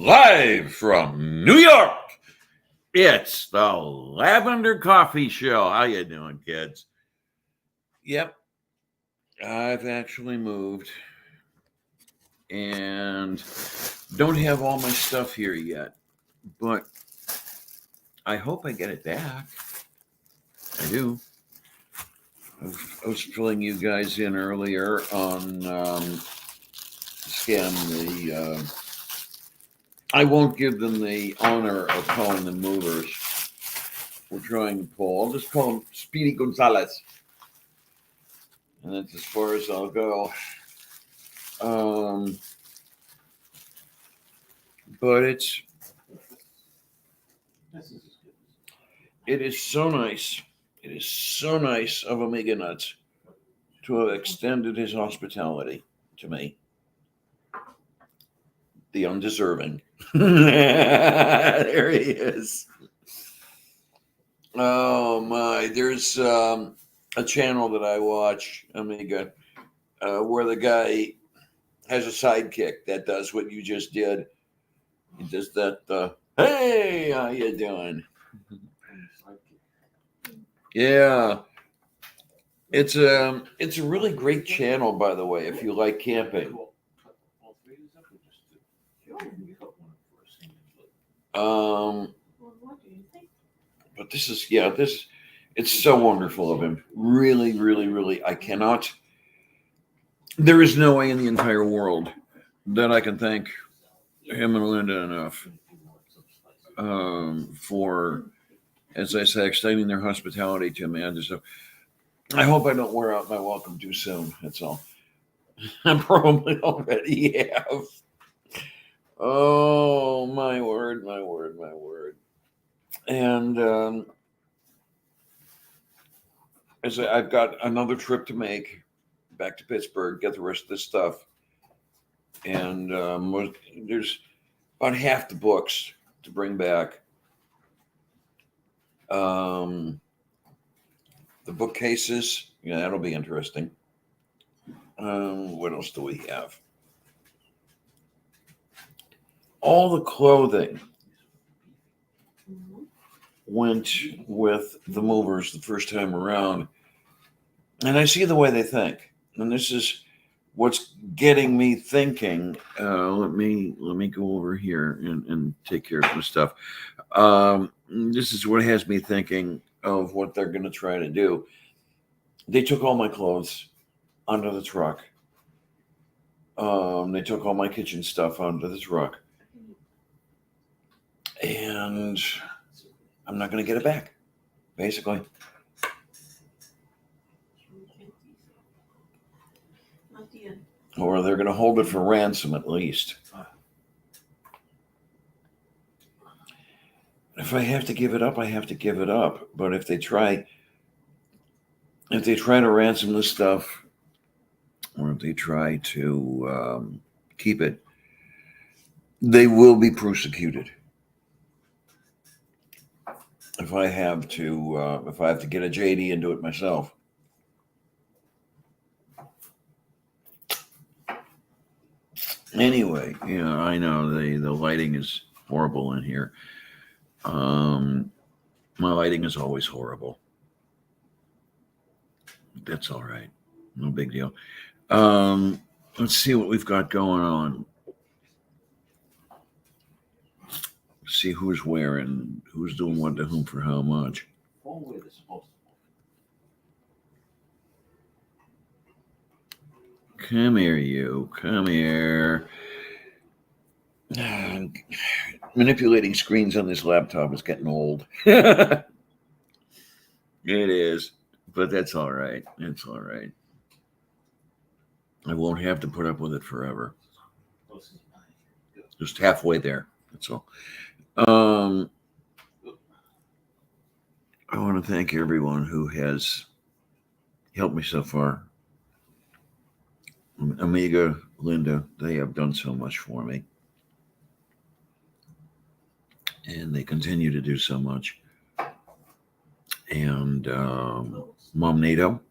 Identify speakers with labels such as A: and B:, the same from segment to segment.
A: Live from New York, it's the Lavender Coffee Show. How you doing, kids? Yep, I've actually moved and don't have all my stuff here yet, but I hope I get it back. I do. I was filling you guys in earlier on scam. I won't give them the honor of calling them movers. We're trying to pull. I'll just call him Speedy Gonzalez. And that's as far as I'll go. But it is so nice. It is so nice of Omega Nuts to have extended his hospitality to me. The undeserving. There he is. Oh my, there's a channel that I watch, Omega, where the guy has a sidekick that does what you just did. He does that, hey, how you doing? Yeah. It's a really great channel, by the way, if you like camping. But this is, it's so wonderful of him. Really, really, really. There is no way in the entire world that I can thank him and Linda enough for, as I say, extending their hospitality to me. I hope I don't wear out my welcome too soon. That's all. I probably already have. Oh, my word, my word, my word. And I've got another trip to make back to Pittsburgh, get the rest of this stuff. And there's about half the books to bring back. The bookcases, that'll be interesting. What else do we have? All the clothing went with the movers the first time around, and I see the way they think, and this is what's getting me thinking. Let me go over here and take care of some stuff. This is what has me thinking of what they're going to try to do. They took all my clothes onto the truck. They took all my kitchen stuff onto the truck, and I'm not going to get it back, basically. Or they're going to hold it for ransom at least. If I have to give it up, I have to give it up. But if they try to ransom this stuff, or if they try to keep it, they will be persecuted. If I have to get a JD and do it myself. Anyway, I know the lighting is horrible in here. My lighting is always horrible. That's all right. No big deal. Let's see what we've got going on. See who's wearing, who's doing what to whom for how much. Come here, you. Come here. Manipulating screens on this laptop is getting old. It is, but that's all right. It's all right. I won't have to put up with it forever. Just halfway there. That's all. I want to thank everyone who has helped me so far. Omega, Linda, they have done so much for me. And they continue to do so much. And Mom Nato,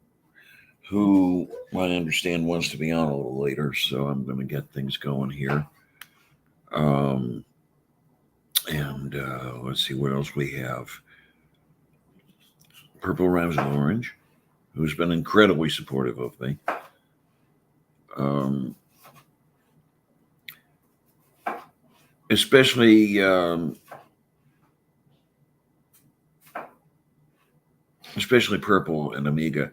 A: who I understand wants to be on a little later, so I'm going to get things going here. And let's see what else we have. Purple Rams and Orange, who's been incredibly supportive of me. Especially Purple and Amiga.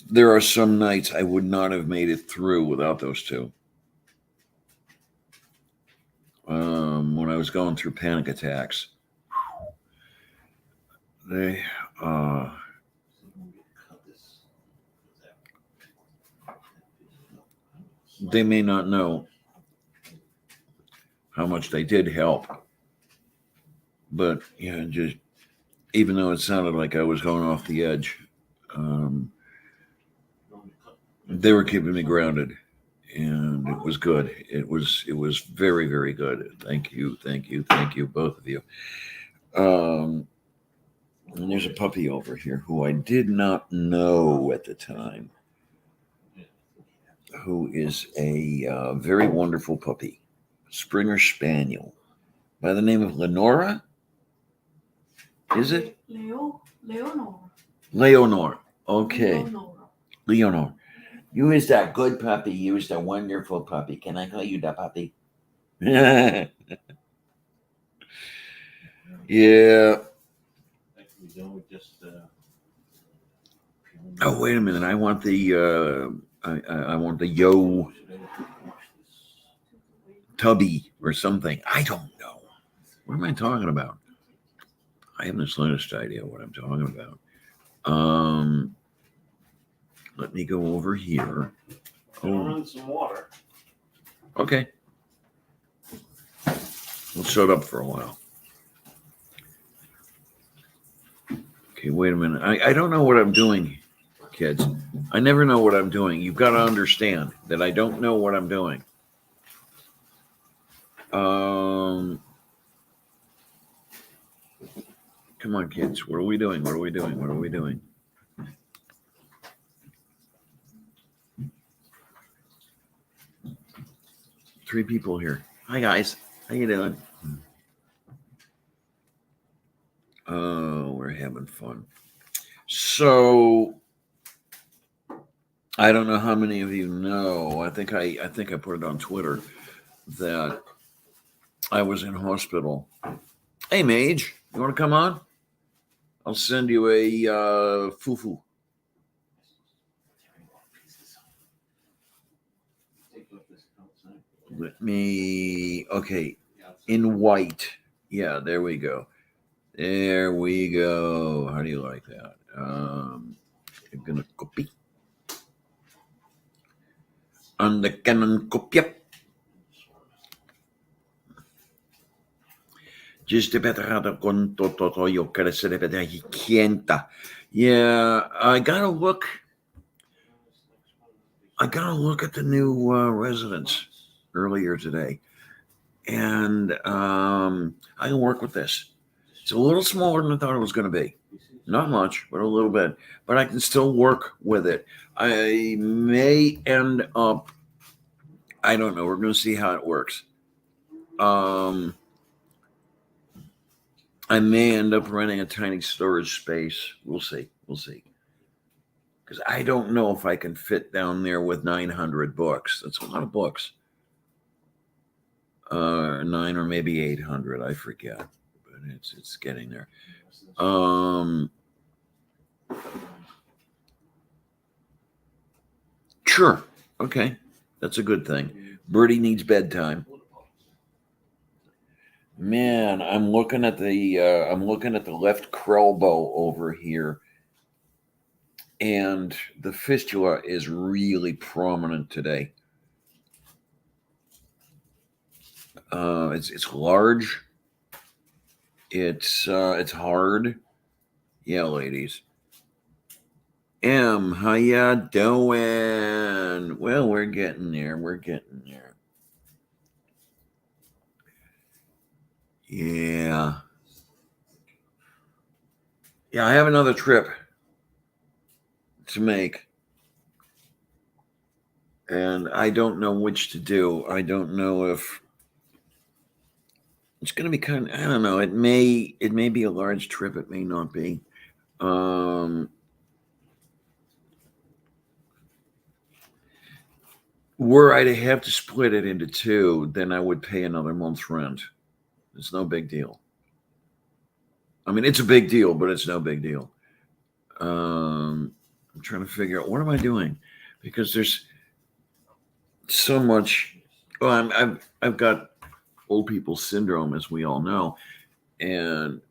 A: There are some nights I would not have made it through without those two. When I was going through panic attacks, they may not know how much they did help, but yeah, just even though it sounded like I was going off the edge, they were keeping me grounded, and it was good. It was very, very good. Thank you, both of you. And there's a puppy over here who I did not know at the time, who is a very wonderful puppy, Springer Spaniel, by the name of Lenora. Is it? Leonor. Okay. Leonor. You is that good puppy. You is the wonderful puppy. Can I call you the puppy? Yeah. Oh, wait a minute. I want the I want the Yo Tubby or something. I don't know. What am I talking about? I have the slightest idea what I'm talking about. Let me go over here.
B: Run some water.
A: Okay. We'll shut up for a while. Okay, wait a minute. I don't know what I'm doing, kids. I never know what I'm doing. You've got to understand that I don't know what I'm doing. Come on, kids. What are we doing? What are we doing? What are we doing? Three people here. Hi, guys. How you doing? Oh, we're having fun. So, I don't know how many of you know. I think I put it on Twitter that I was in hospital. Hey, Mage, you want to come on? I'll send you a fufu. Let me. Okay, in white. Yeah, there we go. There we go. How do you like that? I'm gonna copy. On the Canon copy. Just better con toto yo crescere better he can't. Yeah, I gotta look at the new residence earlier today, and I can work with this. It's a little smaller than I thought it was going to be. Not much, but a little bit. But I can still work with it. I may end up, I don't know. We're going to see how it works. I may end up renting a tiny storage space. We'll see. Because I don't know if I can fit down there with 900 books. That's a lot of books. 9 or maybe 800. I forget. But it's getting there. Sure. Okay. That's a good thing. Birdie needs bedtime. Man, I'm looking at the left crow over here, and the fistula is really prominent today. It's large. It's hard. Yeah, ladies. M, how ya doing? Well, we're getting there. Yeah. Yeah, I have another trip to make. And I don't know which to do. I don't know if It's going to be kind of, I don't know. It may be a large trip. It may not be. Were I to have to split it into two, then I would pay another month's rent. It's no big deal. I mean, it's a big deal, but it's no big deal. I'm trying to figure out what am I doing, because there's so much. Well, I've got old people syndrome, as we all know, and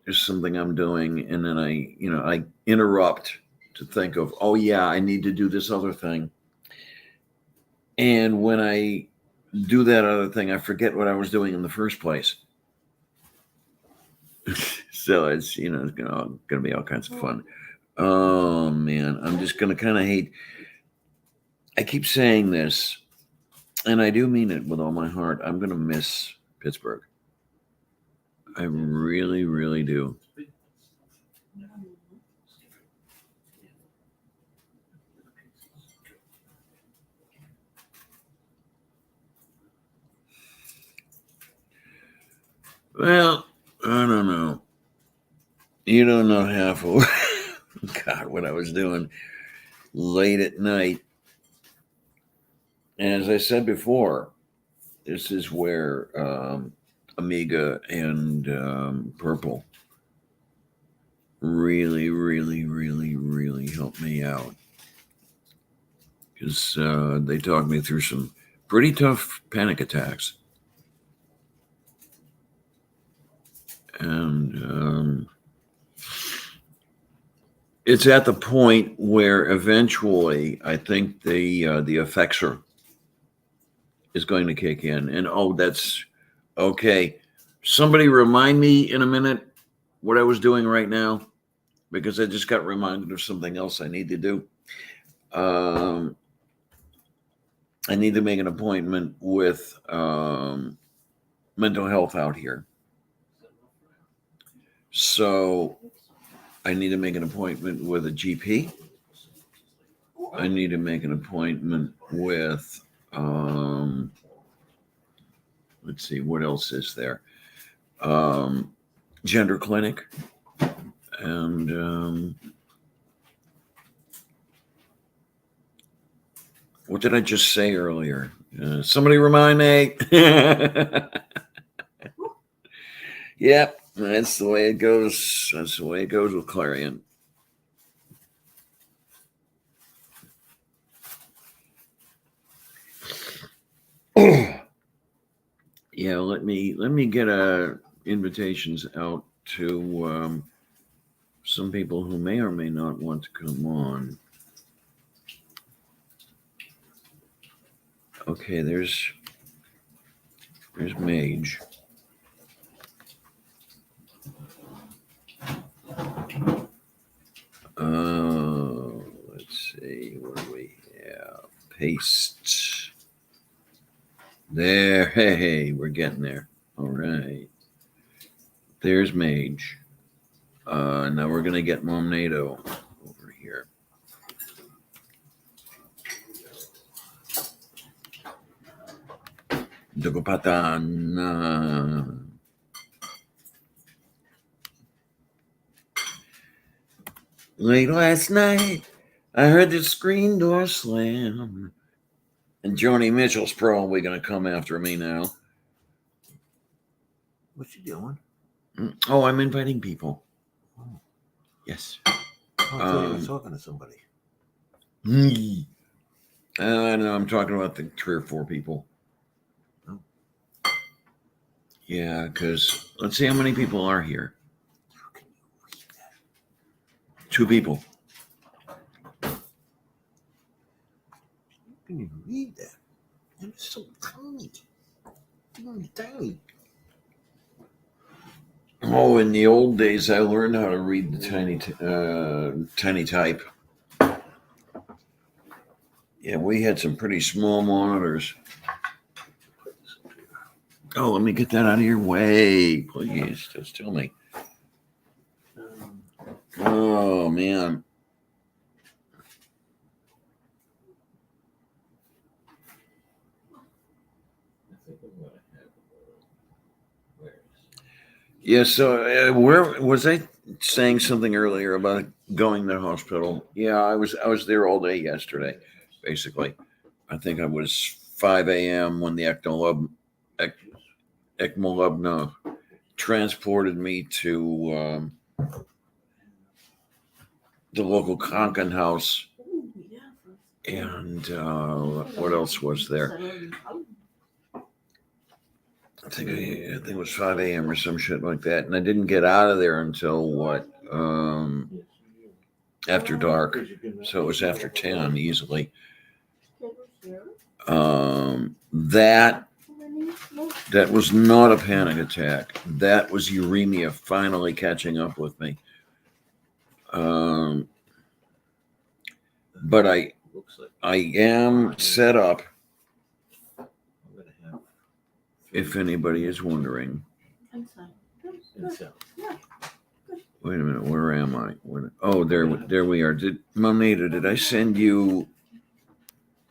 A: there's something I'm doing, and then I interrupt to think of, oh yeah, I need to do this other thing, and when I do that other thing, I forget what I was doing in the first place. So it's it's gonna be all kinds of fun. Oh man, I'm just gonna kind of hate. I keep saying this, and I do mean it with all my heart. I'm gonna miss Pittsburgh. I really, really do. Well, I don't know. You don't know half of God what I was doing late at night. And as I said before, this is where Amiga and Purple really, really, really, really helped me out, because they talked me through some pretty tough panic attacks. And it's at the point where eventually I think the effexor is going to kick in. And oh, that's okay. Somebody remind me in a minute what I was doing right now, because I just got reminded of something else I need to do. I need to make an appointment with mental health out here. So I need to make an appointment with a GP. I need to make an appointment with, let's see, what else is there? Gender clinic. And what did I just say earlier? Somebody remind me. Yep, that's the way it goes. That's the way it goes with Clarion. Yeah, let me get invitations out to some people who may or may not want to come on. Okay, there's Mage. Let's see, what do we have? Paste. There, hey, we're getting there. All right. There's Mage. Now we're gonna get Momnado over here. Dogopatan. Late last night, I heard the screen door slam. And Joni Mitchell's probably going to come after me now.
C: What you doing?
A: Oh, I'm inviting people.
C: Oh.
A: Yes.
C: I thought you were talking to somebody.
A: No, I'm talking about the 3 or 4 people.
C: Oh.
A: Yeah, because let's see how many people are here.
C: How can you read that?
A: 2 people.
C: How can you read that? And it's so tiny. Tiny, tiny.
A: Oh, in the old days, I learned how to read the tiny type. Yeah, we had some pretty small monitors. Oh, let me get that out of your way, please. Just tell me. Oh, man. Yeah. So where was I saying something earlier about going to the hospital? Yeah, I was there all day yesterday, basically. I think I was 5 a.m. when the ECMO transported me to the local Conkin house. And what else was there? I think it was 5 a.m. or some shit like that. And I didn't get out of there until what? After dark. So it was after 10 easily. That was not a panic attack. That was uremia finally catching up with me. But I am set up, if anybody is wondering. Wait a minute, where am I? Oh, there we are. Mamita, did I send you?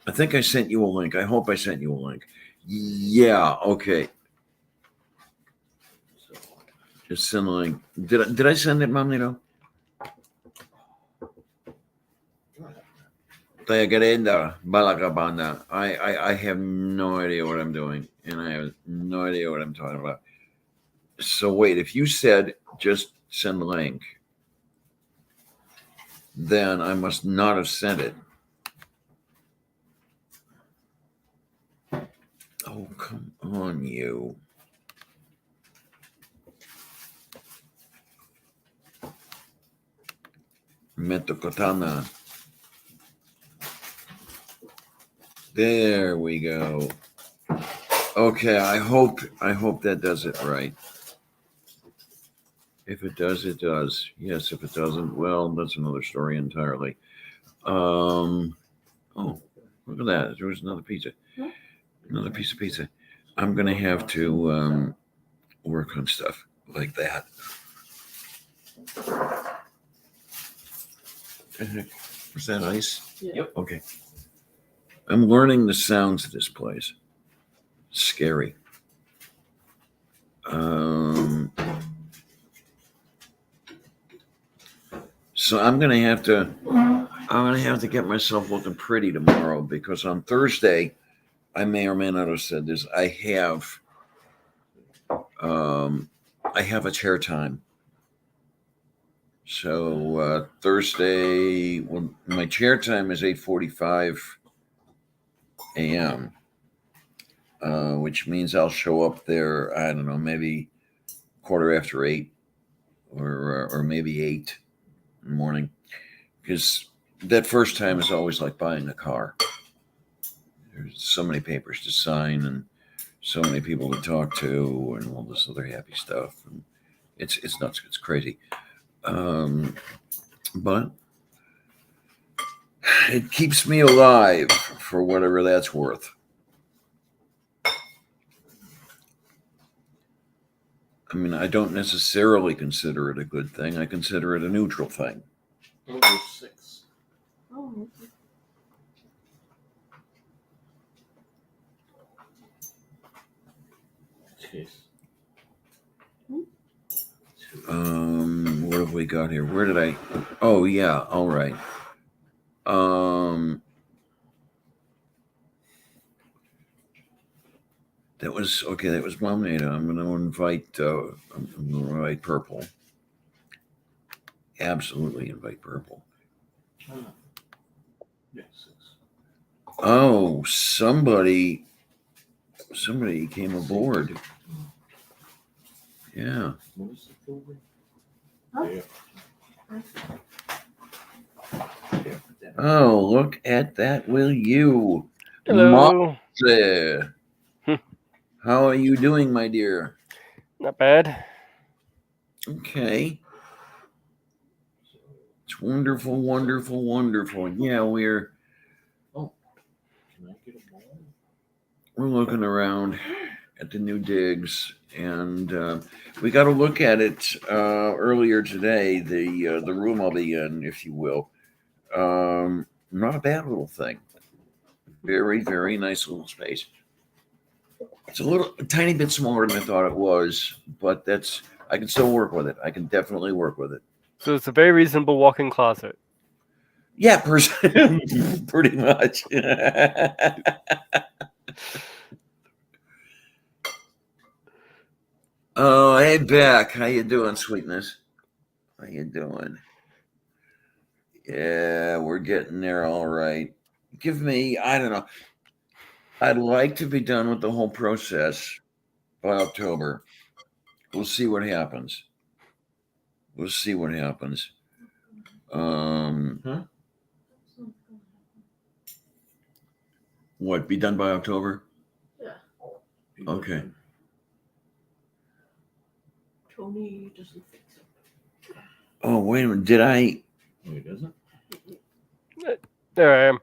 A: I think I sent you a link. I hope I sent you a link. Yeah, okay. Just send a link. Did I send it, Mamito? Tayagarenda, Balagabanda. I have no idea what I'm doing, and I have no idea what I'm talking about. So wait, if you said just send the link, then I must not have sent it. Oh, come on, you. Metokotana. There we go. Okay, I hope that does it right. If it does, it does. Yes, if it doesn't, well, that's another story entirely. Oh, look at that. There was another pizza. Another piece of pizza. I'm going to have to work on stuff like that. Was that ice?
B: Yep.
A: Okay. I'm learning the sounds of this place. Scary. So I'm gonna have to get myself looking pretty tomorrow, because on Thursday, I may or may not have said this, I have a chair time. So Thursday, well, my chair time is 8:45 a.m., which means I'll show up there, I don't know, maybe 8:15 or maybe 8 in the morning, because that first time is always like buying a car. There's so many papers to sign and so many people to talk to and all this other happy stuff. And it's nuts. It's crazy. But it keeps me alive for whatever that's worth. I mean, I don't necessarily consider it a good thing. I consider it a neutral thing.
B: Over 6.
D: Oh,
B: Jeez.
A: What have we got here? Where did I? Oh yeah, all right. That was okay. That was Mamita. I'm going to invite Purple. Absolutely invite Purple.
B: Yeah, 6.
A: Oh, somebody came aboard. Yeah.
B: What is the building?
D: Huh?
B: Yeah.
A: Oh, look at that, will you?
E: Hello.
A: Martha.
E: Hmm.
A: How are you doing, my dear?
E: Not bad.
A: Okay. It's wonderful, wonderful, wonderful. Yeah, we're
B: Can I get a ball?
A: looking around at the new digs, and we got to look at it earlier today. The room I'll be in, if you will. Not a bad little thing. Very, very nice little space. It's a tiny bit smaller than I thought it was, but that's I can still work with it. I can definitely work with it.
E: So it's a very reasonable walk-in closet.
A: Yeah, pretty much. Oh, hey, Beck. How you doing, sweetness? How you doing? Yeah, we're getting there all right. Give me, I don't know. I'd like to be done with the whole process by October. We'll see what happens. We'll see what happens. What, be done by October?
D: Yeah.
A: Okay.
D: Tony doesn't fix it.
A: Oh, wait a minute. Did I?
B: No, he doesn't.
E: There I am.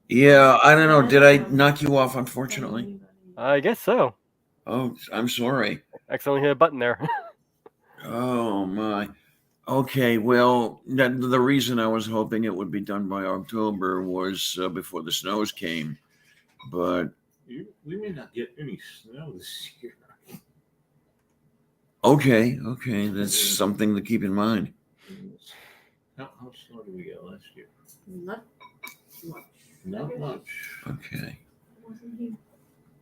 A: Yeah, I don't know. Did I knock you off, unfortunately?
E: I guess so.
A: Oh, I'm sorry.
E: Accidentally hit a button there.
A: Oh, my. Okay, well, the reason I was hoping it would be done by October was before the snows came. But
B: We may not get any snow this year.
A: okay, that's something to keep in mind.
B: How snow did we get last year?
D: Not much.
B: Not much.
A: Okay.
D: Wasn't he?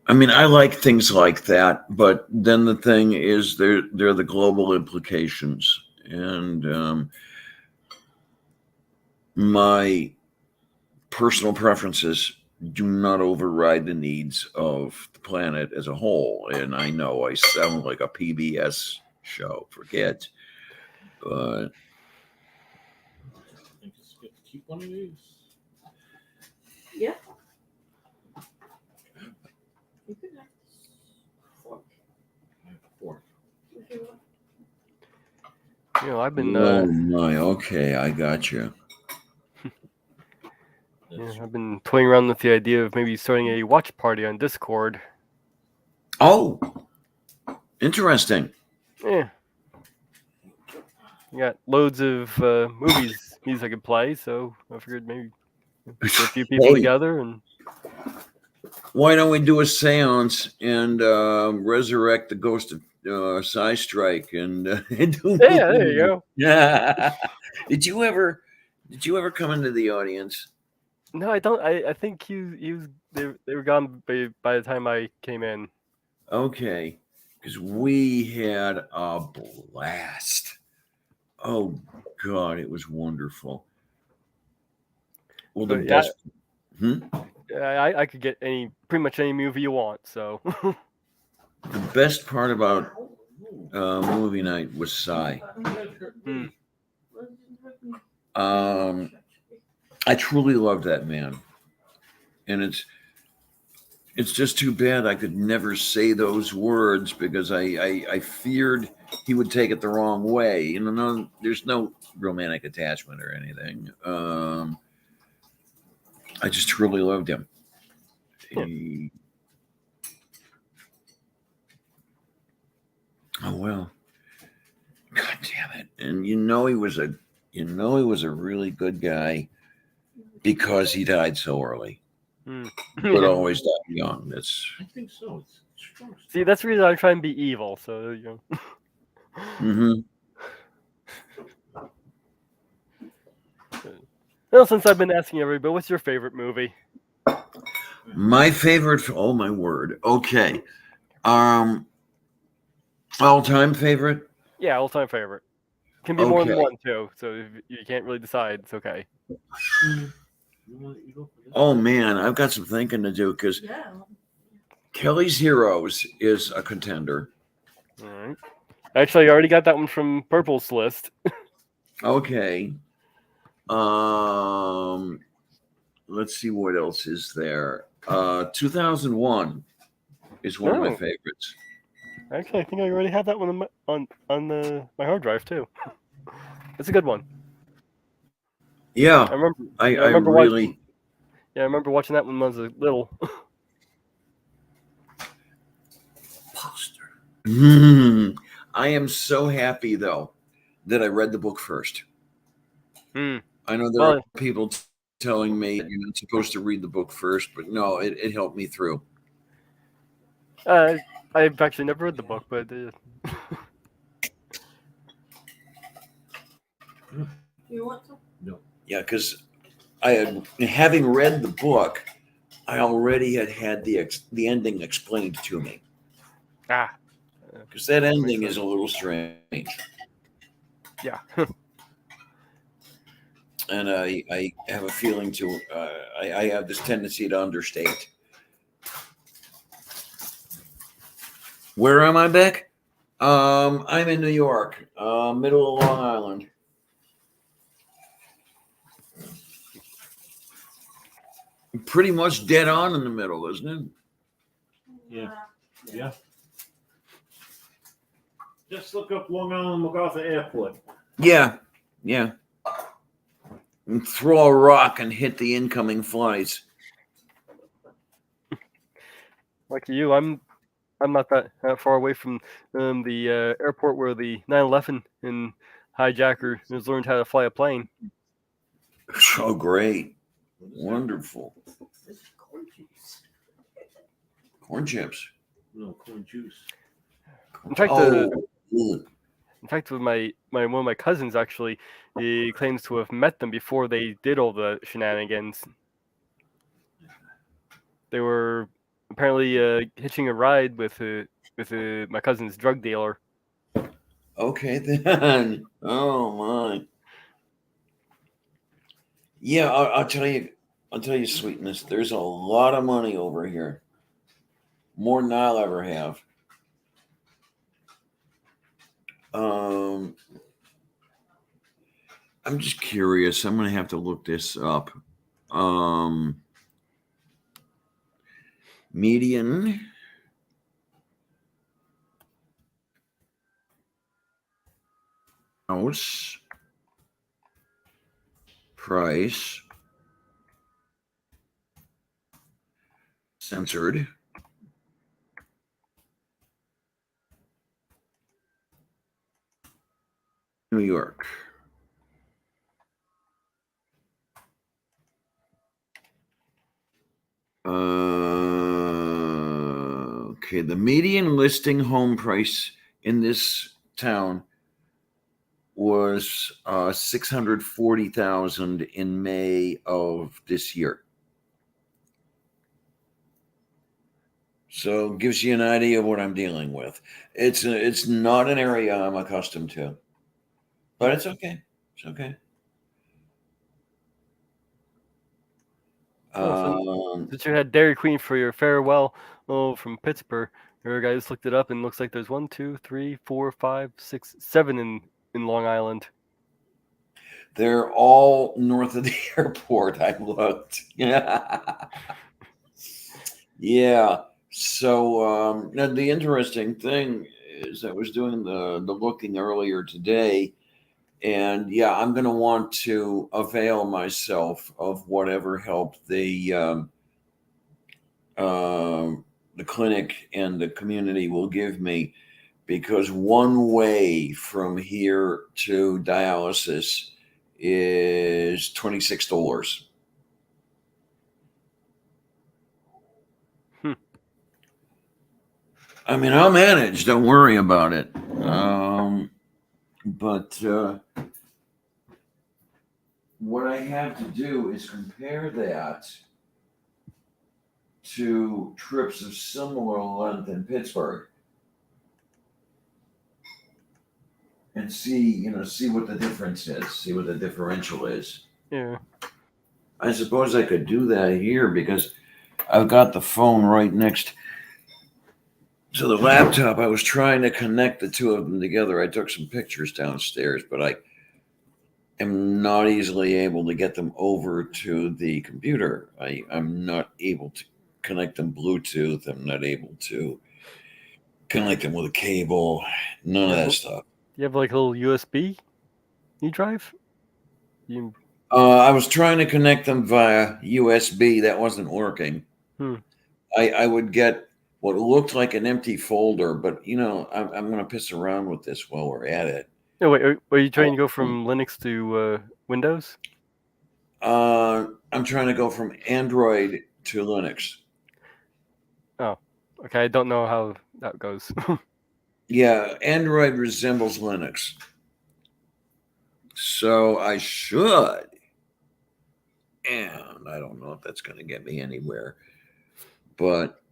A: I mean, I like things like that, but then the thing is, there are the global implications, and my personal preferences do not override the needs of the planet as a whole. And I know I sound like a PBS show, forget, but
B: I think it's good to keep one of these.
D: Yeah. You can have fork
B: I have 4.
D: if you want.
E: I've been
A: oh my, okay, I got you.
E: I've been toying around with the idea of maybe starting a watch party on Discord.
A: Oh, interesting.
E: Yeah. You got loads of movies I could play, so I figured maybe get a few people
A: Hey.
E: together and
A: Why don't we do a seance and resurrect the ghost of Psy Strike and do
E: yeah, there you go.
A: Yeah. Did you ever come into the audience?
E: No, I don't. I think they were gone by the time I came in.
A: Okay, because we had a blast. Oh God, it was wonderful. Well, the
E: But yeah,
A: best.
E: I could get pretty much any movie you want. So
A: The best part about movie night was Psy. I truly love that man, and it's just too bad I could never say those words because I feared he would take it the wrong way. No, there's no romantic attachment or anything. I just truly loved him. Oh well, God damn it! And he was a really good guy because he died so early, but always died young. That's.
B: I think so. It's strong.
E: See, that's the reason I try and be evil. So
A: Mm-hmm.
E: Well, since I've been asking everybody, what's your favorite movie?
A: My favorite. Oh my word. Okay. All-time favorite.
E: Yeah, all-time favorite. Can be more than
A: Okay.
E: one too. So if you can't really decide, it's okay.
B: You go for this?
A: Oh man, I've got some thinking to do because
D: Yeah.
A: Kelly's Heroes is a contender.
E: All right. Actually, I already got that one from Purple's list.
A: Okay. Let's see what else is there. 2001 is one of my
E: Oh.
A: favorites.
E: Actually, I think I already have that one on my hard drive too. It's a good one.
A: Yeah,
E: I remember.
A: I
E: remember
A: really.
E: I remember watching that when I was little.
A: Poster. I am so happy though that I read the book first. I know there are people telling me you're not supposed to read the book first, but no, it helped me through.
E: I've actually never read the book, but
D: You want some?
A: Yeah, because I had, having read the book, I already had the ending explained to me.
E: Ah,
A: Because that
E: makes
A: ending is
E: sense.
A: a little strange.
E: yeah.
A: And I have a feeling to, I have this tendency to understate. Where am I, Beck? I'm in New York, middle of Long Island. Pretty much dead on in the middle, isn't it?
B: Yeah. Yeah. Just look up Long Island MacArthur Airport.
A: Yeah, yeah. And throw a rock and hit the incoming flights.
E: Like you, I'm not that far away from the airport where the 9/11 and hijacker has learned how to fly a plane.
A: Oh, great.
B: What is that?
A: Wonderful.
C: This is corn juice.
A: Corn chips.
B: No, corn juice.
E: In fact,
A: ugh.
E: In fact, with my one of my cousins actually, he claims to have met them before they did all the shenanigans. They were apparently hitching a ride with my cousin's drug dealer.
A: Okay then. Oh my. Yeah, I'll tell you. I'll tell you, sweetness. There's a lot of money over here. More than I'll ever have. I'm just curious. I'm gonna have to look this up. Median house price censored. New York. Okay, the median listing home price in this town was 640,000 in May of this year. So gives you an idea of what I'm dealing with. It's not an area I'm accustomed to, but it's okay. It's okay.
E: Since you had Dairy Queen for your farewell from Pittsburgh, your guys looked it up and looks like there's 1, 2, 3, 4, 5, 6, 7 in Long Island.
A: They're all north of the airport. I looked. Yeah. So now the interesting thing is I was doing the looking earlier today, and yeah, I'm going to want to avail myself of whatever help the clinic and the community will give me, because one way from here to dialysis is $26. I mean, I'll manage. Don't worry about it. But what I have to do is compare that to trips of similar length in Pittsburgh and see what the difference is, see what the differential is.
E: Yeah.
A: I suppose I could do that here because I've got the phone right next to the laptop. I was trying to connect the two of them together. I took some pictures downstairs, but I am not easily able to get them over to the computer. I'm not able to connect them Bluetooth. I'm not able to connect them with a cable. None of that stuff.
E: You have like a little USB drive? You
A: I was trying to connect them via USB. That wasn't working. I would get what looked like an empty folder, but I'm going to piss around with this while we're at it.
E: No, wait, are you trying to go from Linux to Windows?
A: I'm trying to go from Android to Linux.
E: Oh, okay. I don't know how that goes.
A: Yeah, Android resembles Linux. So I should, and I don't know if that's going to get me anywhere, but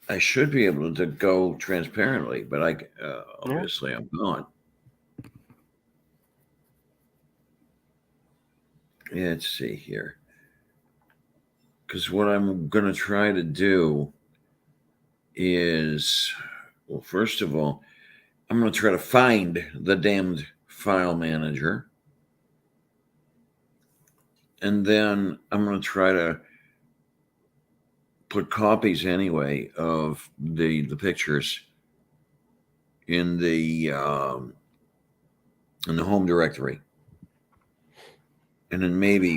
A: I should be able to go transparently, but obviously I'm not. Let's see here. Because what I'm going to try to do is, well, first of all, I'm going to try to find the damned file manager. And then I'm going to try to put copies anyway of the pictures in the home directory. And then maybe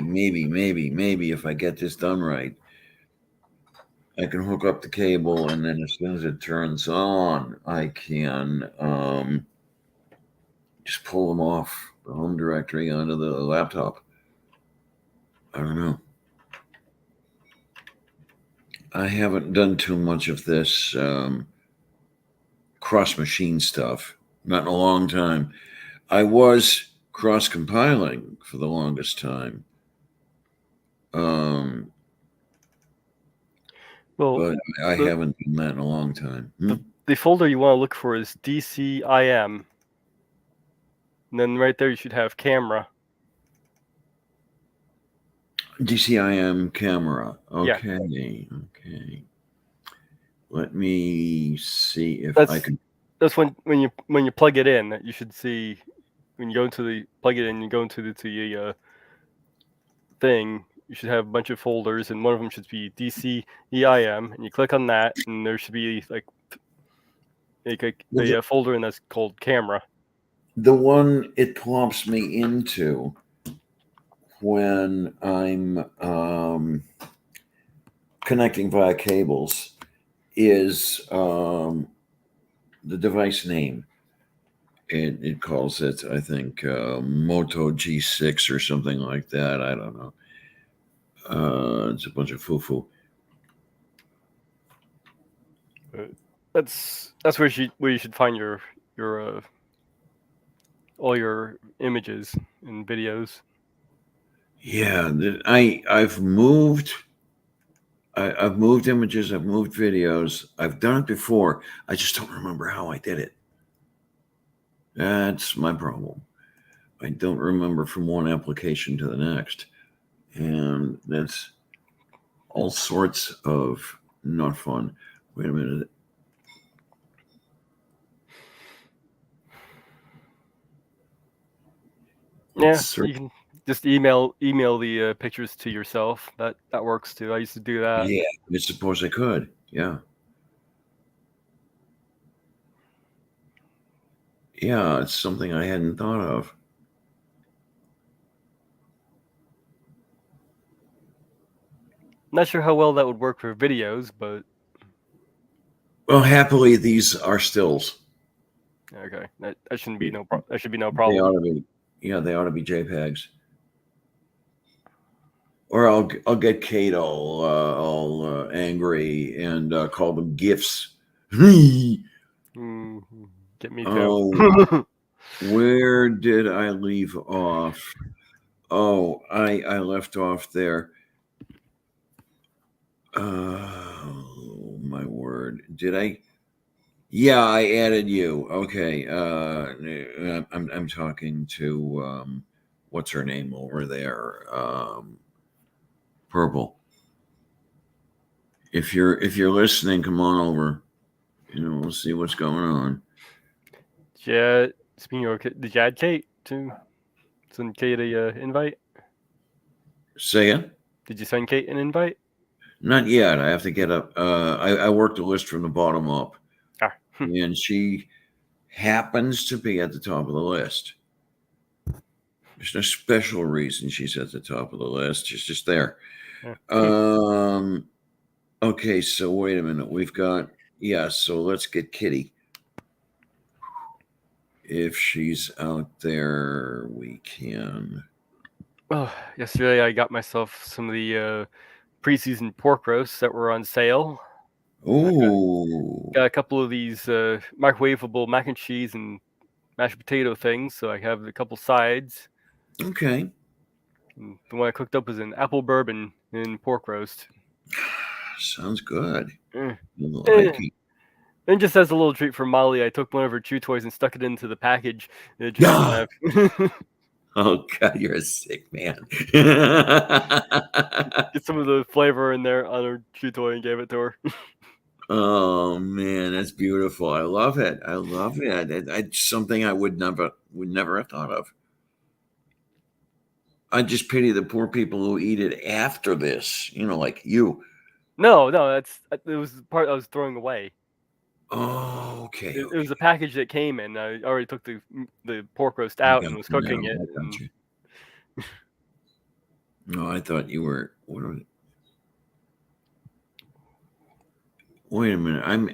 A: if I get this done right, I can hook up the cable, and then as soon as it turns on, I can just pull them off the home directory onto the laptop. I don't know. I haven't done too much of this cross-machine stuff, not in a long time. I was cross-compiling for the longest time.
E: Well,
A: but I haven't done that in a long time.
E: the folder you want to look for is DCIM. And then right there you should have camera.
A: DCIM camera.
E: Yeah.
A: Okay. Let me see if I can.
E: That's when you plug it in, you should see when you go into the plug it in, you go into the thing. You should have a bunch of folders, and one of them should be DCEIM, and you click on that, and there should be like a folder, and that's called camera.
A: The one it plops me into when I'm connecting via cables is the device name. It calls it, I think, Moto G6 or something like that. I don't know. It's a bunch of foo-foo.
E: That's where you should find your all your images and videos.
A: Yeah, I've moved images, I've moved videos. I've done it before. I just don't remember how I did it. That's my problem. I don't remember from one application to the next. And that's all sorts of not fun. Wait a minute.
E: Yeah, you can just email the pictures to yourself. That works too. I used to do that.
A: Yeah, I suppose I could. Yeah. Yeah, it's something I hadn't thought of.
E: Not sure how well that would work for videos, but
A: well, happily these are stills.
E: Okay, that shouldn't be that should be no problem.
A: They ought to be. Yeah, they ought to be JPEGs. Or I'll get Kate all angry and call them GIFs.
E: Get me too.
A: Where did I leave off? Oh, I left off there. Oh my word! Did I? Yeah, I added you. Okay. I'm talking to what's her name over there? Purple. If you're listening, come on over. We'll see what's going on.
E: Yeah. Speaking of, did you add Kate to send Kate a invite?
A: Say it.
E: Did you send Kate an invite?
A: Not yet. I have to get up. I worked the list from the bottom up. And she happens to be at the top of the list. There's no special reason she's at the top of the list. She's just there. Okay, so wait a minute. We've got, so let's get Kitty. If she's out there, we can.
E: Well, yesterday I got myself some of the preseason pork roasts that were on sale.
A: Ooh.
E: Got a couple of these microwavable mac and cheese and mashed potato things, so I have a couple sides.
A: Okay.
E: And the one I cooked up was an apple bourbon and pork roast.
A: Sounds good.
E: Eh.
A: I like it.
E: And just as a little treat for Molly, I took one of her chew toys and stuck it into the package. And it just
A: Yeah.
E: didn't have
A: Oh God, you're a sick man.
E: get some of the flavor in there on her chew toy and gave it to her.
A: Oh man, that's beautiful. I love it. I love it. It's something I would never have thought of. I just pity the poor people who eat it after this. You know, like you.
E: No, it was the part I was throwing away.
A: Oh, okay.
E: It was the package that came in. I already took the pork roast out and was cooking it. And
A: No, I thought you were. Wait a minute. I'm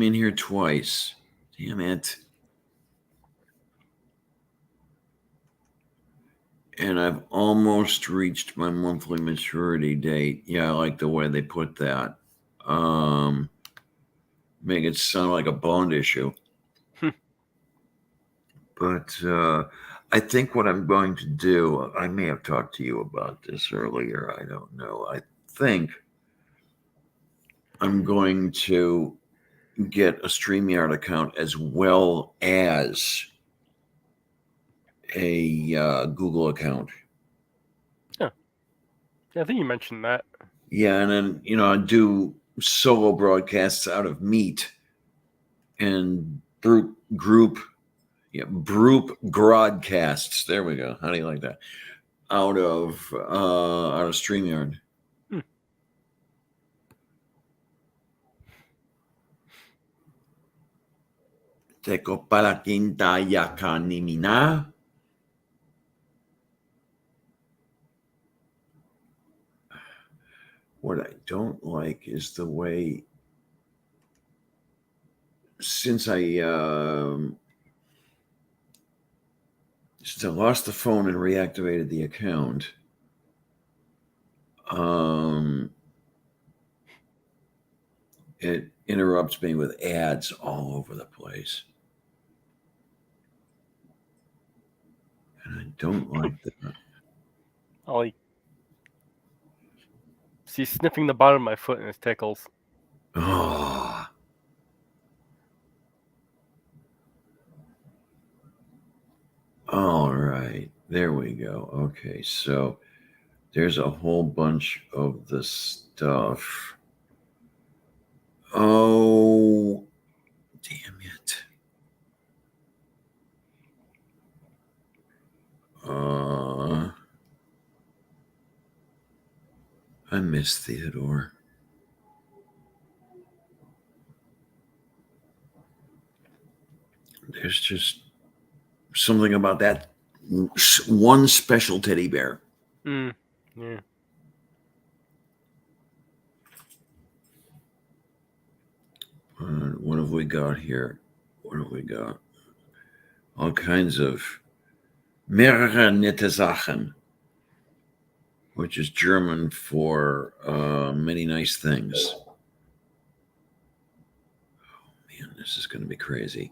A: in here twice. Damn it. And I've almost reached my monthly maturity date. Yeah, I like the way they put that. Make it sound like a bond issue. But I think what I'm going to do, I may have talked to you about this earlier. I don't know. I think I'm going to get a StreamYard account as well as a Google account.
E: yeah, I think you mentioned that.
A: Yeah, and then I do solo broadcasts out of Meet and group broadcasts. There we go. How do you like that? Out of StreamYard. Teko para quinta yakanimina. What I don't like is the way, since I lost the phone and reactivated the account, it interrupts me with ads all over the place. And I don't like that.
E: Ollie. She's sniffing the bottom of my foot and it tickles.
A: Oh. All right. There we go. Okay. So there's a whole bunch of the stuff. Oh, damn it. I miss Theodore. There's just something about that one special teddy bear.
E: Yeah.
A: What have we got here? What have we got? All kinds of mehrere nette Sachen, which is German for many nice things. Oh, man, this is going to be crazy.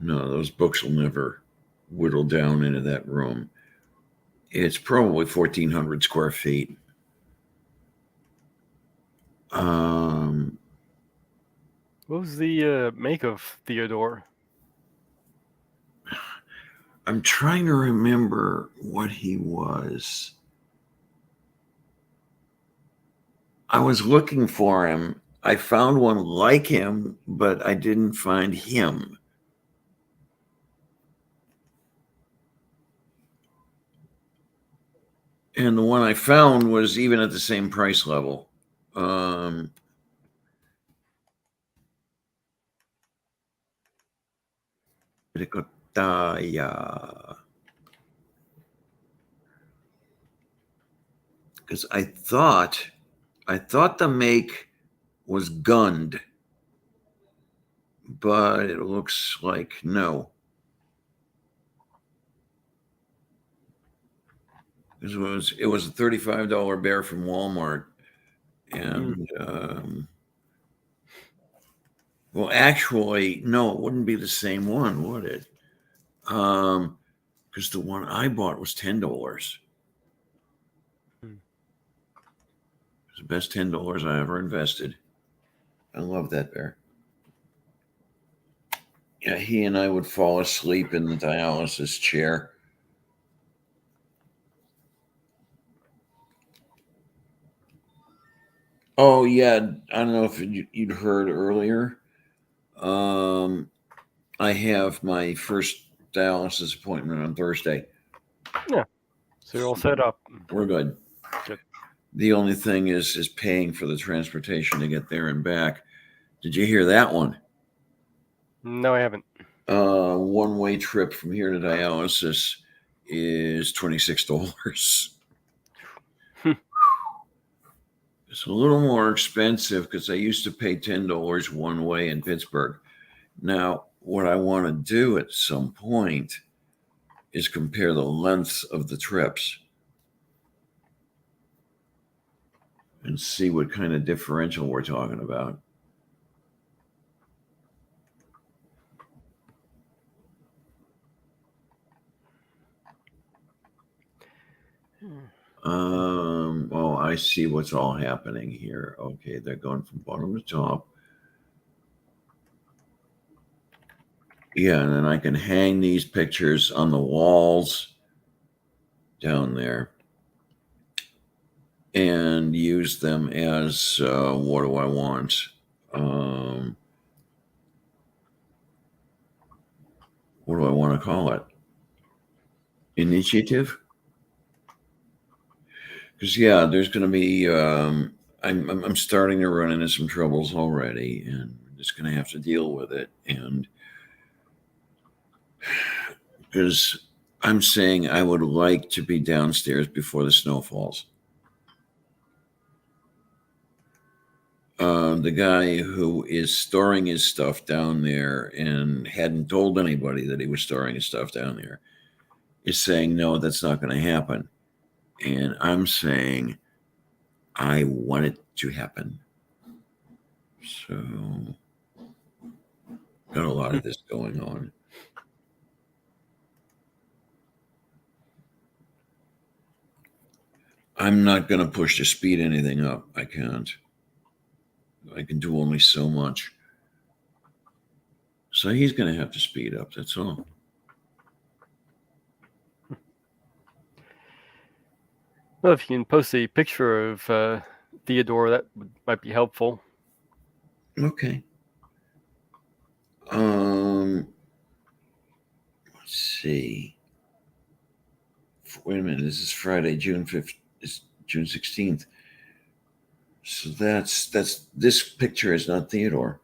A: No, those books will never whittle down into that room. It's probably 1,400 square feet.
E: What was the make of Theodore?
A: I'm trying to remember what he was. I was looking for him. I found one like him, but I didn't find him. And the one I found was even at the same price level. Because I thought the make was gunned, but it looks like no. It was a $35 bear from Walmart, and Well, actually, no, it wouldn't be the same one, would it? Because the one I bought was $10.
E: Hmm.
A: It's the best $10 I ever invested. I love that bear. Yeah, he and I would fall asleep in the dialysis chair. Oh yeah, I don't know if you'd heard earlier. I have my first dialysis appointment on Thursday.
E: So you're all set up.
A: We're good.
E: Good.
A: The only thing is paying for the transportation to get there and back. Did you hear that one?
E: No, I haven't.
A: One-way trip from here to dialysis is $26. It's a little more expensive because I used to pay $10 one way in Pittsburgh. Now, what I want to do at some point is compare the lengths of the trips and see what kind of differential we're talking about. Oh, I see what's all happening here. Okay, they're going from bottom to top. Yeah, and then I can hang these pictures on the walls down there and use them as what do I want? What do I want to call it? Initiative? Because yeah, there's going to be. I'm starting to run into some troubles already, and I'm just going to have to deal with it. And because I'm saying I would like to be downstairs before the snow falls. The guy who is storing his stuff down there and hadn't told anybody that he was storing his stuff down there is saying, no, that's not going to happen. And I'm saying, I want it to happen. So, got a lot of this going on. I'm not going to push to speed anything up. I can't. I can do only so much. So he's going to have to speed up. That's all.
E: Well, if you can post a picture of Theodore, that might be helpful.
A: Okay. Let's see. Wait a minute. This is Friday, June 5th. It's June 16th. So that's this picture is not Theodore.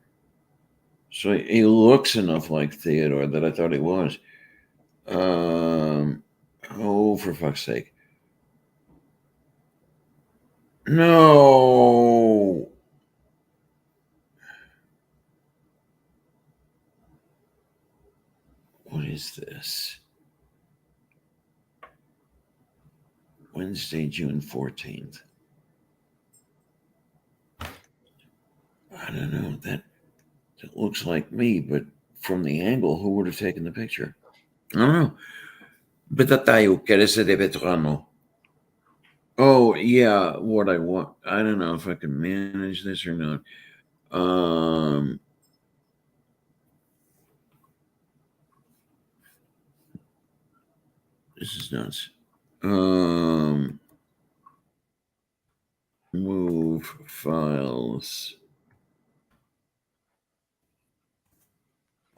A: So he looks enough like Theodore that I thought he was. Oh, for fuck's sake. No. What is this? Wednesday, June 14th. I don't know. That looks like me, but from the angle, who would have taken the picture? I don't know. Beta tayo, quieres de veterano. Oh, yeah, what I want. I don't know if I can manage this or not. This is nuts. Move files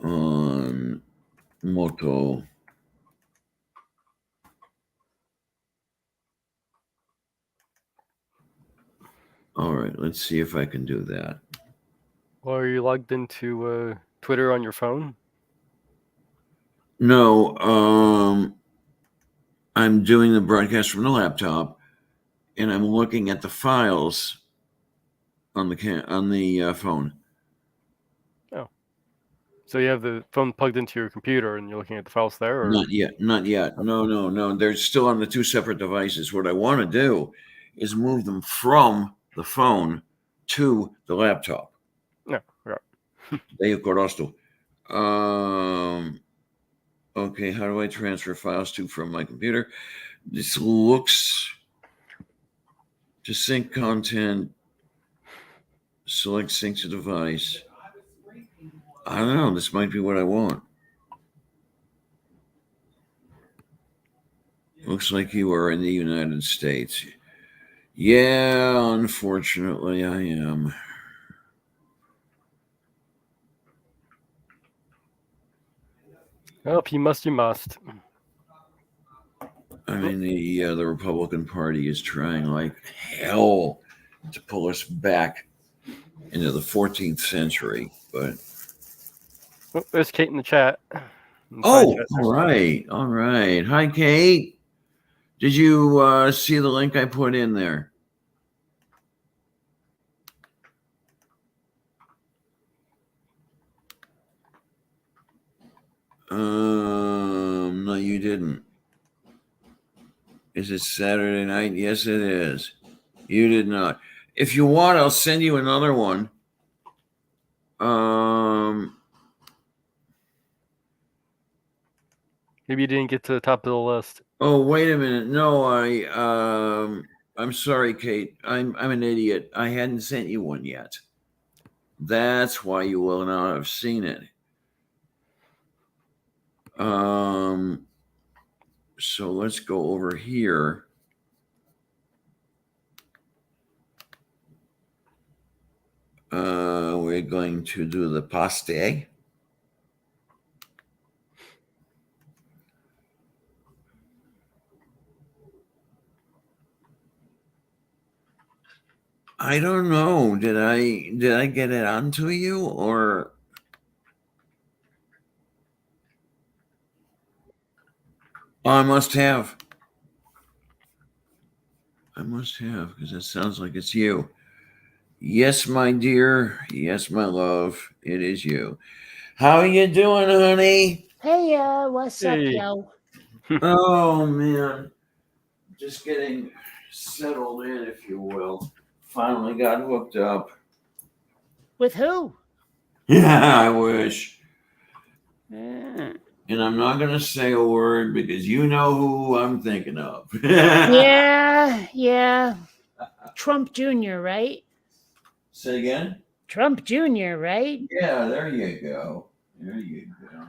A: on Moto. All right, let's see if I can do that.
E: Well, are you logged into Twitter on your phone?
A: No, I'm doing the broadcast from the laptop, and I'm looking at the files on the phone.
E: Oh, so you have the phone plugged into your computer, and you're looking at the files there? Or?
A: Not yet. No. They're still on the two separate devices. What I want to do is move them from the phone to the laptop.
E: No, right.
A: Deo Corosto. Okay, how do I transfer files to from my computer? This looks to sync content. Select sync to device. I don't know. This might be what I want. Looks like you are in the United States. Yeah, unfortunately, I am.
E: Well, if you must, you must.
A: I mean, the Republican Party is trying like hell to pull us back into the 14th century, but
E: Oh, there's Kate in the chat.
A: all right. Hi, Kate. Did you see the link I put in there? No, you didn't. Is it Saturday night? Yes, it is. You did not. If you want, I'll send you another one.
E: Maybe you didn't get to the top of the list.
A: Oh, wait a minute. No, I'm sorry, Kate. I'm an idiot. I hadn't sent you one yet. That's why you will not have seen it. So let's go over here. We're going to do the paste. I don't know. Did I get it onto you or? Oh, I must have because it sounds like it's you. Yes, my dear. Yes, my love. It is you. How you doing, honey?
F: Hey, what's up,
E: Hey.
F: yo?
A: Oh man, just getting settled in, if you will. Finally got hooked up.
F: With who?
A: Yeah, I wish.
F: Mm.
A: And I'm not gonna say a word because you know who I'm thinking of.
F: Yeah. Trump Jr., right?
A: Say again?
F: Trump Jr., right?
A: Yeah, there you go. There you go.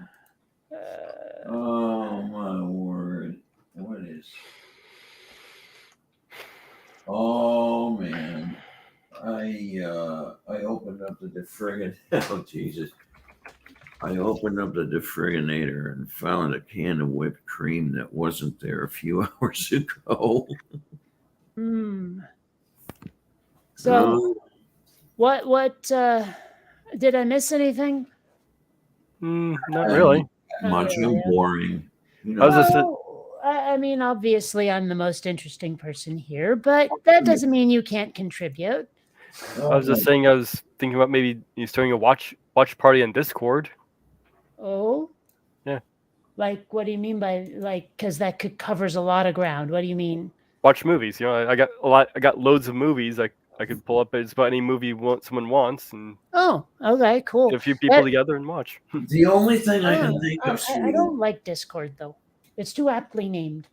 A: Oh my word. What is? Oh man. I opened up the friggin' oh Jesus. I opened up the defibrinator and found a can of whipped cream that wasn't there a few hours ago.
F: Hmm. So, what, did I miss anything?
E: Not really.
A: Much
F: really.
A: and boring. You
E: I was
A: know,
E: just
F: I mean, obviously, I'm the most interesting person here, but that doesn't mean you can't contribute.
E: I was just saying I was thinking about maybe you starting a watch party on Discord.
F: Oh?
E: Yeah.
F: Like, what do you mean by, like, because that covers a lot of ground. What do you mean?
E: Watch movies. You know, I got loads of movies I could pull up. It's about any movie someone wants and
F: Oh, okay, cool.
E: get a few people together and watch.
A: the only thing I can think of,
F: I
A: sweetie,
F: don't like Discord, though. It's too aptly named.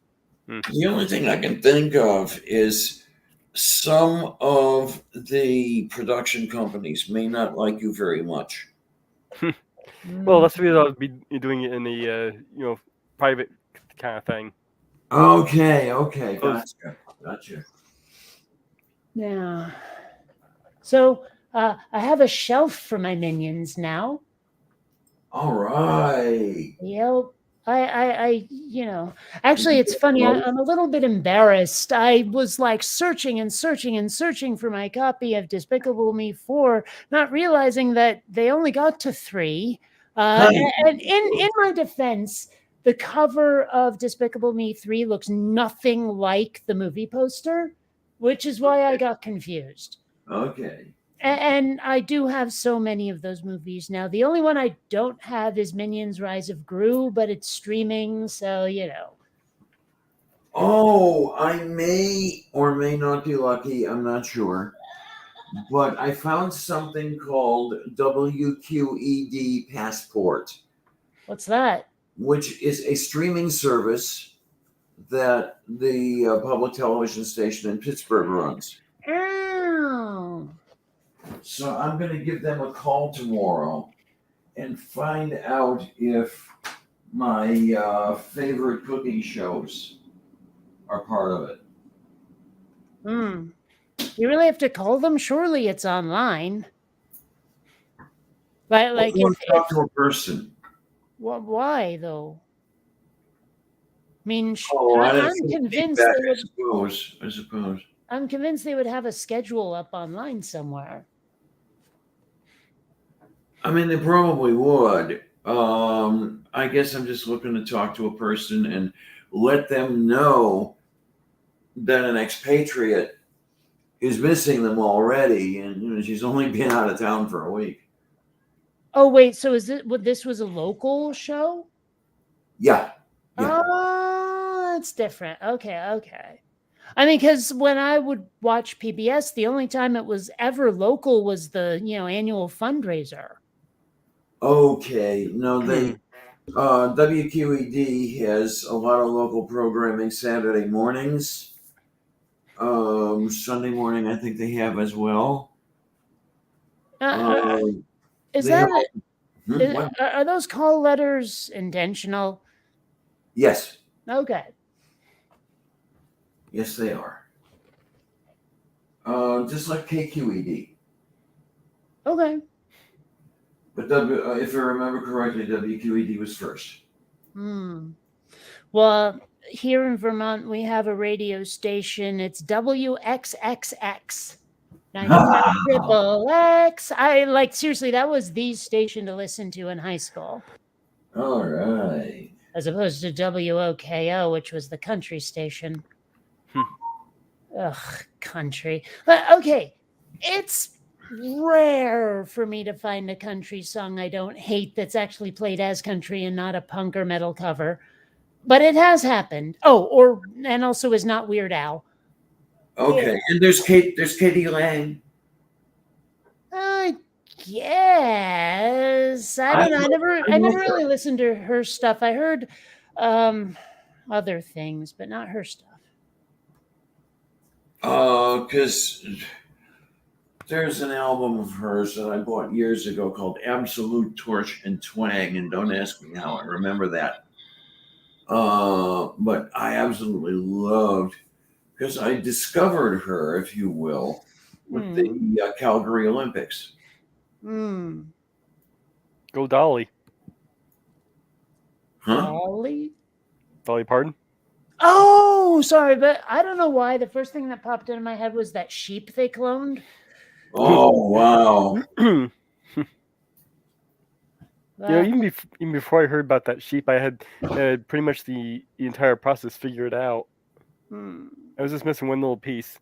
A: the only thing I can think of is some of the production companies may not like you very much.
E: Well, that's because I'll be doing it in the private kind of thing.
A: Okay,
E: Those-
A: gotcha.
F: Yeah. So I have a shelf for my minions now.
A: All right.
F: Yep. Actually, it's funny. I'm a little bit embarrassed. I was like searching and searching and searching for my copy of Despicable Me 4, not realizing that they only got to 3. And in my defense, the cover of Despicable Me 3 looks nothing like the movie poster, which is why I got confused.
A: Okay.
F: And I do have so many of those movies now. The only one I don't have is Minions Rise of Gru, but it's streaming, so you know.
A: Oh, I may or may not be lucky. I'm not sure. but I found something called WQED Passport,
F: What's that?
A: which is a streaming service that the public television station in Pittsburgh runs.
F: Oh.
A: So I'm going to give them a call tomorrow and find out if my favorite cooking shows are part of it.
F: Hmm. You really have to call them? Surely it's online. Like
A: I want
F: if,
A: to talk to a person.
F: why though? I mean,
A: Oh, I
F: I'm
A: didn't think
F: convinced
A: that,
F: they would.
A: I suppose.
F: I'm convinced they would have a schedule up online somewhere.
A: I mean, they probably would. I guess I'm just looking to talk to a person and let them know that an expatriate is missing them already, and she's only been out of town for a week.
F: Oh wait, so is it? This was a local show?
A: Yeah. Yeah.
F: Oh, it's different. Okay. I mean, because when I would watch PBS, the only time it was ever local was the annual fundraiser.
A: Okay. No, they WQED has a lot of local programming Saturday mornings. Sunday morning, I think they have as well.
F: Is
A: they
F: that
A: have- what?
F: are those call letters intentional?
A: Yes.
F: Okay.
A: Yes, they are. Just like KQED.
F: Okay.
A: But if I remember correctly, WQED was first.
F: Well, here in Vermont, we have a radio station. It's WXXX. 95 X. I seriously, that was the station to listen to in high school.
A: All right.
F: As opposed to WOKO, which was the country station. Ugh, country. But okay, it's rare for me to find a country song I don't hate that's actually played as country and not a punk or metal cover. But it has happened. Oh, and also is not Weird Al.
A: Okay, and there's Katie Lang.
F: Yes. I don't know. I never really listened to her stuff. I heard other things, but not her stuff.
A: Because there's an album of hers that I bought years ago called Absolute Torch and Twang, and don't ask me how I remember that. But I absolutely loved, because I discovered her, if you will, with the Calgary Olympics.
E: Go Dolly.
A: Huh?
E: Dolly Parton?
F: Oh, sorry, but I don't know why. The first thing that popped into my head was that sheep they cloned.
A: Oh, wow.
E: Even before I heard about that sheep, I had pretty much the entire process figured out. I was just missing one little piece.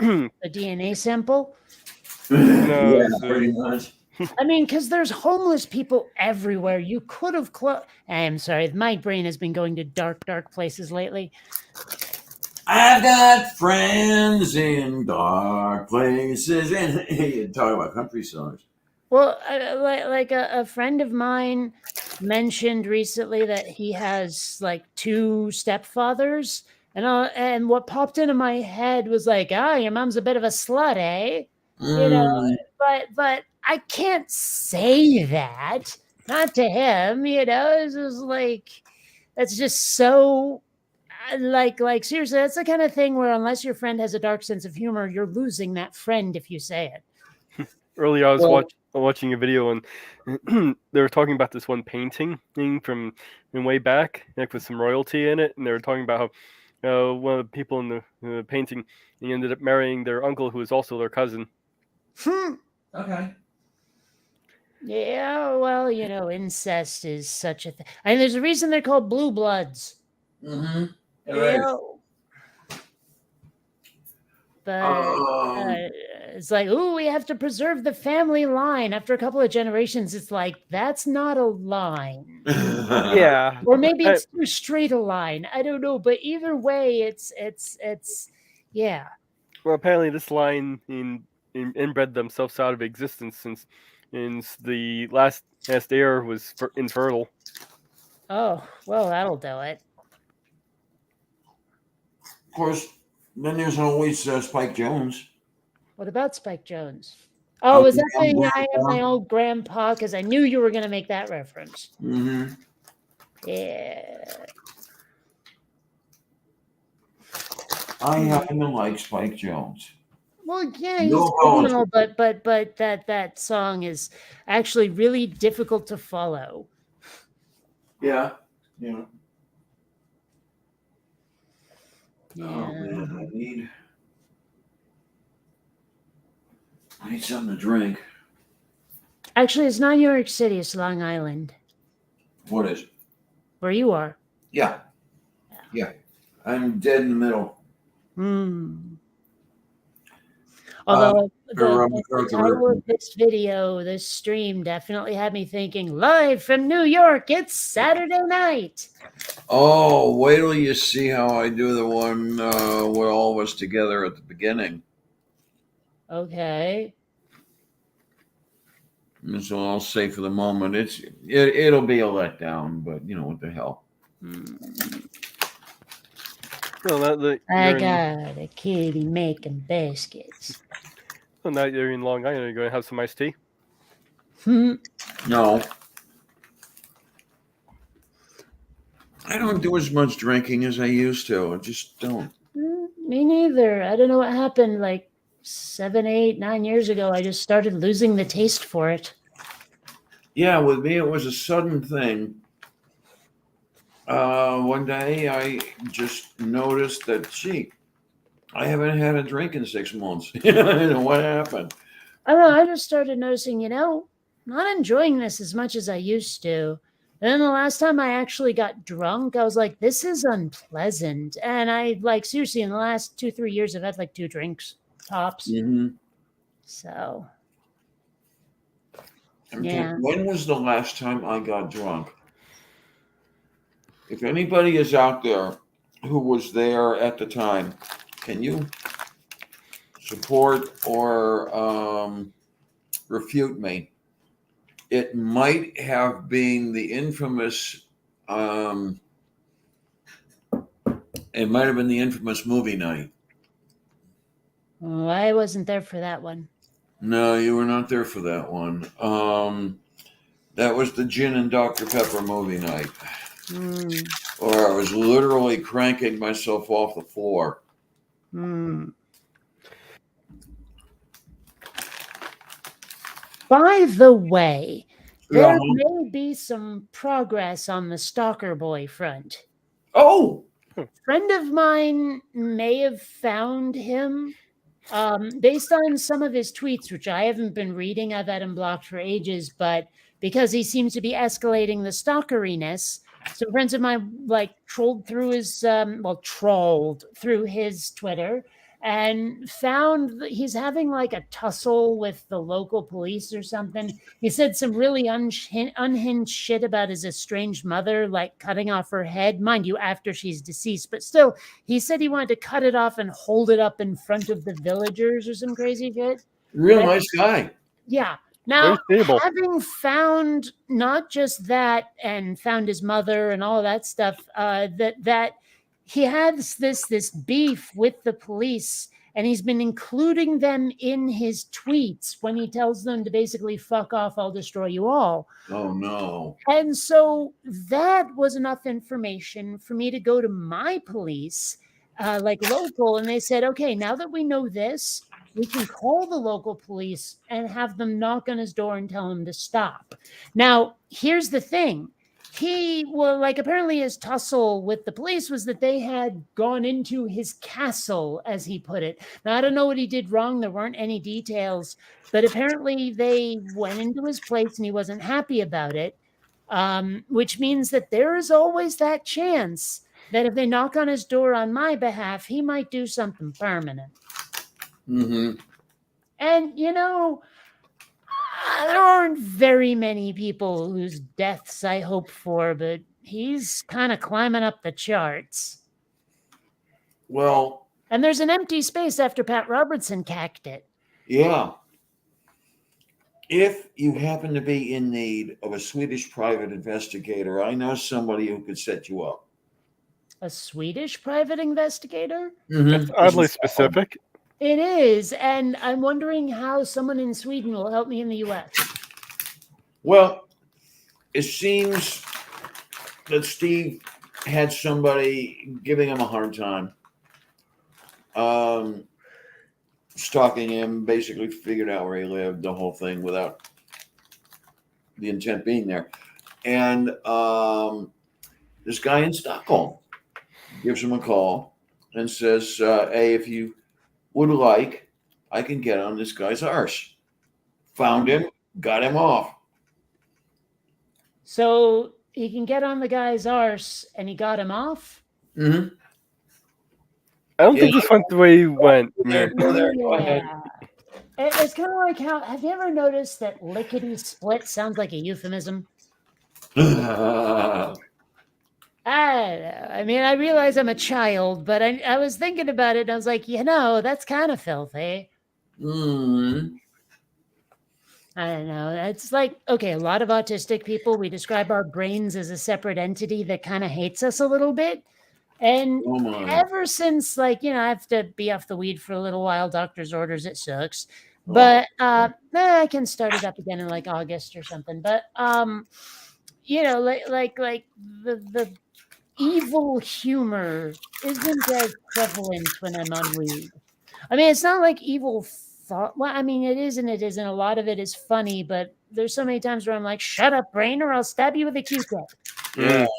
F: A DNA sample?
E: No,
A: Yeah, pretty much.
F: I mean, because there's homeless people everywhere. You could have I'm sorry, my brain has been going to dark places lately.
A: I've got friends in dark places. And you talk about country songs.
F: Well, a friend of mine mentioned recently that he has 2 stepfathers, and what popped into my head was your mom's a bit of a slut, eh? You know, but I can't say that, not to him. It's just that's just so seriously, that's the kind of thing where unless your friend has a dark sense of humor, you're losing that friend if you say it.
E: Earlier, I was watching a video, and they were talking about this one painting thing from way back, with some royalty in it, and they were talking about how one of the people in the painting, he ended up marrying their uncle, who was also their cousin.
A: Okay.
F: Yeah, well, incest is such a thing. And there's a reason they're called blue bloods.
A: Mm-hmm. Right.
F: But it's we have to preserve the family line. After a couple of generations, it's that's not a line.
E: Yeah.
F: Or maybe it's too straight a line. I don't know. But either way, it's yeah.
E: Well, apparently this line inbred themselves out of existence since the last heir was infertile.
F: Oh, well, that'll do it.
A: Of course, then there's always Spike Jones.
F: What about Spike Jones? Oh, was that
A: I'm
F: the I am
A: grandpa.
F: my old grandpa? Because I knew you were going to make that reference.
A: Mm-hmm.
F: Yeah.
A: I happen to like Spike Jones.
F: Well, yeah, he's
A: No
F: good and
A: apology.
F: all, but that song is actually really difficult to follow.
A: Yeah. Yeah.
F: Yeah.
A: Oh man, I need something to drink.
F: Actually, it's not New York City, it's Long Island,
A: What is it?
F: where you are.
A: Yeah. Yeah. I'm dead in the middle.
F: Although
A: Or,
F: the
A: Arthur
F: title
A: Rippon.
F: of this video, this stream, definitely had me thinking, live from New York, it's Saturday night.
A: Oh, wait till you see how I do the one with all of us together at the beginning.
F: Okay.
A: And so I'll say for the moment, it'll be a letdown, but you know what the hell.
E: Well,
F: I got a kitty making baskets.
E: Well, now you're in Long Island. You're going to have some iced tea.
A: No. I don't do as much drinking as I used to. I just don't.
F: Me neither. I don't know what happened. Like 7, 8, 9 years ago, I just started losing the taste for it.
A: Yeah, with me, it was a sudden thing. One day, I just noticed that, gee, I haven't had a drink in 6 months. What happened?
F: I don't know. I just started noticing, not enjoying this as much as I used to. And then the last time I actually got drunk, I was like, this is unpleasant. And I, seriously, in the last 2-3 years, I've had 2 drinks tops.
A: Mm-hmm.
F: So,
A: Okay,
F: yeah.
A: when was the last time I got drunk? If anybody is out there who was there at the time, can you support or refute me? It might have been the infamous. It might have been the infamous movie night.
F: Oh, I wasn't there for that one.
A: No, you were not there for that one. That was the Gin and Dr. Pepper movie night. Or I was literally cranking myself off the floor.
F: By the way, there
A: Yeah.
F: may be some progress on the stalker boy front.
A: Oh,
F: A friend of mine may have found him based on some of his tweets, which I haven't been reading. I've had him blocked for ages, but because he seems to be escalating the stalkeriness, some friends of mine trolled through his Twitter and found that he's having a tussle with the local police or something. He said some really unhinged shit about his estranged mother, cutting off her head, mind you, after she's deceased. But still, he said he wanted to cut it off and hold it up in front of the villagers or some crazy shit.
A: real nice guy.
F: Yeah. Now,
E: Very stable.
F: having found not just that and found his mother and all that stuff, that he has this beef with the police, and he's been including them in his tweets when he tells them to basically fuck off, I'll destroy you all.
A: Oh, no.
F: And so that was enough information for me to go to my police, local, and they said, okay, now that we know this, we can call the local police and have them knock on his door and tell him to stop. Now, here's the thing. Apparently his tussle with the police was that they had gone into his castle, as he put it. Now, I don't know what he did wrong. There weren't any details, but apparently they went into his place and he wasn't happy about it, which means that there is always that chance that if they knock on his door on my behalf, he might do something permanent.
A: Mm-hmm.
F: And, there aren't very many people whose deaths I hope for, but he's kind of climbing up the charts.
A: Well,
F: And there's an empty space after Pat Robertson cacked it.
A: Yeah. If you happen to be in need of a Swedish private investigator, I know somebody who could set you up.
F: A Swedish private investigator?
E: That's oddly specific.
F: It is. And I'm wondering how someone in Sweden will help me in the US.
A: Well, it seems that Steve had somebody giving him a hard time, stalking him, basically figured out where he lived, the whole thing without the intent being there. And this guy in Stockholm gives him a call and says, hey, if you would like, I can get on this guy's arse. Found him, got him off.
F: So he can get on the guy's arse and he got him off?
A: Mm-hmm.
E: I don't think
A: Yeah.
E: this went the way you went.
A: There, go there. Go ahead.
F: It's kind of like how, have you ever noticed that lickety split sounds like a euphemism? I don't know. I mean, I realize I'm a child, but I was thinking about it and I was like, that's kind of filthy.
A: Mm.
F: I don't know. It's like, okay, a lot of autistic people, we describe our brains as a separate entity that kind of hates us a little bit. And
A: Oh my.
F: ever since, I have to be off the weed for a little while, doctor's orders, it sucks.
A: Oh.
F: But I can start it up again in like August or something. But the evil humor isn't as prevalent when I'm on weed. I mean, it's not like evil thought. Well, I mean, it is and it isn't. A lot of it is funny, but there's so many times where I'm like, shut up, brain, or I'll stab you with a Q-tip.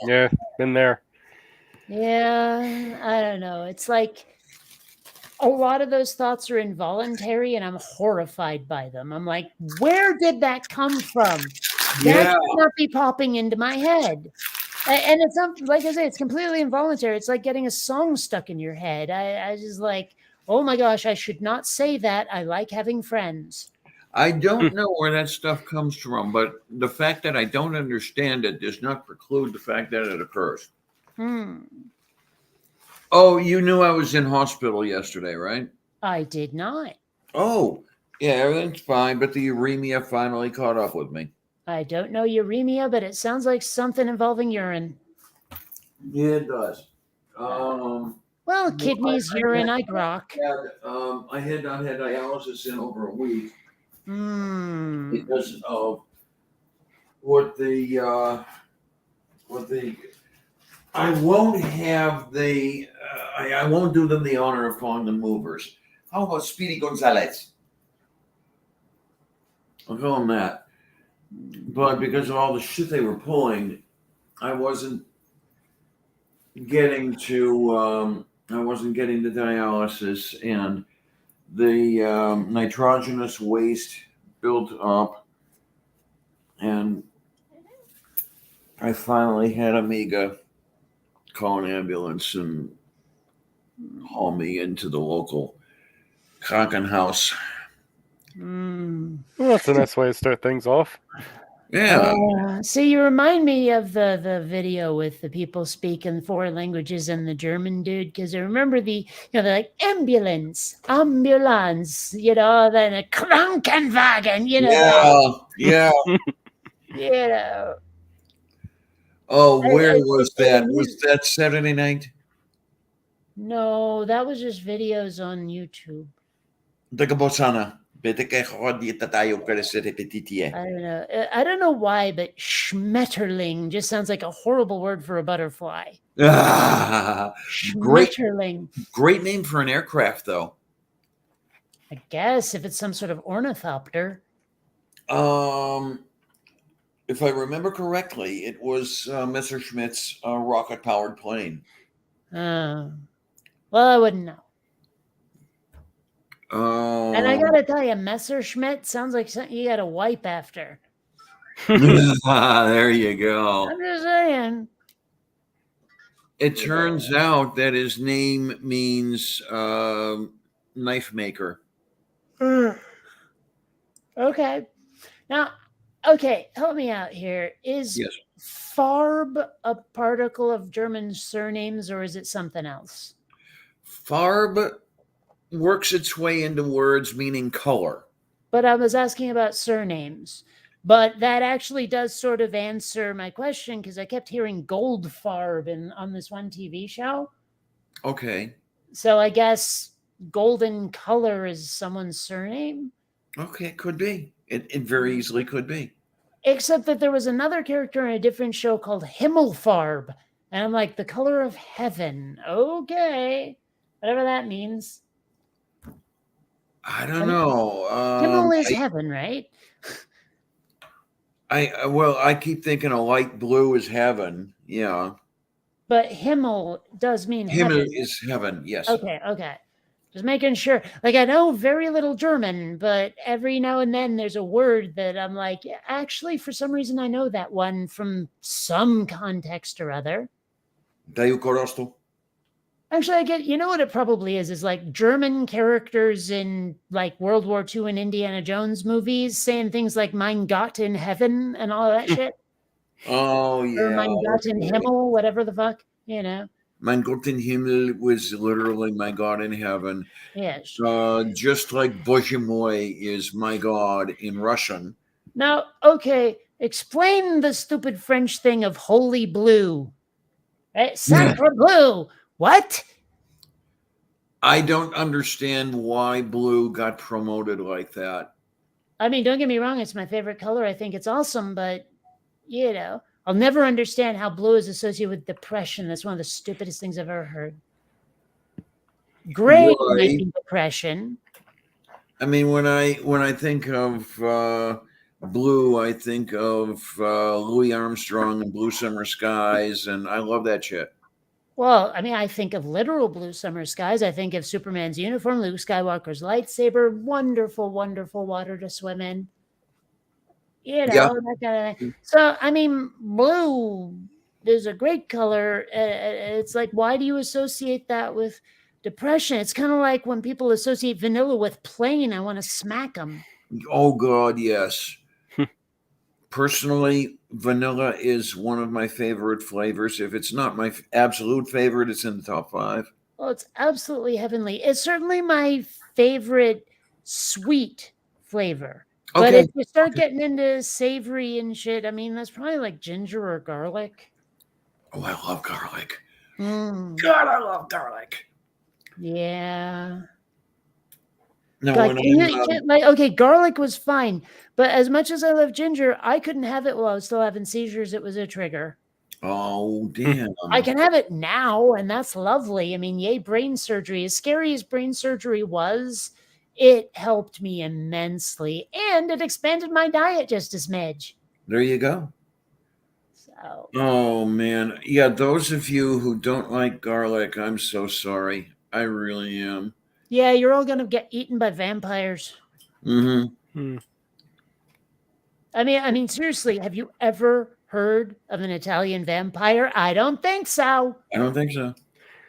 E: Yeah, been there.
F: Yeah, I don't know. It's like a lot of those thoughts are involuntary and I'm horrified by them. I'm like, where did that come from? That
A: Yeah.
F: should not be popping into my head. And it's not, like I say, it's completely involuntary. It's like getting a song stuck in your head. I just like, oh my gosh, I should not say that. I like having friends.
A: I don't know where that stuff comes from, but the fact that I don't understand it does not preclude the fact that it occurs. Oh, you knew I was in hospital yesterday, right?
F: I did not.
A: Oh, yeah, everything's fine, but the uremia finally caught up with me.
F: I don't know uremia, but it sounds like something involving urine.
A: Yeah, it does.
F: Well, kidneys, urine, I grok.
A: I had not had dialysis in over a week because of I won't have the I won't do them the honor of calling them movers. How about Speedy Gonzalez? I'll call them that. But because of all the shit they were pulling, I wasn't getting to dialysis, and the nitrogenous waste built up, and I finally had Amiga call an ambulance and haul me into the local Krankenhaus.
E: Well, that's a nice way to start things off.
A: Yeah.
F: So you remind me of the video with the people speaking foreign languages and the German dude, because I remember they're like ambulance, then a Krankenwagen,
A: Yeah. Oh, where was that? Was that Saturday night?
F: No, that was just videos on YouTube.
A: Taga Botswana. I don't
F: know. I don't know why, but Schmetterling just sounds like a horrible word for a butterfly. Schmetterling.
A: Great name for an aircraft, though.
F: I guess if it's some sort of ornithopter.
A: If I remember correctly, it was Messerschmitt's rocket-powered plane.
F: Well, I wouldn't know. And I gotta tell you, Messerschmitt sounds like something you gotta wipe after.
A: There you go.
F: I'm just saying.
A: It turns out that his name means knife maker.
F: Okay. Now, help me out here. Is
A: Yes.
F: Farb a particle of German surnames, or is it something else?
A: Farb works its way into words meaning color.
F: But I was asking about surnames. But that actually does sort of answer my question because I kept hearing Goldfarb on this one TV show.
A: Okay.
F: So I guess golden color is someone's surname.
A: Okay, it could be. It very easily could be.
F: Except that there was another character in a different show called Himmelfarb. And I'm like, the color of heaven. Okay. Whatever that means.
A: I don't know.
F: Himmel is heaven, right?
A: I keep thinking a light blue is heaven. Yeah.
F: But Himmel does mean
A: Himmel
F: heaven.
A: is heaven. Yes.
F: Okay. Just making sure. Like, I know very little German, but every now and then there's a word that I'm like, "Yeah, actually, for some reason, I know that one from some context or other."
A: Daiukorosto.
F: Actually, I get, you know what it probably is like German characters in like World War II and Indiana Jones movies saying things like Mein Gott in heaven and all that shit.
A: Oh yeah.
F: Or Mein Gott in Himmel, whatever the fuck, you know.
A: Mein Gott in Himmel was literally my God in heaven.
F: Yes.
A: Just like Bozhe moi is my God in Russian.
F: Now, okay, explain the stupid French thing of holy blue. Right? Sacre bleu. What?
A: I don't understand why blue got promoted like that.
F: I mean, don't get me wrong, it's my favorite color. I think it's awesome, but you know, I'll never understand how blue is associated with depression. That's one of the stupidest things I've ever heard. Gray
A: Right.
F: might be depression.
A: I mean, when I think of blue, I think of Louis Armstrong and Blue Summer Skies, and I love that shit.
F: Well, I mean, I think of literal blue summer skies. I think of Superman's uniform, Luke Skywalker's lightsaber, wonderful, wonderful water to swim in. You know,
A: Yeah.
F: that kind of thing. So, I mean, blue is a great color. It's like, why do you associate that with depression? It's kind of like when people associate vanilla with plain, I want to smack them.
A: Oh God, yes. Personally, vanilla is one of my favorite flavors. If it's not my absolute favorite, it's in the top 5.
F: Well, it's absolutely heavenly. It's certainly my favorite sweet flavor. But
A: Okay.
F: if you start getting into savory and shit, I mean, that's probably like ginger or garlic.
A: Oh, I love garlic.
F: Mm,
A: God, I love garlic.
F: yeah.
A: No,
F: Like,
A: when
F: okay, garlic was fine. But as much as I love ginger, I couldn't have it while I was still having seizures. It was a trigger.
A: oh damn.
F: I can have it now, and that's lovely. I mean, yay, brain surgery. As scary as brain surgery was, it helped me immensely. And it expanded my diet just a smidge.
A: There you go.
F: So,
A: Oh man. Yeah, those of you who don't like garlic, I'm so sorry. I really am.
F: yeah, you're all going to get eaten by vampires.
A: Mm-hmm.
F: I mean, seriously, have you ever heard of an Italian vampire? I don't think so.
A: I don't think so.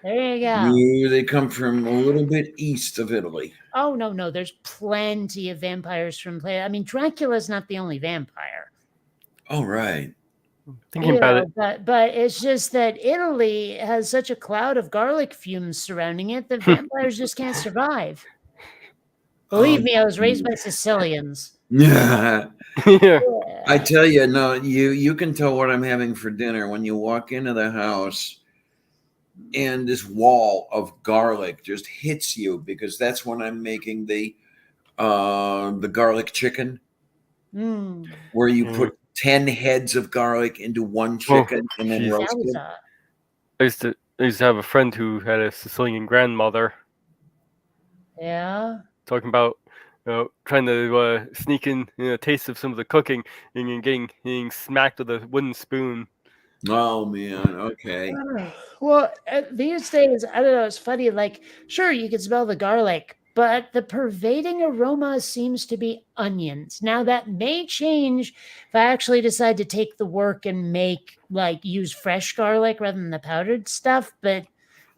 F: There you go.
A: No, they come from a little bit east of Italy.
F: Oh, no. There's plenty of vampires from play. I mean, Dracula's not the only vampire.
A: Oh, right.
E: Thinking about it,
F: But it's just that Italy has such a cloud of garlic fumes surrounding it that vampires just can't survive. Believe me, I was raised by Sicilians.
A: Yeah.
E: yeah.
A: I tell you, no, you can tell what I'm having for dinner when you walk into the house and this wall of garlic just hits you, because that's when I'm making the garlic chicken,
F: Mm.
A: where you put 10 heads of garlic into one chicken and then
E: geez.
A: roast it.
F: Yowza.
E: I used to have a friend who had a Sicilian grandmother
F: Yeah.
E: talking about trying to sneak in a taste of some of the cooking and then getting smacked with a wooden spoon.
A: Oh man, okay.
F: Well, these days, I don't know, it's funny. Like, sure, you can smell the garlic, but the pervading aroma seems to be onions. Now, that may change if I actually decide to take the work and use fresh garlic rather than the powdered stuff. But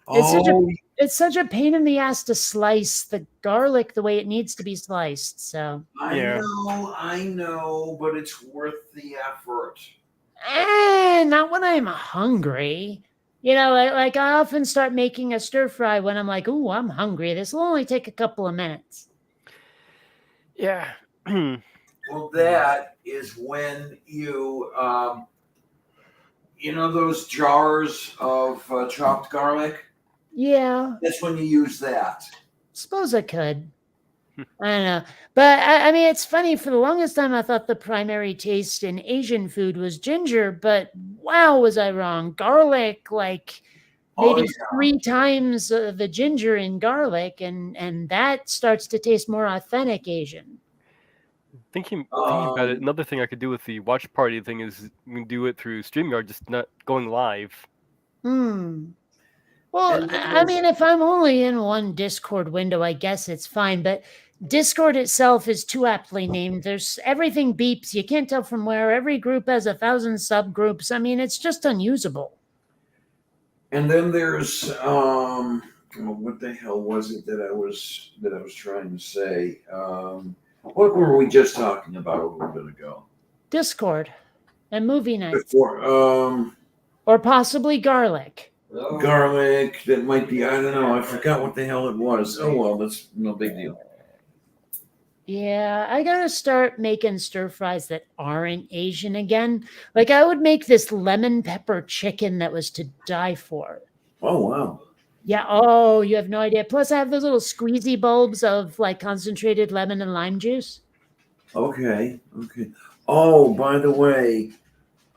F: it's such a pain in the ass to slice the garlic the way it needs to be sliced. So,
E: Yeah.
A: I know, but it's worth the effort.
F: not when I'm hungry. like I often start making a stir fry when I'm like, ooh, I'm hungry. This will only take a couple of minutes.
E: Yeah.
A: Well, that is when you those jars of chopped garlic.
F: Yeah,
A: That's when you use that.
F: suppose I could. I don't know. But I mean, it's funny. For the longest time, I thought the primary taste in Asian food was ginger, but wow, was I wrong. Garlic, like maybe
A: Oh, yeah.
F: 3 times the ginger in garlic, and that starts to taste more authentic Asian.
E: Thinking about it,
A: Um,
E: another thing I could do with the watch party thing is we can do it through StreamYard, just not going live.
F: Hmm. Well,
A: And then
F: I mean, if I'm only in one Discord window, I guess it's fine. But Discord itself is too aptly named. There's everything beeps. You can't tell from where. Every group has 1,000 subgroups. I mean, it's just unusable.
A: And then there's what the hell was it that I was trying to say? What were we just talking about a little bit ago?
F: Discord and movie nights,
A: Before
F: or possibly garlic.
A: garlic, that might be, I don't know, I forgot what the hell it was. Oh well, that's no big deal.
F: Yeah, I gotta start making stir fries that aren't Asian again. Like I would make this lemon pepper chicken that was to die for.
A: Oh wow.
F: Yeah. Oh, you have no idea. Plus, I have those little squeezy bulbs of like concentrated lemon and lime juice.
A: Okay. Oh, by the way,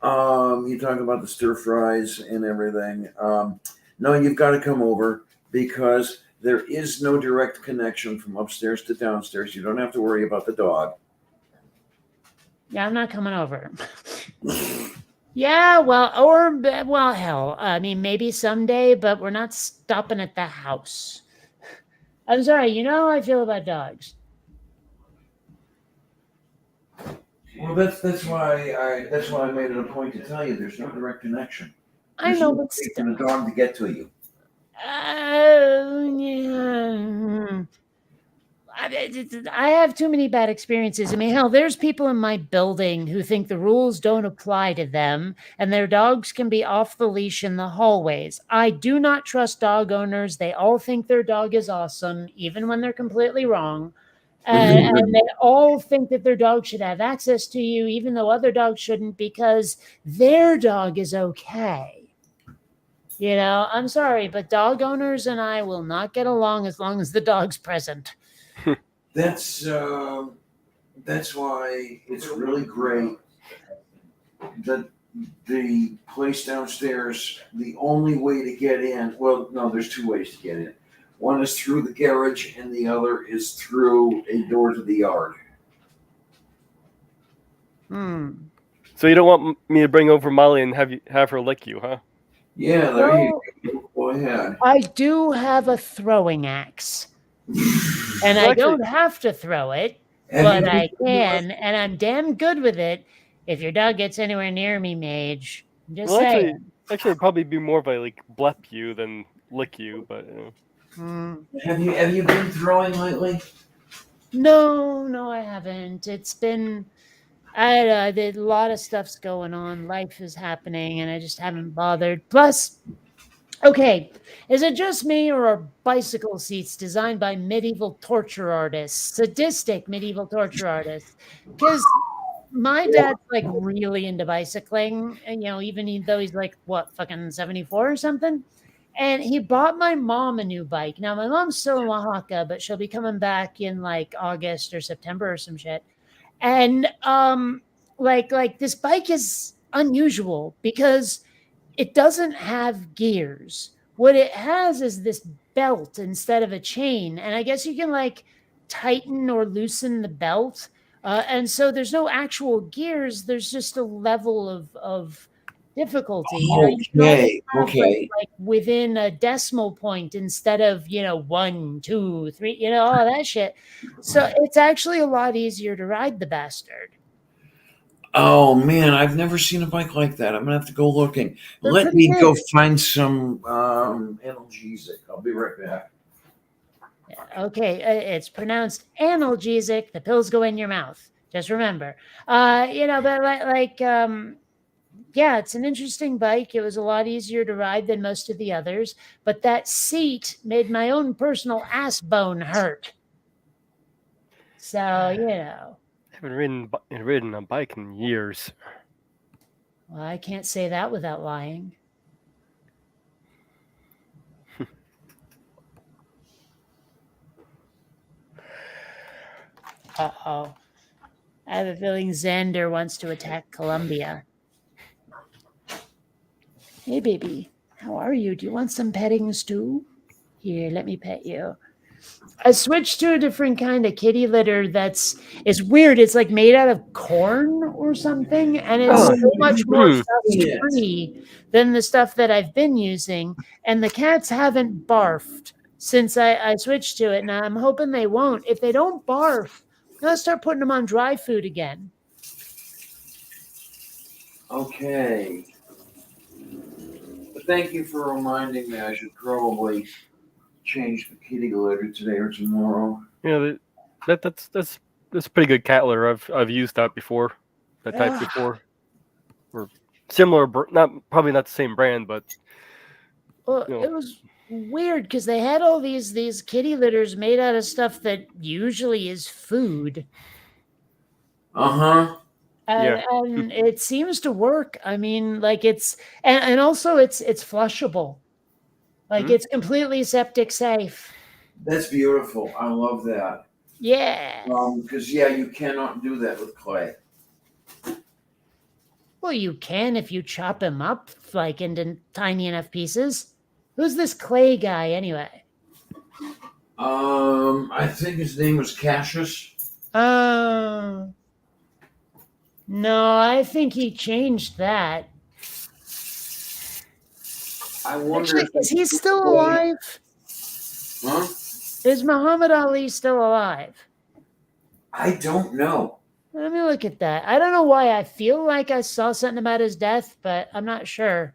A: you talk about the stir fries and everything. No, you've got to come over because there is no direct connection from upstairs to downstairs. You don't have to worry about the dog.
F: Yeah, I'm not coming over. Yeah, well, hell, I mean, maybe someday, but we're not stopping at the house. I'm sorry, you know how I feel about dogs.
A: Well, that's why I made it a point to tell you there's no direct connection.
F: I
A: There's
F: know,
A: no
F: but
A: way
F: still.
A: for the dog to get to you.
F: Yeah. I have too many bad experiences. I mean, hell, there's people in my building who think the rules don't apply to them and their dogs can be off the leash in the hallways. I do not trust dog owners. They all think their dog is awesome, even when they're completely wrong. And they all think that their dog should have access to you, even though other dogs shouldn't, because their dog is okay. I'm sorry, but dog owners and I will not get along as long as the dog's present.
A: That's why it's really great that the place downstairs, the only way to get in, well, no, there's 2 ways to get in. One is through the garage and the other is through a door to the yard.
E: So you don't want me to bring over Molly and have her lick you, huh?
A: Yeah, there you go. Go ahead.
F: I do have a throwing axe. And I don't have to throw it, but I can, and I'm damn good with it. If your dog gets anywhere near me, Mage, I'm just saying.
E: Actually, it'd probably be more of a like blep you than lick you, but.
A: Have you been throwing lately?
F: No, I haven't. It's been, I did a lot of stuff's going on. Life is happening, and I just haven't bothered. Plus, okay, is it just me or are bicycle seats designed by medieval torture artists, sadistic medieval torture artists? Because my dad's like really into bicycling, and even though he's like fucking 74 or something, and he bought my mom a new bike. Now my mom's still in Oaxaca, but she'll be coming back in like August or September or some shit. And like this bike is unusual because it doesn't have gears. What it has is this belt instead of a chain. And I guess you can like tighten or loosen the belt. And so there's no actual gears. There's just a level of difficulty.
A: Okay.
F: Like within a decimal point instead of, 1, 2, 3, all that shit. So it's actually a lot easier to ride the bastard.
A: Oh man, I've never seen a bike like that. I'm gonna have to go looking. Let me go find some analgesic. I'll be right back.
F: Okay, it's pronounced analgesic. The pills go in your mouth. Just remember, but yeah, it's an interesting bike. It was a lot easier to ride than most of the others, but that seat made my own personal ass bone hurt. So, you know,
E: I haven't ridden a bike in years.
F: well, I can't say that without lying. Uh-oh. I have a feeling Xander wants to attack Columbia. Hey, baby. How are you? Do you want some petting too? Here, let me pet you. I switched to a different kind of kitty litter it's weird. It's like made out of corn or something, and it's
A: Oh,
F: so much more
E: hmm.
F: free than the stuff that I've been using. And the cats haven't barfed since I switched to it, and I'm hoping they won't. If they don't barf, I'm gonna start putting them on dry food again.
A: Okay. But thank you for reminding me. I should probably change the kitty litter today or tomorrow.
E: Yeah, that's a pretty good cat litter. I've used that before, that type
F: Ah.
E: before, or similar. Probably not the same brand, but
F: Well,
E: No.
F: it was weird because they had all these kitty litters made out of stuff that usually is food.
A: Uh-huh.
F: And it seems to work. I mean, like and also it's flushable. Like
E: Hmm.
F: it's completely septic safe.
A: That's beautiful. I love that.
F: Yeah.
A: Because you cannot do that with clay.
F: Well, you can if you chop him up like into tiny enough pieces. Who's this Clay guy anyway?
A: I think his name was Cassius.
F: No, I think he changed that.
A: I wonder
F: Actually,
A: if
F: is he still alive?
A: Huh?
F: Is Muhammad Ali still alive?
A: I don't know.
F: Let me look at that. I don't know why I feel like I saw something about his death, but I'm not sure.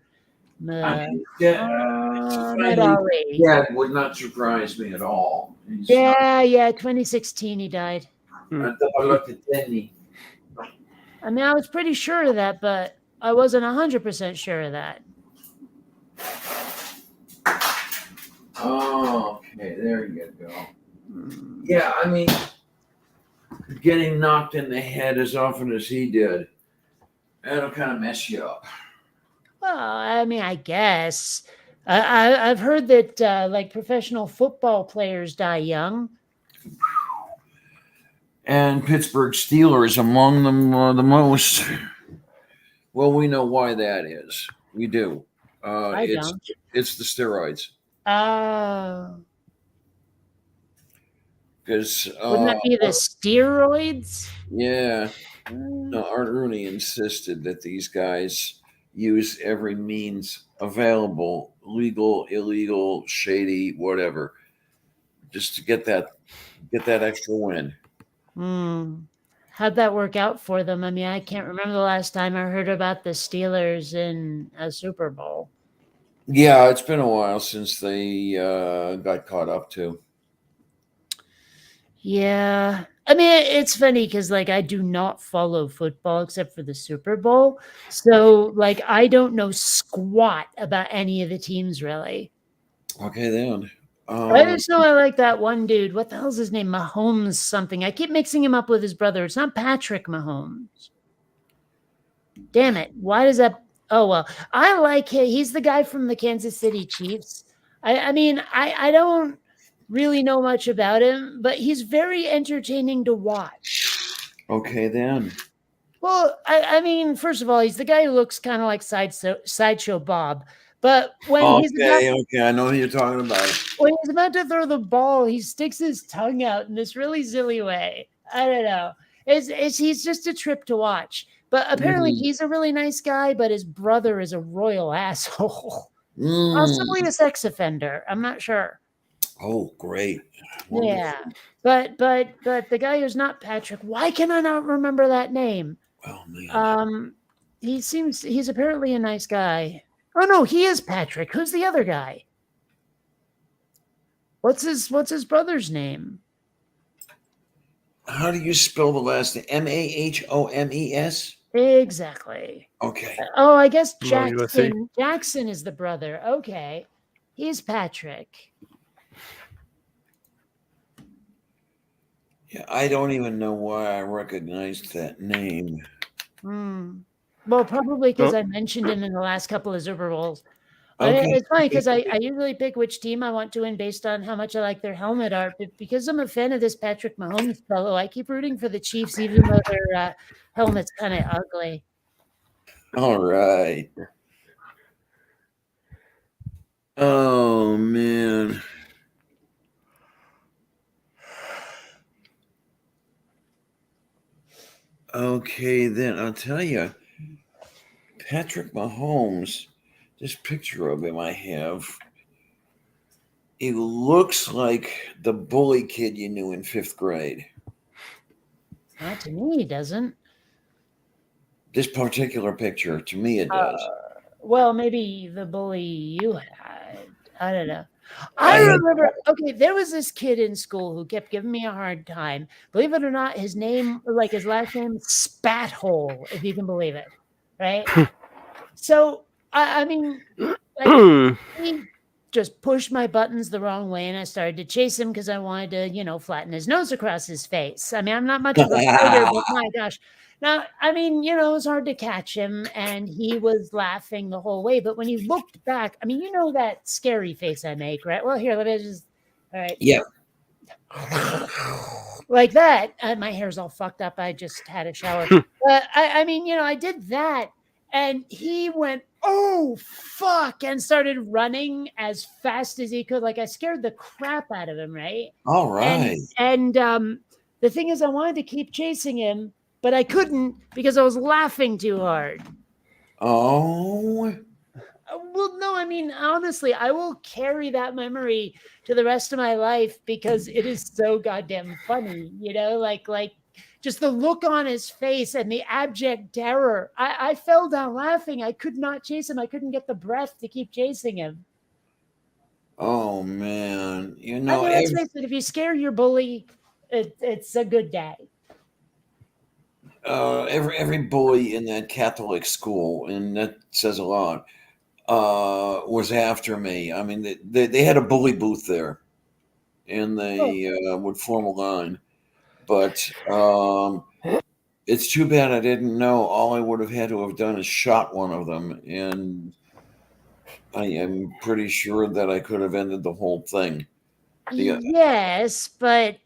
A: I mean,
F: Muhammad Ali.
A: yeah, it would not surprise me at all. He's
F: Yeah, 2016 he died.
A: not Tenny.
F: I mean, I was pretty sure of that, but I wasn't 100% sure of that.
A: Oh, okay, there you go. Yeah, I mean, getting knocked in the head as often as he did, that'll kind of mess you up.
F: Well, I mean, I guess. I've heard that like professional football players die young.
A: And Pittsburgh Steelers among them the most. Well, we know why that is. We do.
F: don't.
A: It's the steroids. Because
F: Wouldn't that be the steroids?
A: yeah, no, Art Rooney insisted that these guys use every means available, legal, illegal, shady, whatever, just to get that extra win.
F: How'd that work out for them? I mean, I can't remember the last time I heard about the Steelers in a Super Bowl.
A: Yeah, it's been a while since they got caught up too.
F: Yeah. I mean, it's funny because, like, I do not follow football except for the Super Bowl. So, like, I don't know squat about any of the teams, really.
A: Okay, then.
F: I just know I like that one dude. What the hell's his name? Mahomes something. I keep mixing him up with his brother. It's not Patrick Mahomes. Damn it. Why does that... Oh, well. I like him. He's the guy from the Kansas City Chiefs. I mean, I don't really know much about him, but he's very entertaining to watch.
A: Okay, then.
F: Well, I mean, first of all, he's the guy who looks kind of like Sideshow Bob. But when he's
A: I know who you're talking about.
F: When he's about to throw the ball, he sticks his tongue out in this really silly way. I don't know. He's just a trip to watch. But apparently he's a really nice guy, but his brother is a royal asshole. Possibly a sex offender. I'm not sure.
A: Oh, great.
F: Yeah. But the guy who's not Patrick, why can I not remember that name?
A: Oh, man.
F: He's apparently a nice guy. Oh no, he is Patrick. Who's the other guy? What's his brother's name?
A: How do you spell the last name? Mahomes?
F: Exactly.
A: Okay.
F: Oh, I guess
E: No, USC.
F: Jackson is the brother. Okay. He's Patrick.
A: Yeah, I don't even know why I recognized that name.
F: Hmm. Well, probably because
E: Oh.
F: I mentioned him in the last couple of Super Bowls.
A: Okay.
F: It's funny because I usually pick which team I want to win based on how much I like their helmet art. But because I'm a fan of this Patrick Mahomes fellow, I keep rooting for the Chiefs, even though their helmet's kind of ugly.
A: All right. Oh man. Okay, then I'll tell you, Patrick Mahomes. This picture of him I have. He looks like the bully kid you knew in 5th grade.
F: Not to me, he doesn't.
A: This particular picture, to me, it does.
F: Well, maybe the bully you had. I don't know.
A: I
F: I
A: had-
F: remember. Okay, there was this kid in school who kept giving me a hard time. Believe it or not, his name, like his last name, Spathole, if you can believe it. Right. So I mean, like, he just pushed my buttons the wrong way, and I started to chase him because I wanted to, flatten his nose across his face. I mean, I'm not much of a fighter, but my gosh. Now, I mean, it was hard to catch him, and he was laughing the whole way. But when he looked back, I mean, you know that scary face I make, right? Well, here, let me just, all right.
A: Yeah.
F: Like that. My hair's all fucked up. I just had a shower. I mean, I did that, and he went, oh, fuck, and started running as fast as he could. Like, I scared the crap out of him, right?
A: All right.
F: And the thing is, I wanted to keep chasing him, but I couldn't because I was laughing too hard.
A: Oh.
F: Well, no, I mean, honestly, I will carry that memory to the rest of my life because it is so goddamn funny, like just the look on his face and the abject terror. I fell down laughing. I could not chase him. I couldn't get the breath to keep chasing him.
A: Oh man.
F: I mean, let's face it, if you scare your bully, it's a good day.
A: Every bully in that Catholic school, and that says a lot, was after me. I mean, they had a bully booth there, and they would form a line. But it's too bad I didn't know. All I would have had to have done is shot one of them, and I am pretty sure that I could have ended the whole thing.
F: Yes, but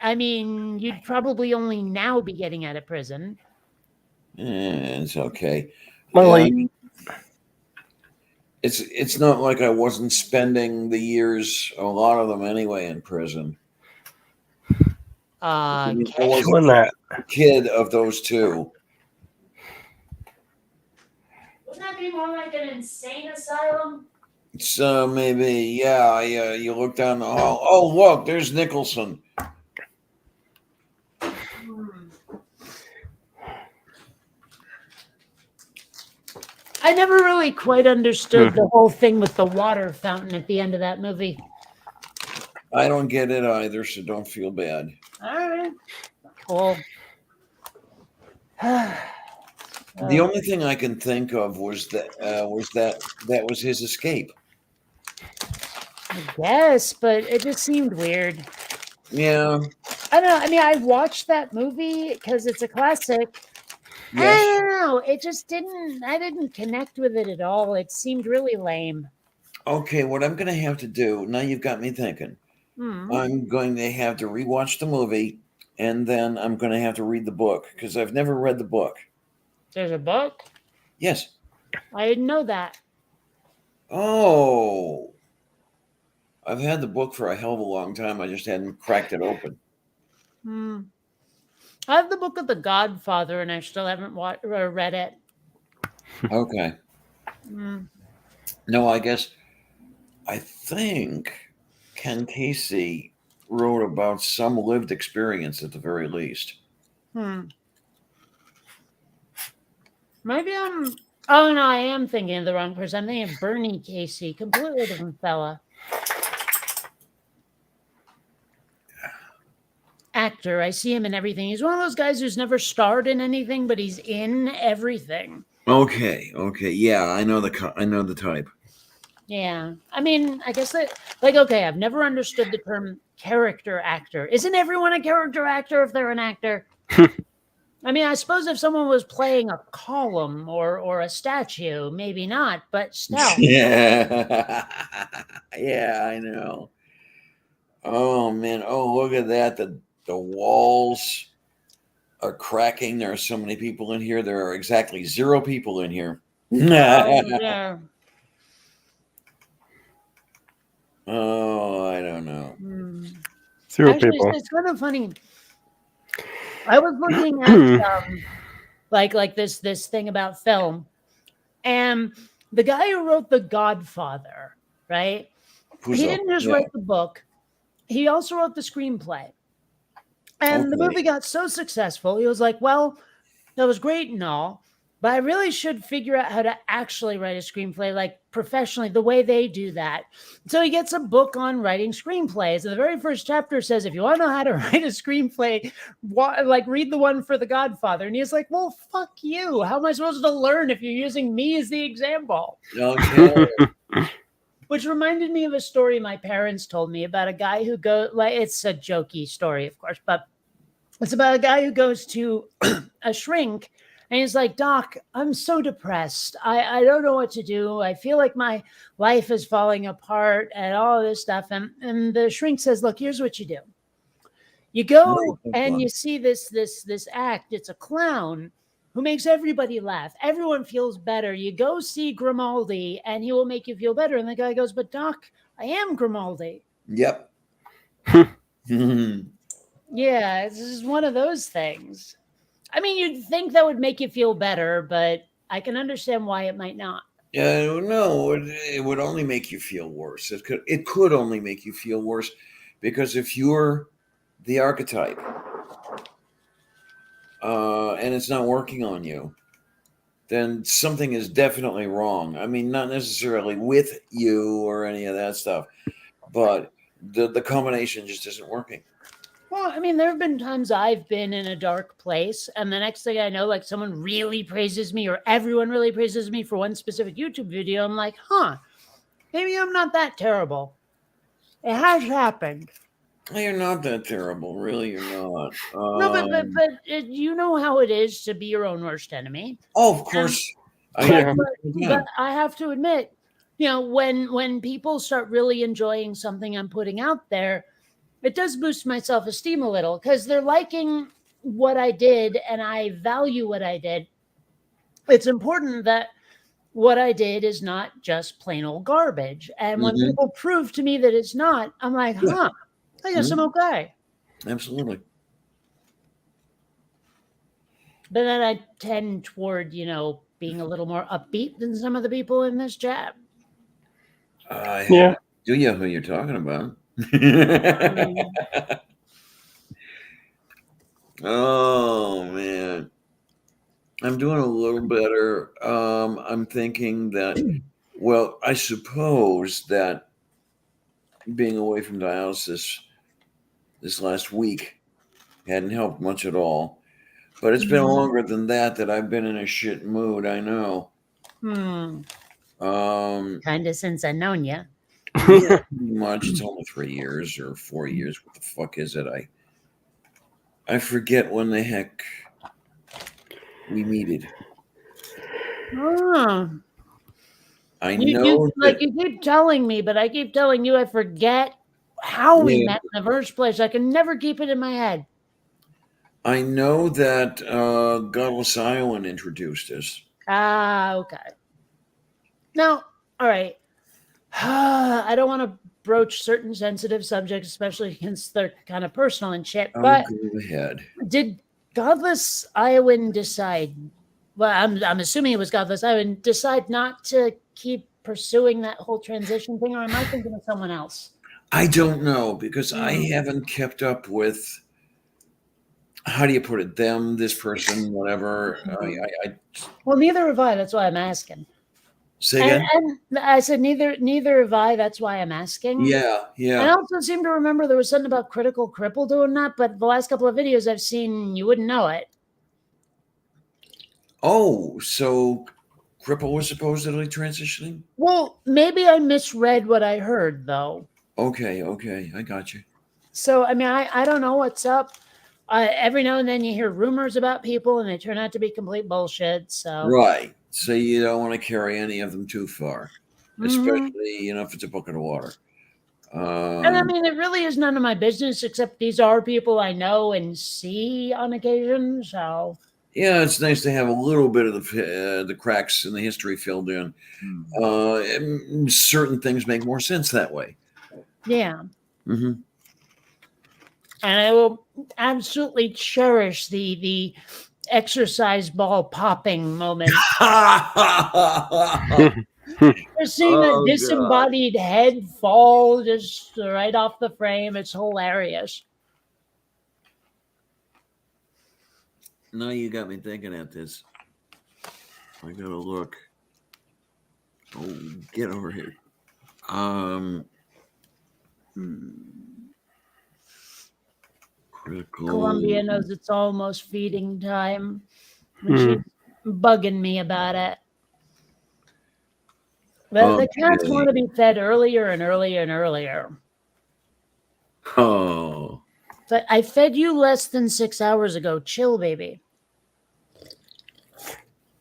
F: I mean, you'd probably only now be getting out of prison.
A: It's okay.
E: Well,
A: It's not like I wasn't spending the years, a lot of them anyway, in prison. I
F: Okay.
E: doing that.
A: A kid of those two.
F: Wouldn't that be more like an insane asylum?
A: So maybe, yeah. You look down the hall. Oh, look, there's Nicholson.
F: I never really quite understood the whole thing with the water fountain at the end of that movie.
A: I don't get it either, so don't feel bad.
F: All right. Cool.
A: The only thing I can think of was that was his escape.
F: I guess, but it just seemed weird.
A: Yeah.
F: I don't know. I mean, I watched that movie because it's a classic. I
A: Yes.
F: don't know. It just didn't. I didn't connect with it at all. It seemed really lame.
A: Okay, what I'm going to have to do now, you've got me thinking. I'm going to have to rewatch the movie, and then I'm going to have to read the book because I've never read the book.
F: There's a book?
A: Yes.
F: I didn't know that.
A: Oh. I've had the book for a hell of a long time. I just hadn't cracked it open.
F: I have the book of The Godfather, and I still haven't read it.
A: Okay. No, I think Ken Casey wrote about some lived experience at the very least.
F: Maybe I'm. Oh no, I am thinking of the wrong person. I'm thinking of Bernie Casey, completely different fella. actor. I see him in everything. He's one of those guys who's never starred in anything, but he's in everything.
A: Okay. Yeah, I know the type.
F: Yeah. I mean, I guess that, like, okay, I've never understood the term character actor. Isn't everyone a character actor if they're an actor? I mean, I suppose if someone was playing a column or a statue, maybe not, but still.
A: Yeah. Yeah, I know. Oh man. Oh, look at that. The walls are cracking. There are so many people in here. There are exactly 0 people in here.
F: Yeah.
A: Oh, I don't know.
F: Hmm.
E: 0
F: Actually,
E: people.
F: it's kind of funny. I was looking at like this thing about film, and the guy who wrote The Godfather, right? He
A: Puzo.
F: didn't just
A: Yeah.
F: write the book; he also wrote the screenplay. And the
A: Okay.
F: movie got so successful, he was like, "Well, that was great and all, but I really should figure out how to actually write a screenplay, like professionally, the way they do that." So he gets a book on writing screenplays, and the very first chapter says, "If you want to know how to write a screenplay, like read the one for The Godfather." And he's like, "Well, fuck you. How am I supposed to learn if you're using me as the example?"
A: Okay.
F: Which reminded me of a story my parents told me about a guy who it's a jokey story, of course, but it's about a guy who goes to a shrink and he's like, "Doc, I'm so depressed. I don't know what to do. I feel like my life is falling apart and all this stuff." And the shrink says, "Look, here's what you do. You go
A: Right,
F: and
A: fun.
F: you see this act. It's a clown who makes everybody laugh. Everyone feels better. You go see Grimaldi and he will make you feel better." And the guy goes, "But Doc, I am Grimaldi."
A: Yep.
F: Yeah, it's just one of those things. I mean, you'd think that would make you feel better, but I can understand why it might not.
A: No, it would only make you feel worse. It could only make you feel worse because if you're the archetype and it's not working on you, then something is definitely wrong. I mean, not necessarily with you or any of that stuff, but the combination just isn't working.
F: Well, I mean, there have been times I've been in a dark place, and the next thing I know, like someone really praises me or everyone really praises me for one specific YouTube video. I'm like, maybe I'm not that terrible. It has happened.
A: You're not that terrible, really. You're not.
F: No, but you know how it is to be your own worst enemy.
A: Oh, of course.
E: Yeah.
F: But I have to admit, when people start really enjoying something I'm putting out there, it does boost my self-esteem a little because they're liking what I did and I value what I did. It's important that what I did is not just plain old garbage. And when
A: Mhm.
F: people prove to me that it's not, I'm like, I guess I'm okay.
A: Absolutely.
F: But then I tend toward, being a little more upbeat than some of the people in this chat.
E: Yeah.
A: Do you know who you're talking about? Oh man, I'm doing a little better. I'm thinking that, well, I suppose that being away from dialysis this last week hadn't helped much at all. But it's been longer than that I've been in a shit mood. I know.
F: Kind of since I've known you.
A: Yeah, pretty much. It's only 3 years or 4 years. What the fuck is it? I forget when the heck we meted. I know
F: You keep telling me, but I keep telling you I forget how we met in the first place. I can never keep it in my head.
A: I know that Godless Iowan introduced us.
F: Okay. Now, all right. I don't want to broach certain sensitive subjects, especially since they're kind of personal and shit. But
A: Go ahead.
F: did Godless Iowan decide? Well, I'm assuming it was Godless Iowan decide not to keep pursuing that whole transition thing, or am I thinking of someone else?
A: I don't know because I haven't kept up with. How do you put it? Them, this person, whatever.
F: Well, neither have I. That's why I'm asking.
A: Say again?
F: And I said neither have I. That's why I'm asking.
A: Yeah,
F: I
A: yeah.
F: also seem to remember there was something about Critical Cripple doing that, but the last couple of videos I've seen, you wouldn't know it.
A: Oh, so Cripple was supposedly transitioning?
F: Well, maybe I misread what I heard, though.
A: Okay, I got you.
F: So, I mean, I don't know what's up. Every now and then you hear rumors about people, and they turn out to be complete bullshit. So,
A: Right. So you don't want to carry any of them too far,
F: Mhm.
A: especially if it's a bucket of water.
F: And I mean, it really is none of my business, except these are people I know and see on occasion. So,
A: Yeah, it's nice to have a little bit of the cracks in the history filled in. And certain things make more sense that way.
F: yeah.
A: Hmm.
F: And I will absolutely cherish the exercise ball popping moment. Just seeing
A: Oh,
F: that
A: God.
F: disembodied head fall just right off the frame. It's hilarious.
A: Now you got me thinking at this. I gotta look. Oh, get over here. Critical.
F: Columbia knows it's almost feeding time. And she's bugging me about it. But the cats
A: Okay.
F: want to be fed earlier and earlier and earlier.
A: Oh.
F: But I fed you less than 6 hours ago. Chill, baby.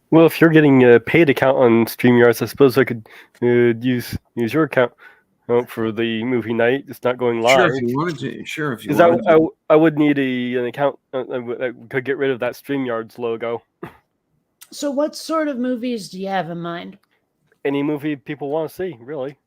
E: Well, if you're getting a paid account on StreamYards, I suppose I could use your account for the movie night. It's not going live.
A: Sure, if you wanted to. Sure, if you
E: Because
A: wanted to.
E: I would need an account that could get rid of that StreamYards logo.
F: So what sort of movies do you have in mind?
E: Any movie people want to see, really.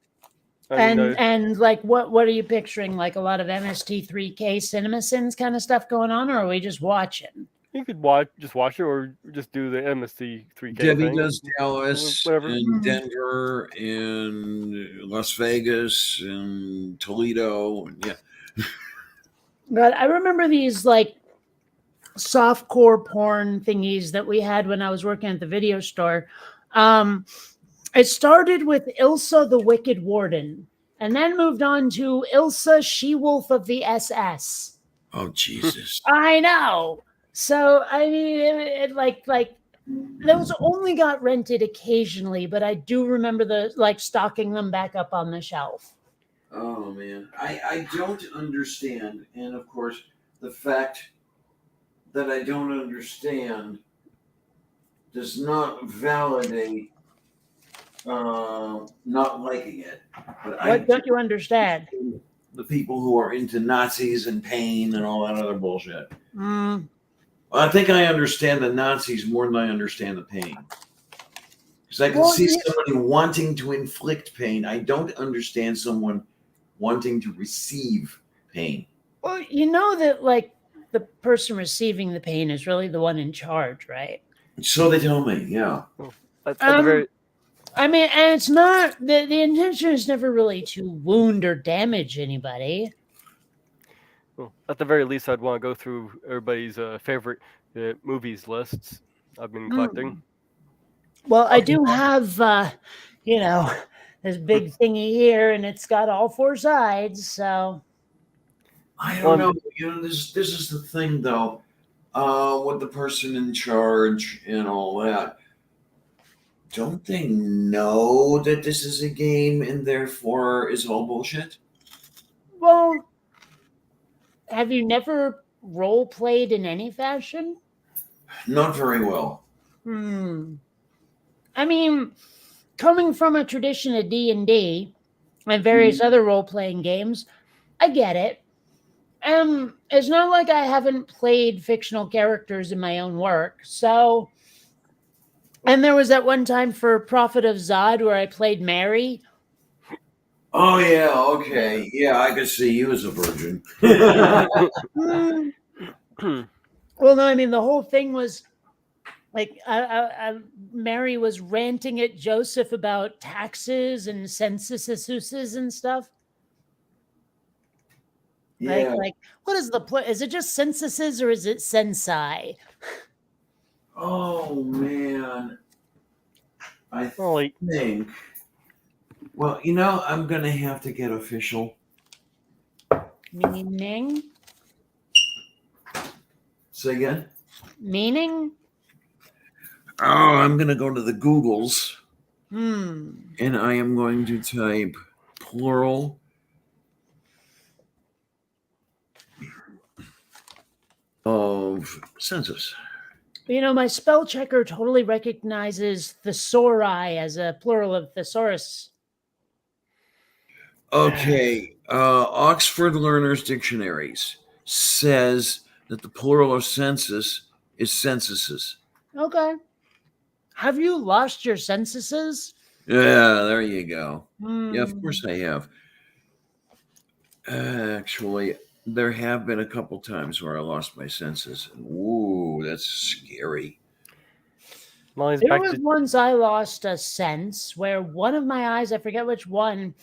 E: I mean,
F: And like what are you picturing? Like a lot of MST3K CinemaSins kind of stuff going on, or are we just watching?
E: you could just watch it, or just do the MST3K
A: Debbie
E: thing.
A: does Dallas
E: Whatever.
A: and Denver and Las Vegas and Toledo. And yeah.
F: But I remember these like softcore porn thingies that we had when I was working at the video store. It started with Ilsa the Wicked Warden, and then moved on to Ilsa She-Wolf of the SS.
A: Oh, Jesus.
F: I know. So I mean, it like those only got rented occasionally, but I do remember stocking them back up on the shelf.
A: Oh, man. I don't understand. And of course, the fact that I don't understand does not validate not liking it. But
F: What don't you understand?
A: the people who are into Nazis and pain and all that other bullshit.
F: Mm,
A: I think I understand the Nazis more than I understand the pain. Because I can
F: Well,
A: see
F: yeah.
A: somebody wanting to inflict pain. I don't understand someone wanting to receive pain.
F: well, you know that like the person receiving the pain is really the one in charge, right?
A: So they tell me, yeah.
E: At the very
F: I mean, and it's not the intention is never really to wound or damage anybody.
E: Well, at the very least, I'd want to go through everybody's favorite movies lists I've been collecting.
F: Well, I do have, this big thingy here, and it's got all four sides. So,
A: I don't know. This is the thing, though, with the person in charge and all that. Don't they know that this is a game and therefore is all bullshit?
F: well, have you never role played in any fashion?
A: Not very well.
F: I mean, coming from a tradition of D&D and various other role-playing games, I get it. It's not like I haven't played fictional characters in my own work. So, and there was that one time for Prophet of Zod where I played Mary.
A: Oh, yeah, okay. Yeah, I could see you as a virgin.
F: Well, no, I mean, the whole thing was like Mary was ranting at Joseph about taxes and censuses and stuff.
A: Yeah.
F: Like what is the is it just censuses or is it sensei?
A: Oh, man. I
E: Well, like,
A: think. Well, I'm gonna have to get official.
F: Meaning?
A: Say again.
F: Meaning?
A: Oh, I'm gonna go to the Googles
F: Hmm.
A: and I am going to type plural of census.
F: My spell checker totally recognizes thesauri as a plural of thesaurus.
A: Okay, Oxford Learner's Dictionaries says that the plural of census is censuses.
F: Okay. Have you lost your censuses?
A: Yeah, there you go. Yeah, of
F: Hmm.
A: course I have. Actually, there have been a couple times where I lost my senses. Ooh, that's scary.
E: Molly's
F: There
E: back
F: was
E: to
F: once I lost a sense where one of my eyes, I forget which one,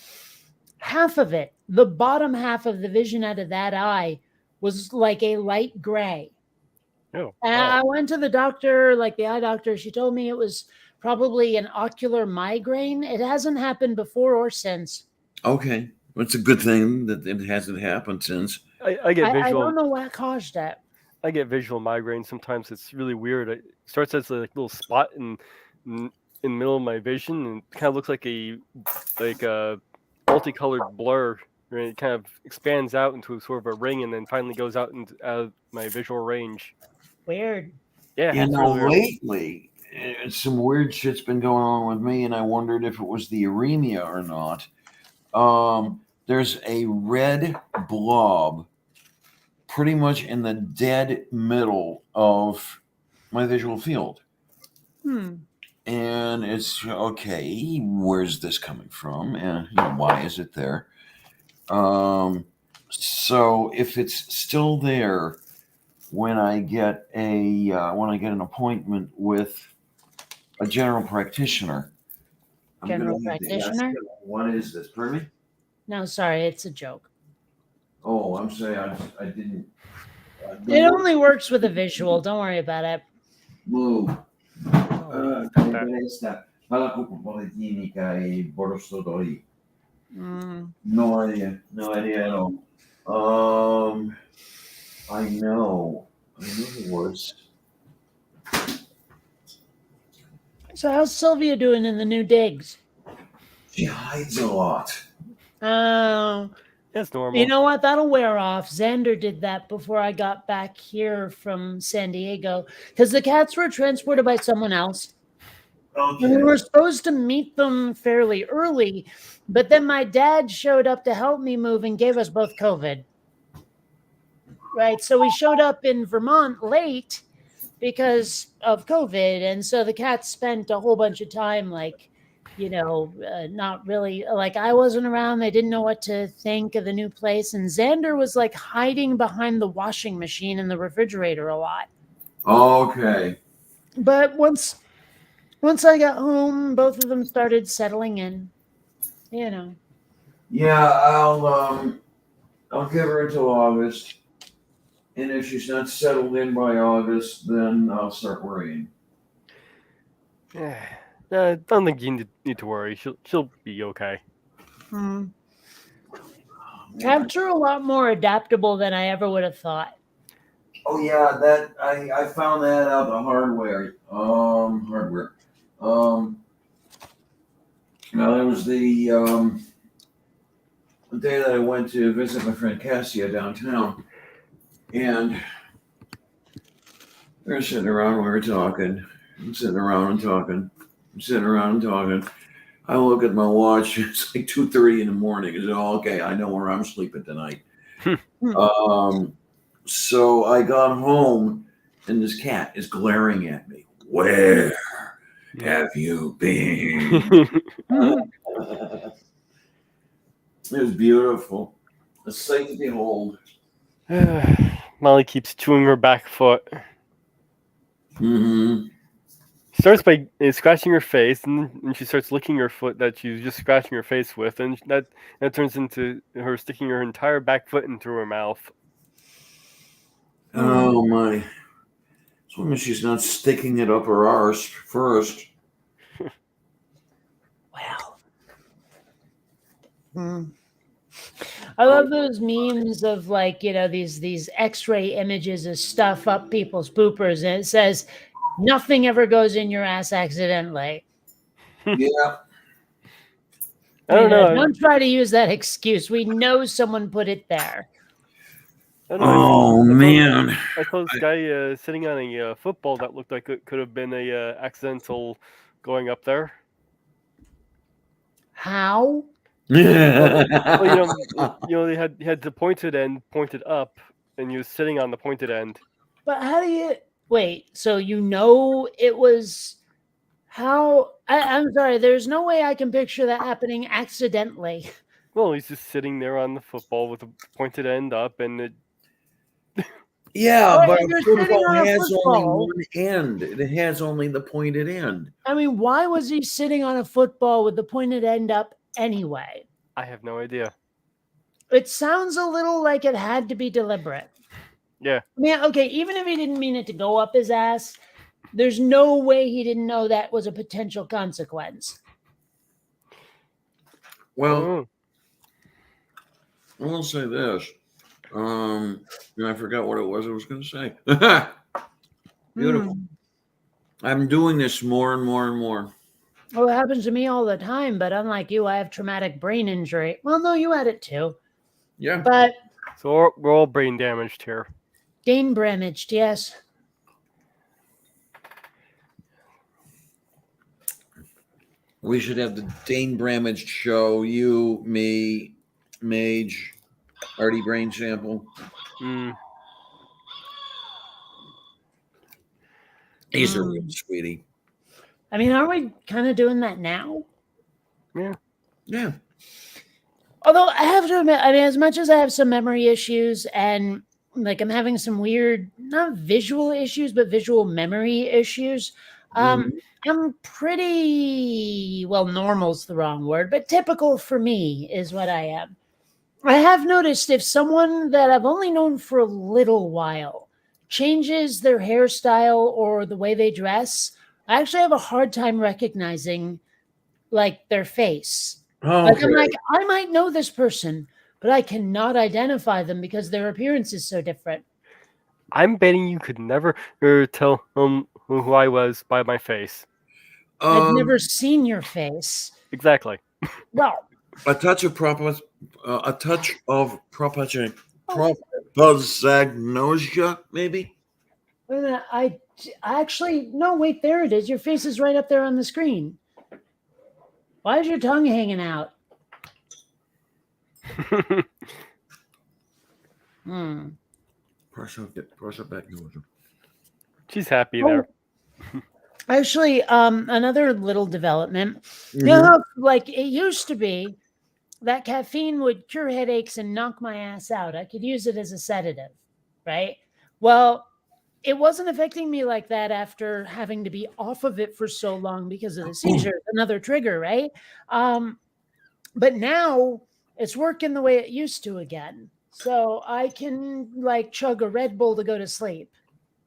F: half of it, the bottom half of the vision out of that eye was like a light gray.
E: oh,
F: And
E: wow.
F: I went to the doctor, like the eye doctor. She told me it was probably an ocular migraine. It hasn't happened before or since.
A: Okay, well, it's a good thing that it hasn't happened since.
E: I get
F: I
E: visual.
F: don't know what caused that.
E: I get visual migraine. Sometimes it's really weird. It starts as a little spot in the middle of my vision, and kind of looks like a multicolored blur. Right? It kind of expands out into sort of a ring, and then finally goes out out of my visual range.
F: Weird.
E: Yeah,
A: You
E: it's
A: know,
E: really weird.
A: lately, some weird shit's been going on with me, and I wondered if it was the anemia or not. There's a red blob pretty much in the dead middle of my visual field. And it's okay, where's this coming from? And why is it there? So if it's still there when I get an appointment with a general practitioner, I'm
F: General
A: gonna have to ask
F: practitioner?
A: him, what is this? Pardon me?
F: No, sorry, it's a joke.
A: Oh, I'm sorry, I didn't.
F: It only works with a visual. Don't worry about it.
A: Move.
E: Oh, got that.
A: Questa politica e borosodori.
F: Mm.
A: No idea. No idea at all. I know the words.
F: So how's Sylvia doing in the new digs?
A: She hides a lot.
F: Oh,
E: That's normal.
F: you know what? That'll wear off. Xander did that before I got back here from San Diego because the cats were transported by someone else. And we
A: Okay.
F: were supposed to meet them fairly early, but then my dad showed up to help me move and gave us both COVID. Right. So we showed up in Vermont late because of COVID. And so the cats spent a whole bunch of time, not really, like I wasn't around. They didn't know what to think of the new place. And Xander was like hiding behind the washing machine and the refrigerator a lot.
A: Okay.
F: But once I got home, both of them started settling in,
A: Yeah, I'll give her until August. And if she's not settled in by August, then I'll start worrying.
E: Yeah. I don't think you need to worry. She'll be okay.
F: Cats are a lot more adaptable than I ever would have thought.
A: Oh yeah, that I found that out the hardware. Now it was the day that I went to visit my friend Cassia downtown, and we were sitting around, we were talking, I'm sitting around and talking. I look at my watch, it's like 2:30 in the morning. I said, oh, okay, I know where I'm sleeping tonight. So I got home and this cat is glaring at me. Where have you been? It was beautiful. A sight to behold.
E: Molly keeps chewing her back foot.
A: Mm-hmm.
E: Starts by scratching her face, and she starts licking her foot that she's just scratching her face with, and that turns into her sticking her entire back foot into her mouth.
A: Oh my! As long as she's not sticking it up her arse first.
F: Mm. I love those memes of like, these X-ray images of stuff up people's poopers, and it says nothing ever goes in your ass accidentally.
A: Yeah.
E: I don't know.
F: Don't try to use that excuse. We know someone put it there.
E: I don't know.
A: Oh man.
E: I saw this guy sitting on a football that looked like it could have been a accidental going up there.
F: How?
E: Well, they had the pointed end pointed up, and he was sitting on the pointed end.
F: But how do you wait? So it was how? I'm sorry. There's no way I can picture that happening accidentally.
E: Well, he's just sitting there on the football with the pointed end up, and it.
A: Yeah,
F: Well,
A: but
F: and
A: a
F: you're sitting
A: football
F: on a
A: has only
F: football.
A: one end. It has only the pointed end.
F: I mean, why was he sitting on a football with the pointed end up anyway?
E: I have no idea.
F: It sounds a little like it had to be deliberate.
E: Yeah.
F: I mean, okay, even if he didn't mean it to go up his ass, there's no way he didn't know that was a potential consequence.
A: Well,
E: Oh.
A: I will say this. And I forgot what it was I was going to say. Beautiful.
F: Hmm.
A: I'm doing this more and more and more.
F: Well, it happens to me all the time, but unlike you, I have traumatic brain injury. Well, no, you had it too.
A: Yeah.
F: But
E: So we're all brain damaged here.
F: Dane Bramaged, yes.
A: We should have the Dane Bramage show. You, me, Mage, Artie Brain Sample.
E: Mm.
A: He's a real sweetie.
F: I mean, aren't we kind of doing that now?
A: Yeah.
F: Although I have to admit, I mean, as much as I have some memory issues and like I'm having some weird, not visual issues, but visual memory issues, I'm pretty, well, normal's the wrong word, but typical for me is what I am. I have noticed if someone that I've only known for a little while changes their hairstyle or the way they dress, I actually have a hard time recognizing like their face. Like, I'm like, I might know this person, but I cannot identify them because their appearance is so different.
E: I'm betting you could never tell who I was by my face.
F: I've never seen your face.
E: Exactly.
F: Well,
A: a touch of propagnosia, maybe.
F: wait a minute, I actually no. Wait, there it is. Your face is right up there on the screen. Why is your tongue hanging out?
A: Press up back nose.
E: She's happy there.
F: Actually, another little development. You know, like it used to be that caffeine would cure headaches and knock my ass out. I could use it as a sedative, right? Well, it wasn't affecting me like that after having to be off of it for so long because of the seizure. Another trigger, right? But now it's working the way it used to again. So I can like chug a Red Bull to go to sleep.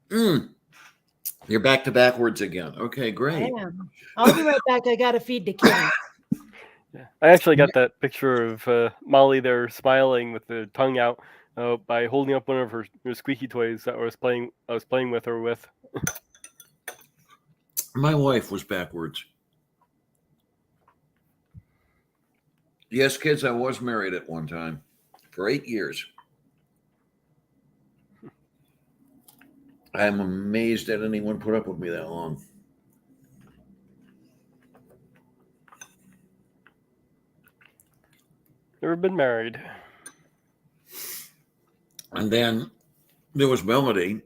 A: You're back to backwards again. Okay, great.
F: I am. I'll be right back. I got to feed the kids.
E: Yeah. I actually got that picture of Molly there smiling with the tongue out by holding up one of her squeaky toys that I was playing with her with.
A: My wife was backwards. Yes, kids, I was married at one time for 8 years. I'm amazed that anyone put up with me that long.
E: Never been married.
A: And then there was Melody.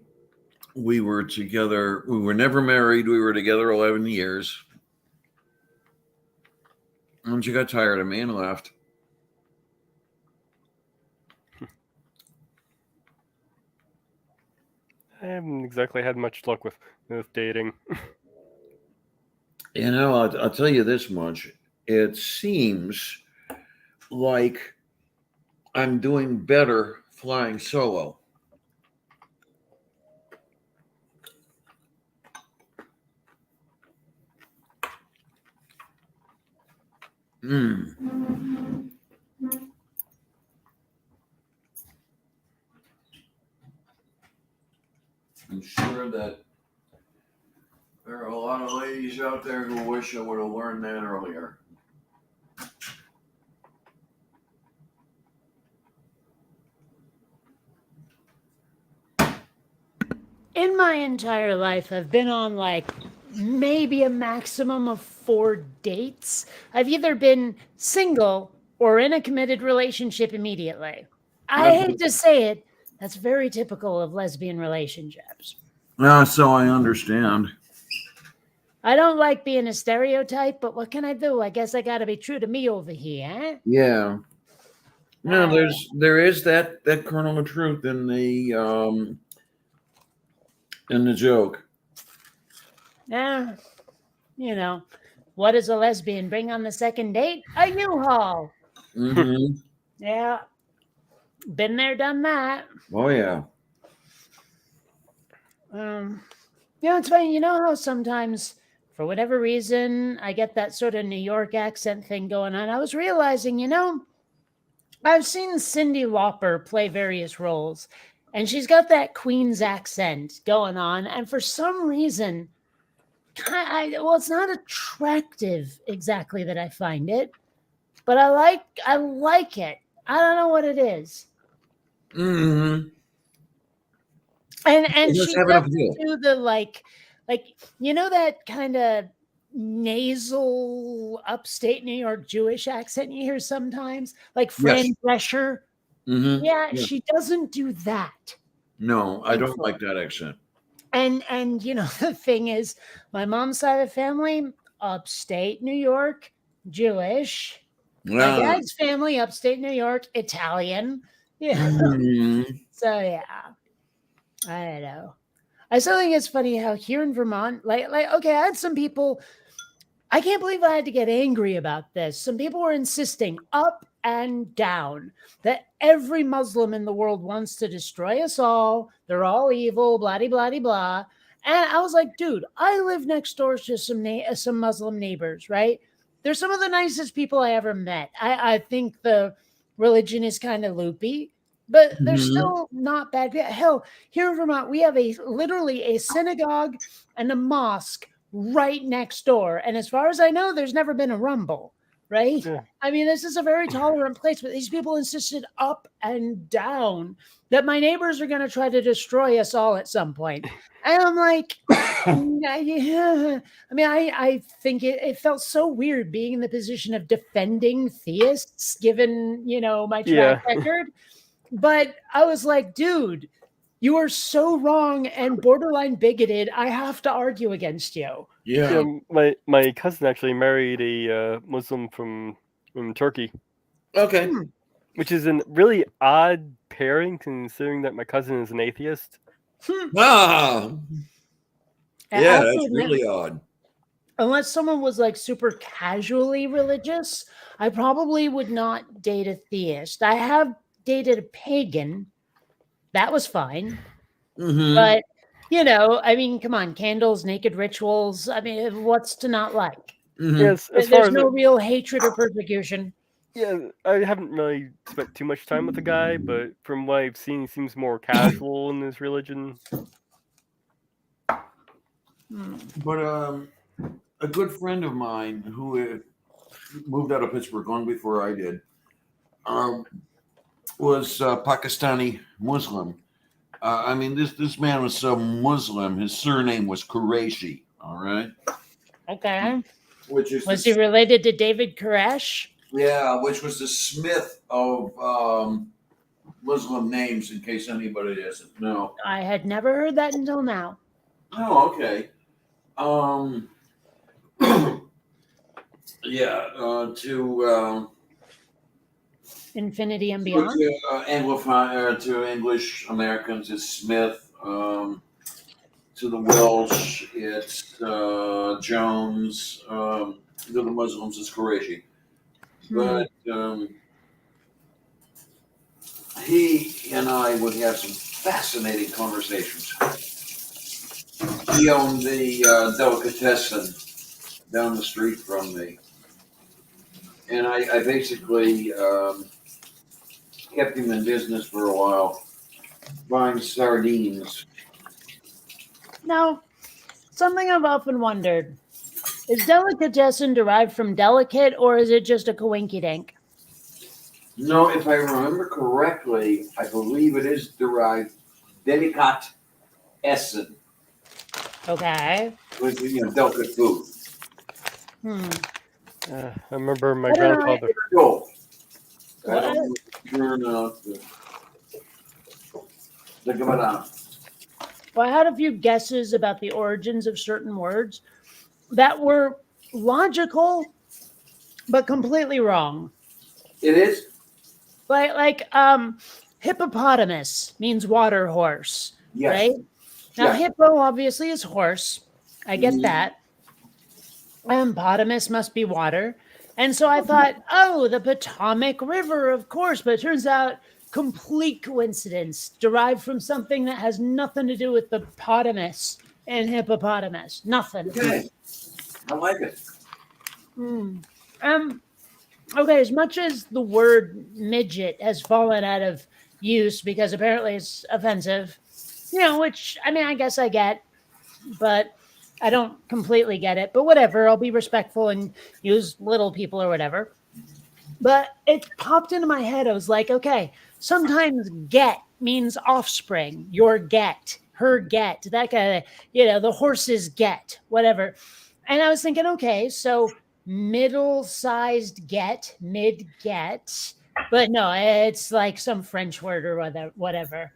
A: We were together. We were never married. We were together 11 years. And she got tired of me and left.
E: I haven't exactly had much luck with dating.
A: You know, I'll tell you this much. It seems like I'm doing better flying solo. that there are a lot of ladies out there who wish I would have learned that earlier.
F: In my entire life, I've been on like maybe a maximum of 4 dates. I've either been single or in a committed relationship immediately. I hate to say it, that's very typical of lesbian relationships.
A: So I understand.
F: I don't like being a stereotype, but what can I do? I guess I got to be true to me over here. Eh?
A: Yeah. No, there is that kernel of truth in the joke.
F: Yeah. You know, what does a lesbian bring on the second date? A U-Haul.
A: Mm-hmm.
F: Yeah. Been there, done that.
A: Oh yeah.
F: It's funny. You know how sometimes, for whatever reason, I get that sort of New York accent thing going on. I was realizing, I've seen Cyndi Lauper play various roles, and she's got that Queen's accent going on. And for some reason, it's not attractive exactly that I find it, but I like it. I don't know what it is.
A: Mm-hmm.
F: And
A: does
F: she
A: have an
F: does
A: appeal.
F: do the like that kind of nasal upstate New York Jewish accent you hear sometimes, like Fran Drescher.
A: Mm-hmm.
F: Yeah,
A: Yeah.
F: she doesn't do that.
A: No, I don't like that accent.
F: And the thing is, my mom's side of the family, upstate New York, Jewish. My dad's family, upstate New York, Italian. Yeah.
A: Mhm.
F: So yeah, I don't know. I still think it's funny how here in Vermont, like okay, I had some people. I can't believe I had to get angry about this. Some people were insisting up and down that every Muslim in the world wants to destroy us all. They're all evil, blah blah blah blah. And I was like, dude, I live next door to some Muslim neighbors, right? They're some of the nicest people I ever met. I think the religion is kind of loopy, but they're
A: Mhm.
F: still not bad. Hell, here in Vermont, we have literally a synagogue and a mosque right next door. And as far as I know, there's never been a rumble, right?
E: Yeah.
F: I mean, this is a very tolerant place, but these people insisted up and down that my neighbors are going to try to destroy us all at some point. And I'm like, yeah. I mean, I think it felt so weird being in the position of defending theists, given, my track record. But I was like, dude, you are so wrong and borderline bigoted. I have to argue against you.
A: Yeah.
E: My cousin actually married a Muslim from Turkey,
A: Okay.
E: which is a really odd pairing considering that my cousin is an atheist.
A: Ah.
F: And
A: Yeah,
F: I
A: that's
F: admit,
A: really odd.
F: unless someone was like super casually religious, I probably would not date a theist. I have dated a pagan. That was fine.
A: Mhm.
F: But, I mean, come on, candles, naked rituals. I mean, what's to not like?
A: Mhm.
E: Yes, as far
F: There's
E: as
F: no real hatred or persecution.
E: yeah, I haven't really spent too much time with the guy, but from what I've seen, he seems more casual in his religion.
A: But a good friend of mine who moved out of Pittsburgh long before I did was Pakistani Muslim. I mean, this man was so Muslim. His surname was Qureshi. All right,
F: Okay.
A: which is
F: Was he related to David Koresh?
A: yeah, which was the Smith of Muslim names. In case anybody doesn't know.
F: I had never heard that until now.
A: Oh, okay. Yeah, to
F: Infinity and Beyond.
A: Anglophone to English Americans is Smith. To the Welsh, it's Jones. To the Muslims, it's Qureshi. But he and I would have some fascinating conversations. He owned the delicatessen down the street from me. And I basically kept him in business for a while, buying sardines.
F: Now, something I've often wondered is delicatessen derived from delicate, or is it just a coinkydink?
A: No, if I remember correctly, I believe it is derived delicat essen,
F: Okay.
A: with delicate food.
E: I remember my
F: I don't know.
E: grandfather.
A: So, I
F: What?
A: don't know if you turn out the gabadan.
F: Well, I had a few guesses about the origins of certain words that were logical, but completely wrong.
A: It is?
F: Like hippopotamus means water horse,
A: Yes.
F: right? Now,
A: Yeah.
F: hippo obviously is horse. I get
A: Mhm.
F: that. And potamus must be water. And so I thought, oh, the Potomac River, of course. But it turns out, complete coincidence, derived from something that has nothing to do with the potamus and hippopotamus. Nothing.
A: Okay. I like it.
F: Okay, as much as the word midget has fallen out of use because apparently it's offensive, which I mean, I guess I get, but I don't completely get it. But whatever, I'll be respectful and use little people or whatever. But it popped into my head. I was like, okay, sometimes get means offspring, your get, her get, that kind of, the horse's get, whatever. And I was thinking, okay, so middle-sized get, mid-get, but no, it's like some French word or whatever.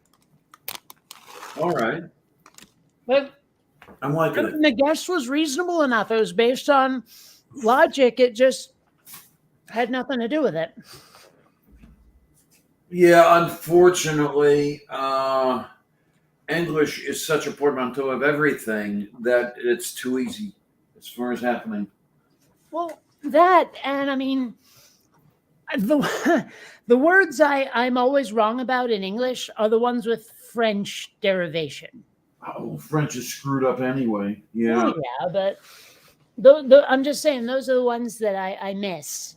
A: All right.
F: But
A: I'm liking it.
F: the guess was reasonable enough. It was based on logic. It just had nothing to do with it.
A: Yeah, unfortunately, English is such a portmanteau of everything that it's too easy as far as happening.
F: Well, that, and I mean, the words I'm always wrong about in English are the ones with French derivation.
A: Oh, French is screwed up anyway. Yeah.
F: Well, yeah, but I'm just saying those are the ones that I miss.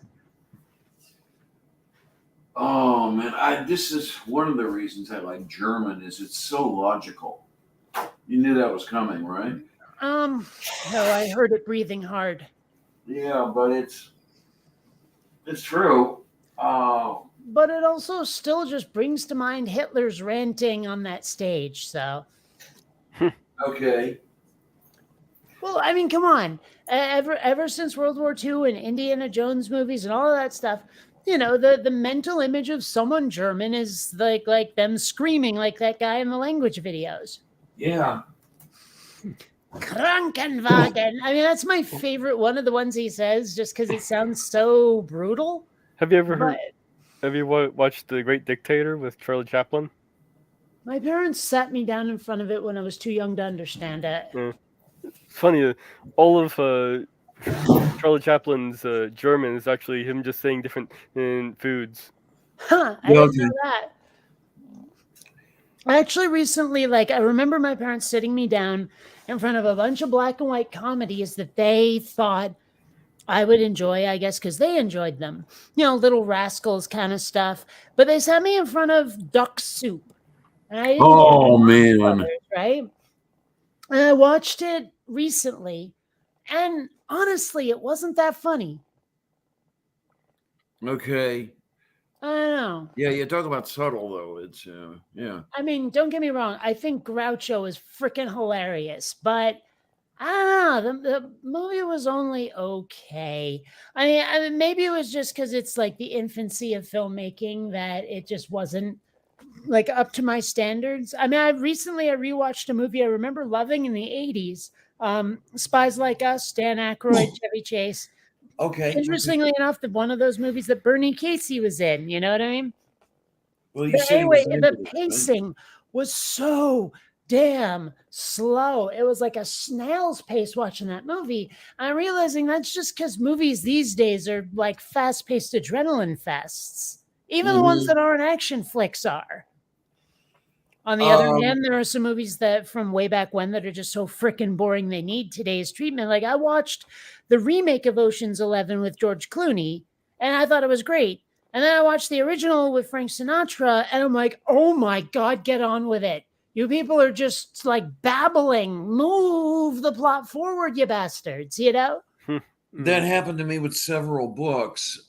A: Oh man, this is one of the reasons I like German. Is it's so logical. You knew that was coming, right?
F: No, I heard it breathing hard.
A: Yeah, but it's true.
F: But it also still just brings to mind Hitler's ranting on that stage. So,
A: Okay.
F: well, I mean, come on. Ever since World War II and Indiana Jones movies and all of that stuff, the mental image of someone German is like them screaming like that guy in the language videos.
A: Yeah.
F: Krankenwagen. I mean, that's my favorite one of the ones he says, just because it sounds so brutal.
E: Have you ever heard?
F: But
E: Have you watched The Great Dictator with Charlie Chaplin?
F: my parents sat me down in front of it when I was too young to understand it.
E: It's funny. All of Charlie Chaplin's German is actually him just saying different foods.
F: Huh, I didn't know that. I actually recently, I remember my parents sitting me down in front of a bunch of black and white comedies that they thought I would enjoy, I guess, because they enjoyed them. Little Rascals kind of stuff. But they sat me in front of Duck Soup. And I didn't
A: Oh
F: get
A: man.
F: Brothers, right? And I watched it recently, and honestly, it wasn't that funny.
A: Okay.
F: I don't know.
A: Yeah, you talk about subtle though. It's yeah.
F: I mean, don't get me wrong. I think Groucho is freaking hilarious, but I don't know. The movie was only okay. I mean, maybe it was just because it's like the infancy of filmmaking that it just wasn't up to my standards. I mean, I rewatched a movie I remember loving in the 80s. Spies Like Us, Dan Aykroyd, Chevy Chase.
A: Okay.
F: Interestingly enough, one of those movies that Bernie Casey was in, you know what I mean?
A: Well, you
F: But
A: said he
F: anyway,
A: was
F: the
A: into it, right?
F: pacing was so damn slow. It was like a snail's pace watching that movie. I'm realizing that's just because movies these days are like fast-paced adrenaline fests. Even the ones that aren't action flicks are. On the other hand, there are some movies that from way back when that are just so freaking boring they need today's treatment. Like I watched the remake of Ocean's 11 with George Clooney, and I thought it was great. And then I watched the original with Frank Sinatra, and I'm like, oh my God, get on with it. You people are just like babbling. Move the plot forward, you bastards, you know?
A: That happened to me with several books.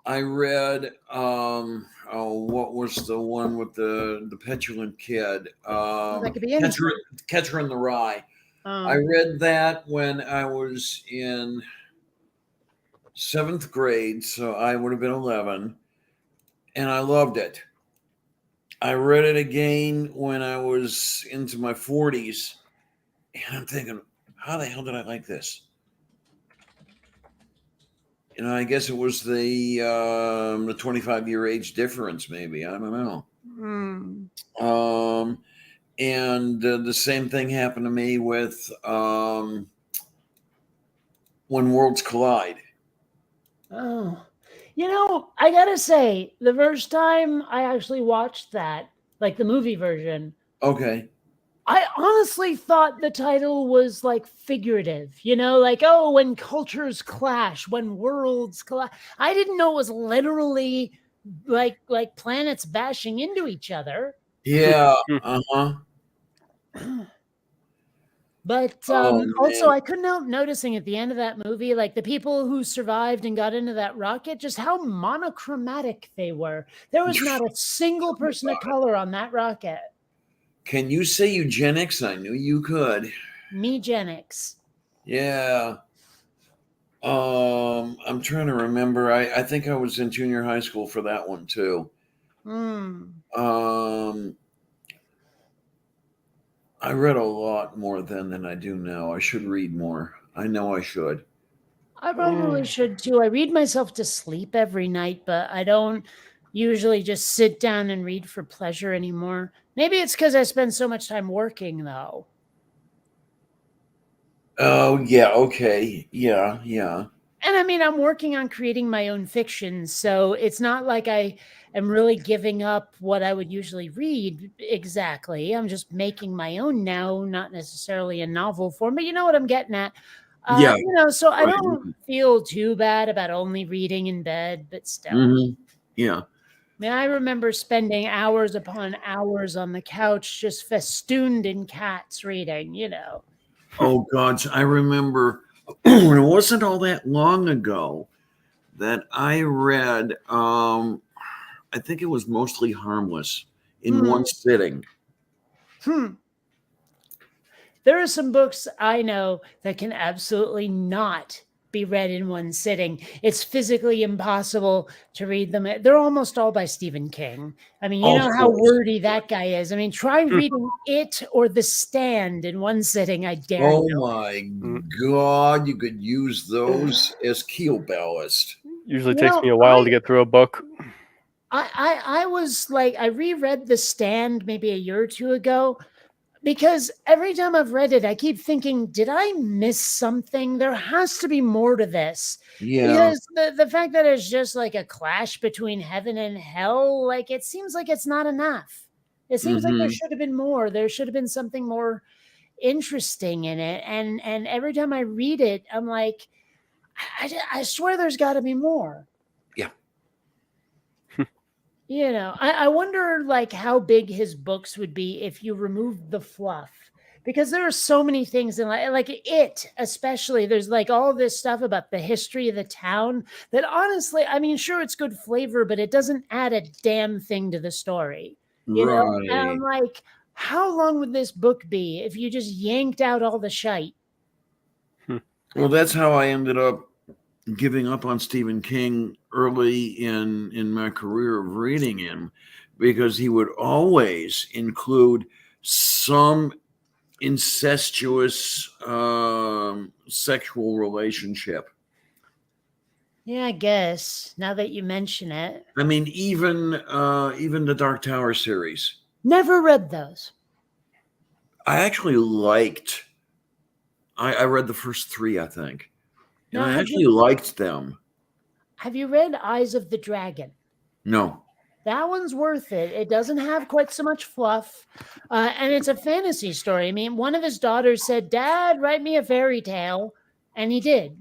A: I read what was the one with the petulant kid?
F: That could be anything.
A: Catcher in the Rye. I
F: Um,
A: read that when I was in 7th grade, so I would have been 11, and I loved it. I read it again when I was into my 40s, and I'm thinking, how the hell did I like this? You know, I guess it was the 25-year age difference, maybe. I don't know.
F: hmm.
A: And the same thing happened to me with When Worlds Collide.
F: Oh, you know, I gotta say, the first time I actually watched that, like the movie version,
A: Okay.
F: I honestly thought the title was like figurative, you know, like, oh, when cultures clash, when worlds collide. I didn't know it was literally like planets bashing into each other.
A: Yeah. Uh-huh.
F: But
A: Oh,
F: also,
A: man.
F: I couldn't help noticing at the end of that movie, like the people who survived and got into that rocket, just how monochromatic they were. There was not a single person of color on that rocket.
A: Can you say eugenics? I knew you could.
F: Megenics.
A: Yeah. I'm trying to remember. I think I was in junior high school for that one too.
F: Hmm.
A: I read a lot more then than I do now. I should read more. I know I should.
F: I probably should too. I read myself to sleep every night, but I don't usually just sit down and read for pleasure anymore. Maybe it's because I spend so much time working, though.
A: Oh, yeah. Okay. Yeah. Yeah.
F: And I mean, I'm working on creating my own fiction, so it's not like I am really giving up what I would usually read exactly. I'm just making my own now, not necessarily a novel form, but you know what I'm getting at.
A: Yeah.
F: You know, so I
A: Right.
F: don't feel too bad about only reading in bed, but still.
A: Mhm. Yeah.
F: I mean, I remember spending hours upon hours on the couch just festooned in cats reading, you know.
A: Oh, God. I remember it wasn't all that long ago that I read, I think it was Mostly Harmless in
F: Hmm.
A: one sitting.
F: There are some books I know that can absolutely not be read in one sitting. It's physically impossible to read them. They're almost all by Stephen King. I mean, you
A: Of
F: know how
A: course.
F: wordy that guy is. I mean, try reading It or The Stand in one sitting, I dare
A: Oh,
F: you.
A: my God. You could use those as keel ballast.
E: Usually
F: You
E: takes
F: know,
E: me a while to get through a book.
F: I was like, I reread The Stand maybe a year or two ago, because every time I've read it, I keep thinking, did I miss something? There has to be more to this.
A: Yeah.
F: Because the fact that it's just like a clash between heaven and hell, like it seems like it's not enough. It seems like there
A: Mhm.
F: should have been more. There should have been something more interesting in it. And every time I read it, I'm like, I swear there's got to be more.
A: Yeah.
F: You know, I wonder like how big his books would be if you removed the fluff. Because there are so many things in like It, especially. There's like all this stuff about the history of the town that honestly, I mean, sure, it's good flavor, but it doesn't add a damn thing to the story. You know, and I'm
A: Right.
F: like, how long would this book be if you just yanked out all the shite?
A: Well, that's how I ended up giving up on Stephen King early in my career of reading him, because he would always include some incestuous sexual relationship.
F: Yeah, I guess now that you mention it.
A: I mean, even the Dark Tower series.
F: Never read those.
A: I actually liked. I read the first 3, I think, and
F: Now,
A: I actually liked them.
F: have you read Eyes of the Dragon?
A: No.
F: That one's worth it. It doesn't have quite so much fluff, and it's a fantasy story. I mean, one of his daughters said, "Dad, write me a fairy tale," and he did.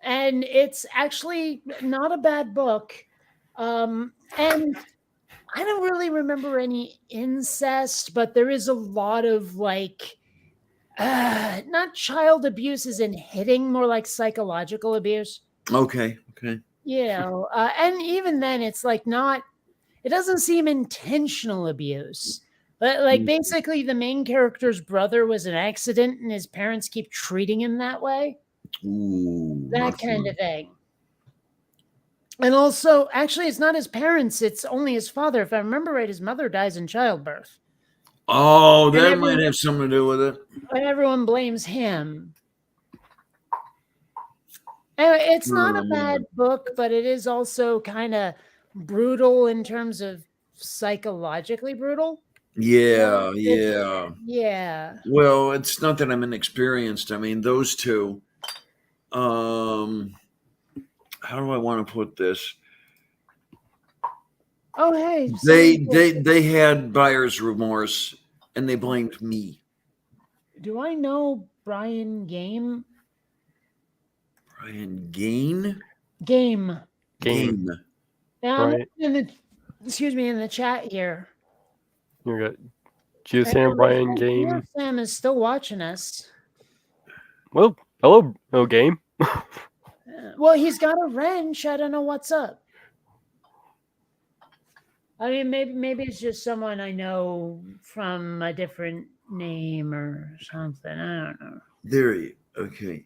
F: And it's actually not a bad book. And I don't really remember any incest, but there is a lot of like, not child abuse as in hitting, more like psychological abuse.
A: Okay. Okay.
F: You know, and even then, it's like not. It doesn't seem intentional abuse, but like basically, the main character's brother was an accident, and his parents keep treating him that way.
A: Ooh.
F: That
A: not
F: kind
A: fun.
F: of thing. And also, actually, it's not his parents; it's only his father. If I remember right, his mother dies in childbirth.
A: Oh, that
F: everyone-
A: might have something to do with it.
F: But everyone blames him. Anyway, it's not a bad book, but it is also kind of brutal in terms of psychologically brutal.
A: Yeah.
F: It's-
A: Yeah.
F: Yeah.
A: Well, it's not that I'm inexperienced. I mean, those two. How do I want to put this?
F: Oh, hey.
A: They had buyer's remorse, and they blamed me.
F: Do I know Brian Game?
A: Brian Gain.
F: Game.
E: Game.
F: Now, I'm
E: Right.
F: in the, excuse me, in the chat here.
E: You got Geosam, Brian, Game.
F: Sam is still watching us.
E: Well, hello, no Game.
F: Well, he's got a wrench. I don't know what's up. I mean, maybe it's just someone I know from a different name or something. I don't know.
A: There you. Okay.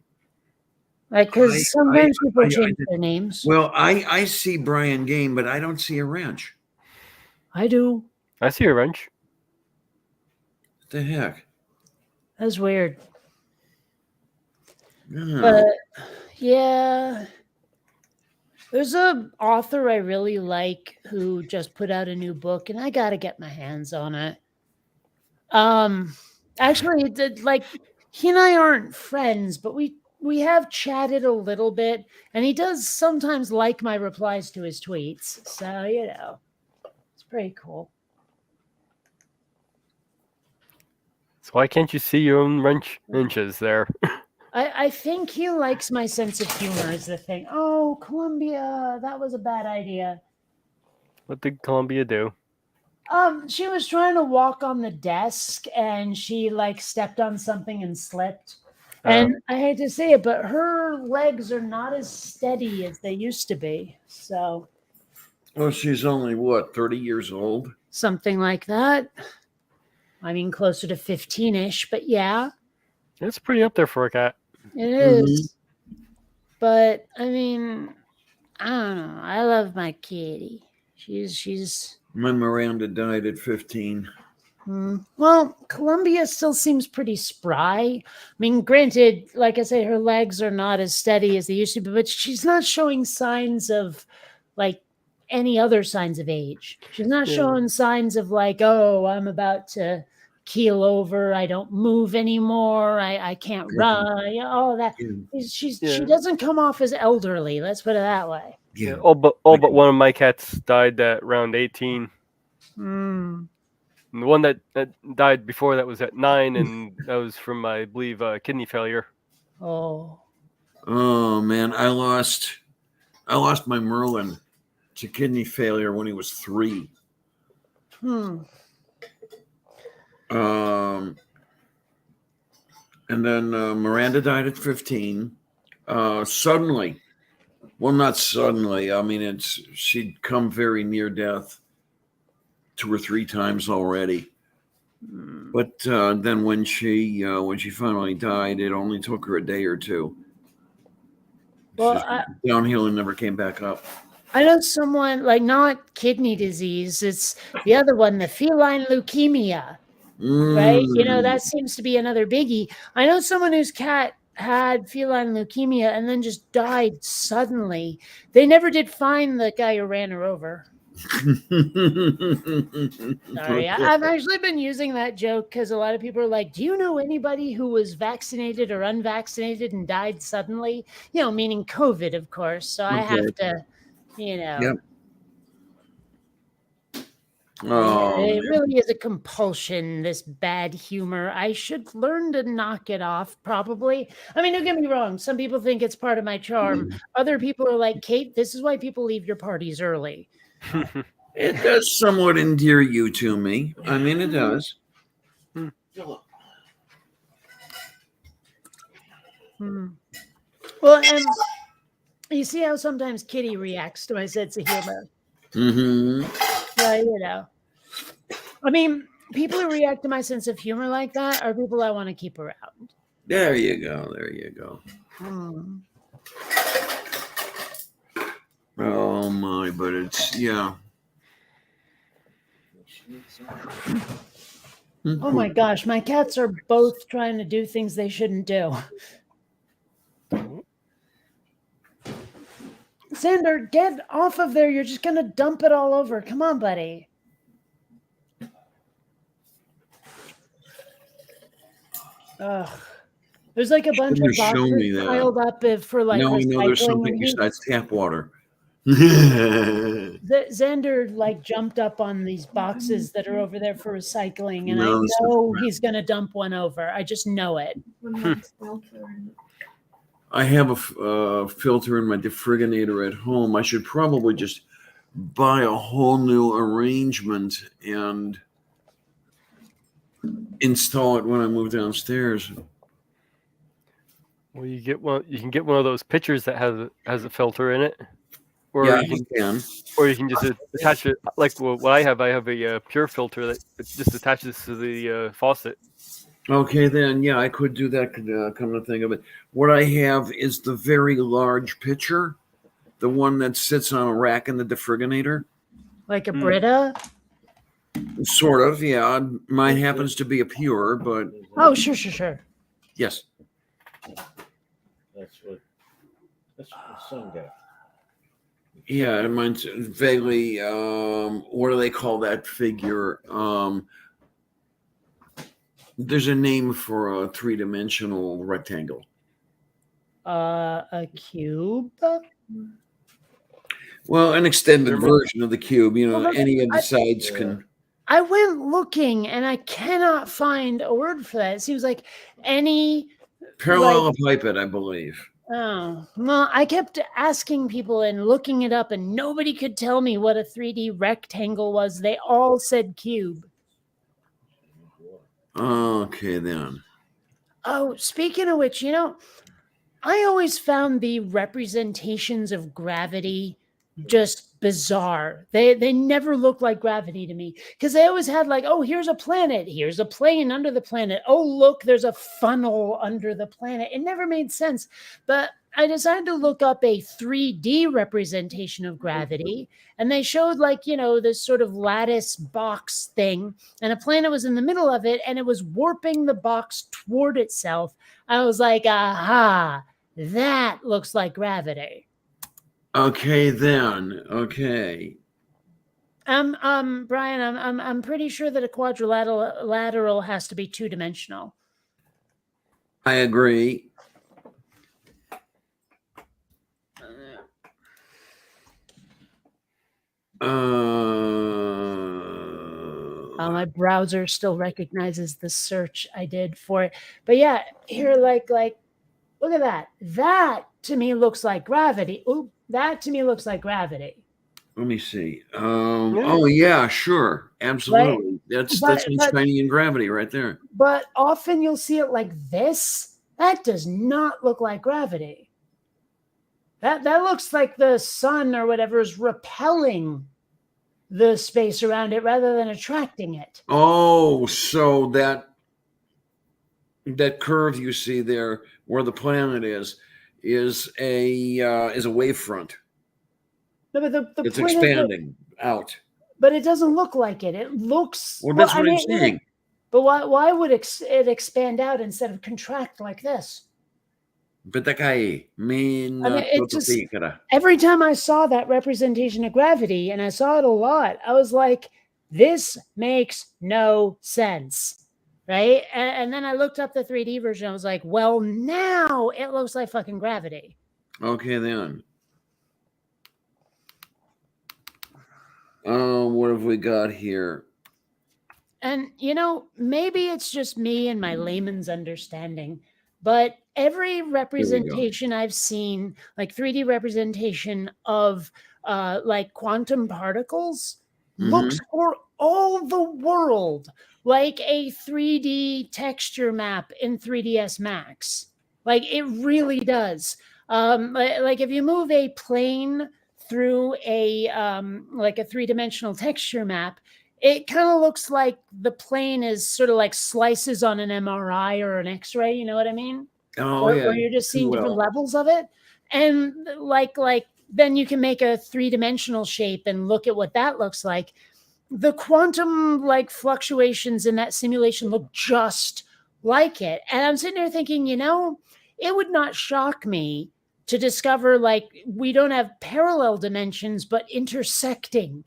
F: Like, because sometimes people
A: I-
F: change their names.
A: Well, I see Brian Gain, but I don't see a wrench.
F: I do.
E: I see a wrench.
A: What the heck?
F: That's weird.
A: Yeah.
F: But yeah, there's a author I really like who just put out a new book, and I got to get my hands on it. Actually, like he and I aren't friends, but we have chatted a little bit, and he does sometimes like my replies to his tweets. So you know, it's pretty cool.
E: So why can't you see your own wrenches there?
F: I think he likes my sense of humor is the thing. Oh, Columbia, that was a bad idea.
E: What did Columbia do?
F: She was trying to walk on the desk and she like stepped on something and slipped. And I hate to say it, but her legs are not as steady as they used to be. So
A: Well, she's only what, 30 years old?
F: something like that. I mean, closer to 15-ish, but yeah,
E: It's pretty up there for a cat.
F: it is. But I mean, I don't know. I love my kitty. She's
A: My Miranda died at 15.
F: well, Columbia still seems pretty spry. I mean, granted, like I say, her legs are not as steady as they used to be, but she's not showing signs of like any other signs of age. She's not
E: Yeah.
F: showing signs of like, oh, I'm about to keel over. I don't move anymore. I can't run. You know, all that. She doesn't come off as elderly. Let's put it that way.
A: Yeah.
E: All but one of my cats died at around 18.
F: Mm.
E: And the one that died before that was at 9, and that was from, I believe, kidney failure.
F: Oh.
A: Oh man, I lost my Merlin to kidney failure when he was 3. And then Miranda died at 15. Suddenly, well, not suddenly. I mean, she'd come very near death 2 or 3 times already. But then when she finally died, it only took her a day or 2.
F: Well,
A: Just downhill and never came back up.
F: I know someone like not kidney disease. It's the other one, the feline leukemia, right? You know, that seems to be another biggie. I know someone whose cat had feline leukemia and then just died suddenly. They never did find the guy who ran her over. Sorry, I've actually been using that joke because a lot of people are like, do you know anybody who was vaccinated or unvaccinated and died suddenly? You know, meaning COVID, of course. So I have to, you know.
A: Yep. Oh,
F: It really is a compulsion, this bad humor. I should learn to knock it off, probably. I mean, don't get me wrong. Some people think it's part of my charm. Other people are like, Kate, this is why people leave your parties early.
A: It does somewhat endear you to me. I mean, it does.
F: Hmm. Well, and you see how sometimes Kitty reacts to my sense of humor.
A: Mm-hmm.
F: Well, I mean, people who react to my sense of humor like that are people I want to keep around.
A: There you go. There you go.
F: Hmm.
A: Oh my, but it's yeah.
F: Oh my gosh, my cats are both trying to do things they shouldn't do. Xander, get off of there. You're just going to dump it all over. Come on, buddy. Ugh. There's like a bunch of
A: Shouldn't have shown me
F: boxes
A: that.
F: piled up for like
A: Now we know there's
F: recycling.
A: something
F: and
A: besides tap water.
F: Xander like jumped up on these boxes that are over there for recycling, and
A: No,
F: I
A: this is
F: know
A: crap.
F: he's going to dump one over. I just know it.
D: When one's filter and
A: I have a filter in my defriginator at home. I should probably just buy a whole new arrangement and install it when I move downstairs.
E: Well, you can get one of those pitchers that has a filter in it, or
A: Yeah,
E: you
A: I can.
E: just attach it. Like what I have a pure filter that just attaches to the faucet.
A: Okay, then, yeah, I could do that, come to think of it. What I have is the very large pitcher, the one that sits on a rack in the defriginator.
F: Like a
E: Hmm.
F: Brita.
A: Sort of, yeah. Mine happens to be a pure, but
F: Oh, sure.
A: yes.
B: That's what the son got.
A: Yeah, mine's vaguely, what do they call that figure? There's a name for a three-dimensional rectangle.
F: A cube.
A: Well, an extended version of the cube. You know,
F: Well,
A: any of the
F: I-
A: sides can.
F: I went looking and I cannot find a word for that. It seems like any.
A: Parallelepiped, I believe.
F: Oh, well, I kept asking people and looking it up, and nobody could tell me what a 3D rectangle was. They all said cube.
A: Okay, then.
F: Oh, speaking of which, I always found the representations of gravity just bizarre. They never looked like gravity to me because they always had like, oh, here's a planet, here's a plane under the planet. Oh, look, there's a funnel under the planet. It never made sense. But I decided to look up a 3D representation of gravity, and they showed like, this sort of lattice box thing, and a planet was in the middle of it, and it was warping the box toward itself. I was like, aha, that looks like gravity.
A: Okay, then. Okay.
F: Brian, I'm pretty sure that a quadrilateral has to be two-dimensional.
A: I agree.
F: My browser still recognizes the search I did for it. But yeah, here, like, look at that. That to me looks like gravity. Ooh, that to me looks like gravity.
A: Let me see. Oh yeah, sure, absolutely. That's Einsteinian gravity right there.
F: But often you'll see it like this. That does not look like gravity. That looks like the sun or whatever is repelling the space around it rather than attracting it.
A: Oh, so that curve you see there where the planet is a wavefront.
F: No, but
A: it's expanding out.
F: But it doesn't look like it. It looks.
A: Well, that's what I'm saying.
F: But why would it expand out instead of contract like this? It just, every time I saw that representation of gravity, and I saw it a lot, I was like, this makes no sense, right? And then I looked up the 3D version. I was like, well, now it looks like fucking gravity.
A: Okay, then. What have we got here?
F: And, maybe it's just me and my layman's understanding, but every representation I've seen, like 3D representation of like quantum particles, looks for all the world like a 3D texture map in 3ds Max. Like it really does. Like if you move a plane through a like a 3-dimensional texture map, it kind of looks like the plane is sort of like slices on an MRI or an X-ray. You know what I mean?
A: Oh
F: Where,
A: yeah.
F: where you're just seeing different
A: Well.
F: levels of it, and like then you can make a 3-dimensional shape and look at what that looks like. The quantum like fluctuations in that simulation look just like it, and I'm sitting there thinking, it would not shock me to discover like we don't have parallel dimensions but intersecting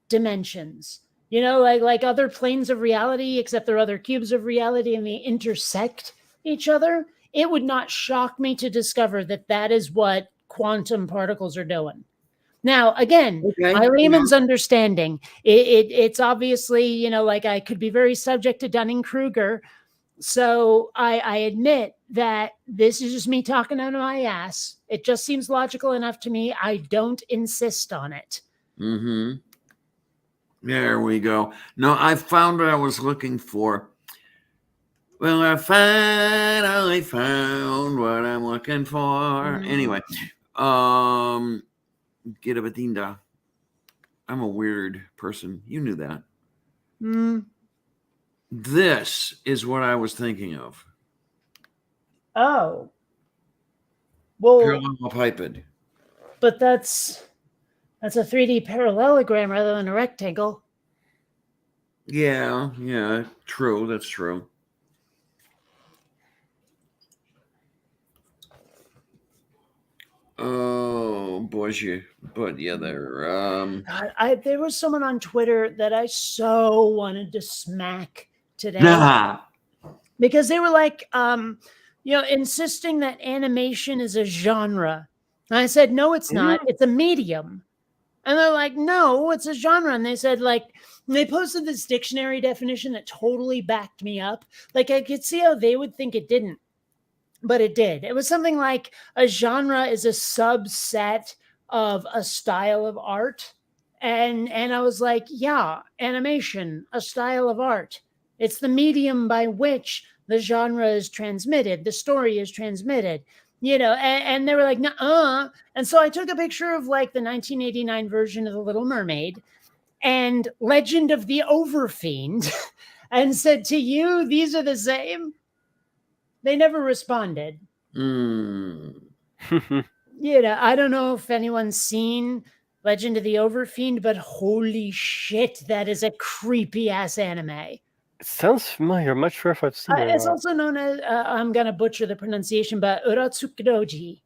F: dimensions, like other planes of reality, except they're other cubes of reality and they intersect each other. It would not shock me to discover that that is what quantum particles are doing. Now, again,
A: Okay.
F: my layman's understanding, it's obviously, like I could be very subject to Dunning-Kruger. So I admit that this is just me talking out of my ass. It just seems logical enough to me. I don't insist on it.
A: Mm-hmm. There we go. No, I found what I was looking for. Well, I finally found what I'm looking for. Anyway, get a badinda. I'm a weird person. You knew that. This is what I was thinking of.
F: Oh. Well,
A: Parallelepiped.
F: but that's a 3D parallelogram rather than a rectangle.
A: Yeah, true. That's true. Oh, boy, but yeah, there.
F: God, there was someone on Twitter that I so wanted to smack today.
A: Nah.
F: Because they were like, insisting that animation is a genre. And I said, no, it's not. It's a medium. And they're like, no, it's a genre. And they said, they posted this dictionary definition that totally backed me up. Like, I could see how they would think it didn't, but it did. It was something like a genre is a subset of a style of art. And I was like, yeah, animation, a style of art. It's the medium by which the genre is transmitted, the story is transmitted, and they were like, nuh-uh. And so I took a picture of like the 1989 version of The Little Mermaid and Legend of the Overfiend and said, to you, these are the same. They never responded. I don't know if anyone's seen Legend of the Overfiend, but holy shit, that is a creepy ass anime.
E: It sounds familiar. I'm not sure if I've seen it.
F: It's also known as, I'm going to butcher the pronunciation, but Uratsukidoji.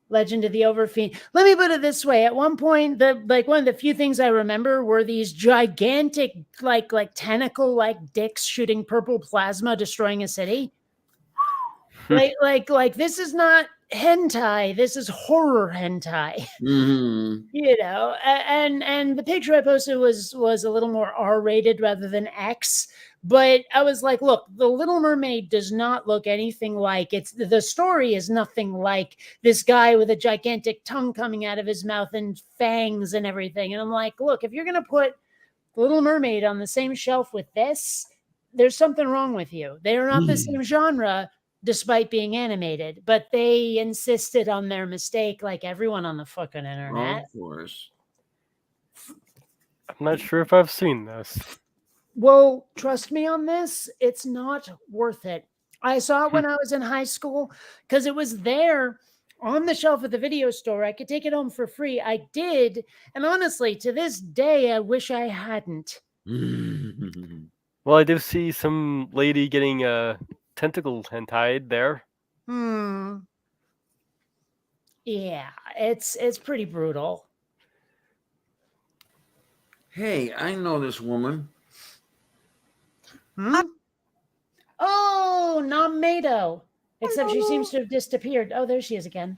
F: Legend of the Overfiend. Let me put it this way. At one point, one of the few things I remember were these gigantic, like tentacle-like dicks shooting purple plasma, destroying a city. like this is not hentai. This is horror hentai. And the picture I posted was a little more R-rated rather than X. But I was like, look, The Little Mermaid does not look anything like the story is nothing like this guy with a gigantic tongue coming out of his mouth and fangs and everything. And I'm like, look, if you're going to put The Little Mermaid on the same shelf with this, there's something wrong with you. They are not the same genre, despite being animated, but they insisted on their mistake like everyone on the fucking internet.
A: Of course.
E: I'm not sure if I've seen this.
F: Well, trust me on this, it's not worth it. I saw it when I was in high school because it was there on the shelf at the video store. I could take it home for free. I did. And honestly, to this day, I wish I hadn't.
E: Well, I did see some lady getting tentacle hentai there.
F: Yeah, it's pretty brutal.
A: Hey, I know this woman.
F: Oh, Namado. Except she
G: Hello.
F: seems to have disappeared. Oh, there she is again.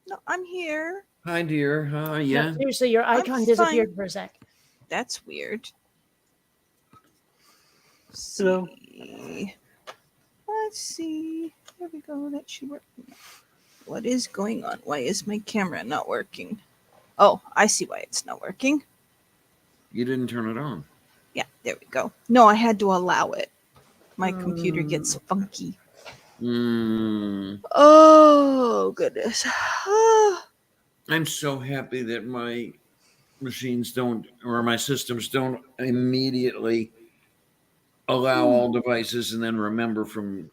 G: No, I'm here.
A: Hi, dear.
F: No,
A: Yeah.
F: seriously, your icon disappeared for a sec.
G: That's weird.
E: Hello.
G: Let's see. There we go. That should work. What is going on? Why is my camera not working? Oh, I see why it's not working.
A: You didn't turn it on.
G: Yeah, there we go. No, I had to allow it. My computer gets funky.
A: Mm,
G: Oh, goodness.
A: I'm so happy that my machines don't, or my systems don't immediately allow all devices and then remember from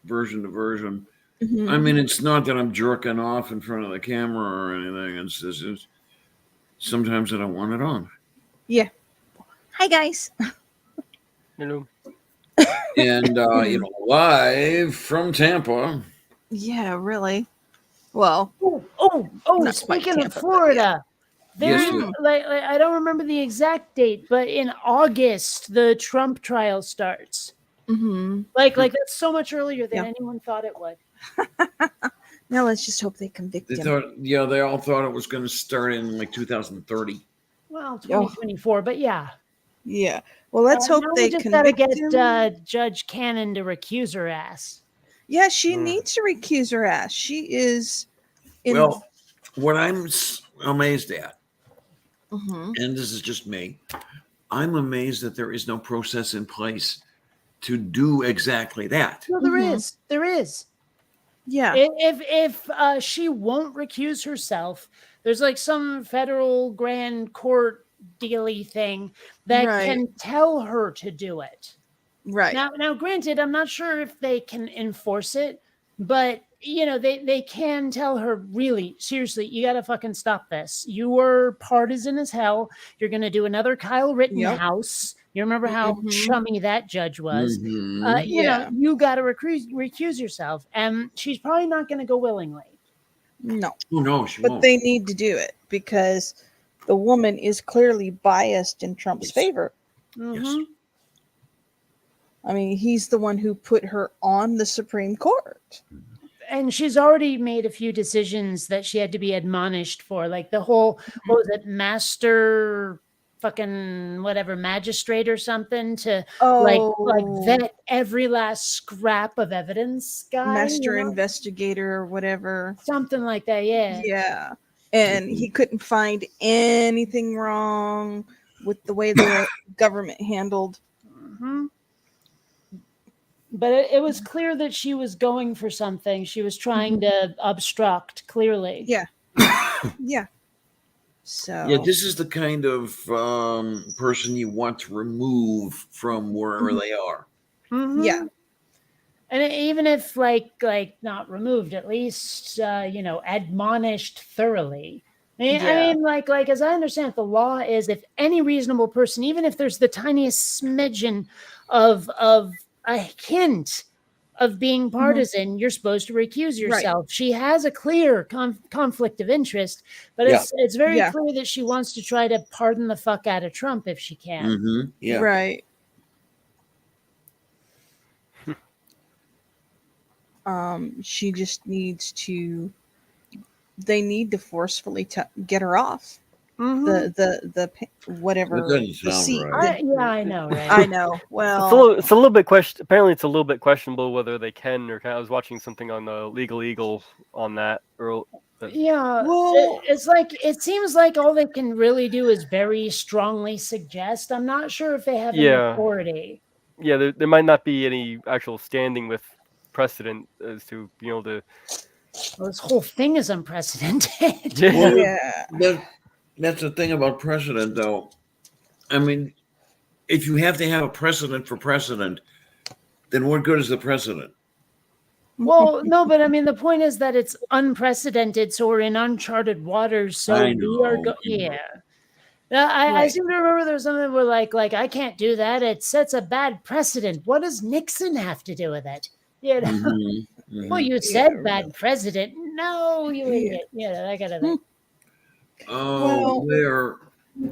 A: version to version.
G: Mhm.
A: I mean, it's not that I'm jerking off in front of the camera or anything. It's sometimes I don't want it on.
G: Hi, guys.
E: You know,
A: And live from Tampa.
G: Yeah, really. Well,
F: Oh,
G: Not quite
F: speaking
G: Tampa,
F: of
G: but
F: Florida, there,
A: Yes, yes.
F: like I don't remember the exact date, but in August the Trump trial starts.
G: mhm.
F: Like that's so much earlier than
G: Yeah.
F: anyone thought it would.
G: Now let's just hope they convict
A: They
G: him.
A: thought, they all thought it was going to start in like 2030.
F: Well, 2024, but yeah.
G: Yeah. Well, let's hope
F: now
G: they
F: we just gotta
G: convict
F: get
G: him.
F: Judge Cannon to recuse her ass.
G: Yeah, she
A: Mm.
G: needs to recuse her ass. She is.
A: Well, what I'm amazed at,
G: Mhm.
A: and this is just me, I'm amazed that there is no process in place to do exactly that.
F: No, there
G: Mhm.
F: is. There is.
G: Yeah.
F: If she won't recuse herself, there's like some federal grand court dealy thing that
G: Right.
F: can tell her to do it.
G: Right.
F: Now, granted, I'm not sure if they can enforce it, but they can tell her, really, seriously, you got to fucking stop this. You were partisan as hell. You're going to do another Kyle Rittenhouse. You remember how
G: Mhm.
F: chummy that judge was.
A: Mhm.
G: Yeah.
F: You got to recuse yourself, and she's probably not going to go willingly.
G: No.
A: Oh, no, she
G: But
A: won't.
G: they need to do it because the woman is clearly biased in Trump's
A: Yes.
G: favor.
F: Mhm.
G: I mean, he's the one who put her on the Supreme Court.
F: And she's already made a few decisions that she had to be admonished for, like the whole what was it, master fucking whatever magistrate or something to like vet every last scrap of evidence guy,
G: Master investigator or whatever.
F: something like that.
G: Yeah. And he couldn't find anything wrong with the way the government handled.
F: Mhm. But it was clear that she was going for something. She was trying to obstruct, clearly.
G: Yeah. Yeah. So
A: Yeah, this is the kind of person you want to remove from wherever they are.
F: Mhm.
G: Yeah.
F: And even if like not removed, at least admonished thoroughly. I
G: Yeah.
F: mean, like as I understand it, the law is if any reasonable person, even if there's the tiniest smidgen of a hint of being partisan, you're supposed to recuse yourself. She has a clear conflict of interest, but
A: Yeah.
F: it's very
G: Yeah.
F: clear that she wants to try to pardon the fuck out of Trump if she can.
A: Mm-hmm. Yeah.
G: Right. She just needs to. They need to forcefully get her off
F: Mhm.
G: the whatever
A: That doesn't
G: the
A: sound
G: seat.
A: right.
F: I know, right?
G: I know. Well,
E: it's a little bit apparently it's a little bit questionable whether they can or can't. I was watching something on the Legal Eagle on that.
F: Yeah,
G: Well-
F: it's like it seems like all they can really do is very strongly suggest. I'm not sure if they have any
E: Yeah.
F: authority.
E: Yeah, there might not be any actual standing with precedent as to be able to.
F: Well, this whole thing is unprecedented.
A: Well,
G: yeah.
A: That's the thing about precedent, though. I mean, if you have to have a precedent for precedent, then what good is the precedent?
F: Well, no, but I mean, the point is that it's unprecedented, so we're in uncharted waters. So
A: I
F: we are,
A: know, I know.
F: yeah. Now, I
G: Right.
F: seem to remember there was something where like I can't do that. It sets a bad precedent. What does Nixon have to do with it? You know?
A: Mhm, mhm.
F: Well, you said bad president. No, you idiot. Yeah, I gotta think.
A: Oh, there.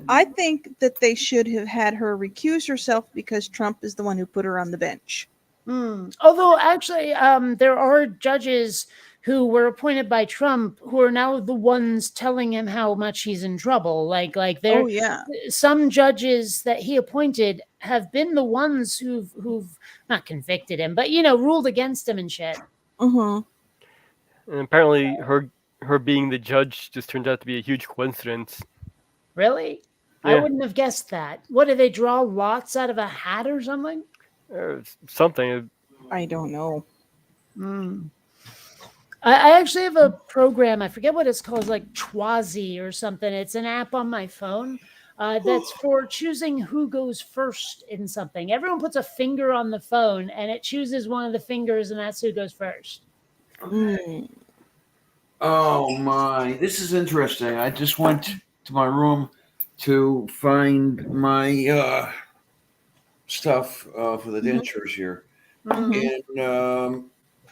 G: I think that they should have had her recuse herself because Trump is the one who put her on the bench.
F: Although actually, there are judges who were appointed by Trump who are now the ones telling him how much he's in trouble. Like there,
G: Oh yeah.
F: some judges that he appointed have been the ones who've not convicted him, but ruled against him and shit.
G: Uh-huh.
E: And apparently, her being the judge just turned out to be a huge coincidence.
F: Really? I
E: Yeah.
F: wouldn't have guessed that. What do they draw lots out of a hat or something?
E: Something.
G: I don't know.
F: Hmm. I actually have a program. I forget what it's called. It's like Twazi or something. It's an app on my phone that's for choosing who goes first in something. Everyone puts a finger on the phone, and it chooses one of the fingers, and that's who goes first.
G: Mm.
A: Oh my, this is interesting. I just went to my room to find my stuff for the
G: Mhm.
A: dentures here.
G: Mhm.
A: And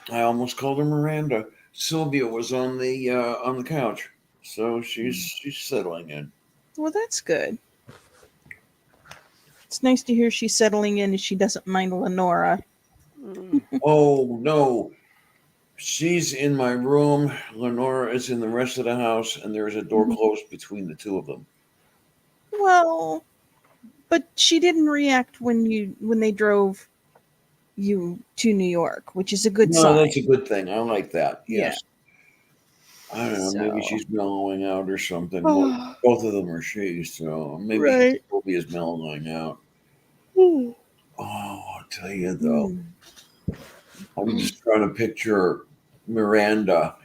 A: I almost called her Miranda. Sylvia was on the couch. So she's settling in.
G: Well, that's good. It's nice to hear she's settling in and she doesn't mind Lenora.
A: Oh no. She's in my room. Lenora is in the rest of the house, and there is a door
G: Mhm.
A: closed between the two of them.
G: Well, but she didn't react when they drove you to New York, which is a good
A: No,
G: sign.
A: that's a good thing. I like that.
G: Yeah.
A: Yes. I don't know. Maybe
G: So.
A: she's mellowing out or something. Well, both of them are she, so maybe
G: Right.
A: Sylvia's mellowing out.
G: Mm.
A: Oh, I'll tell you though.
G: Mm.
A: I'm just trying to picture Miranda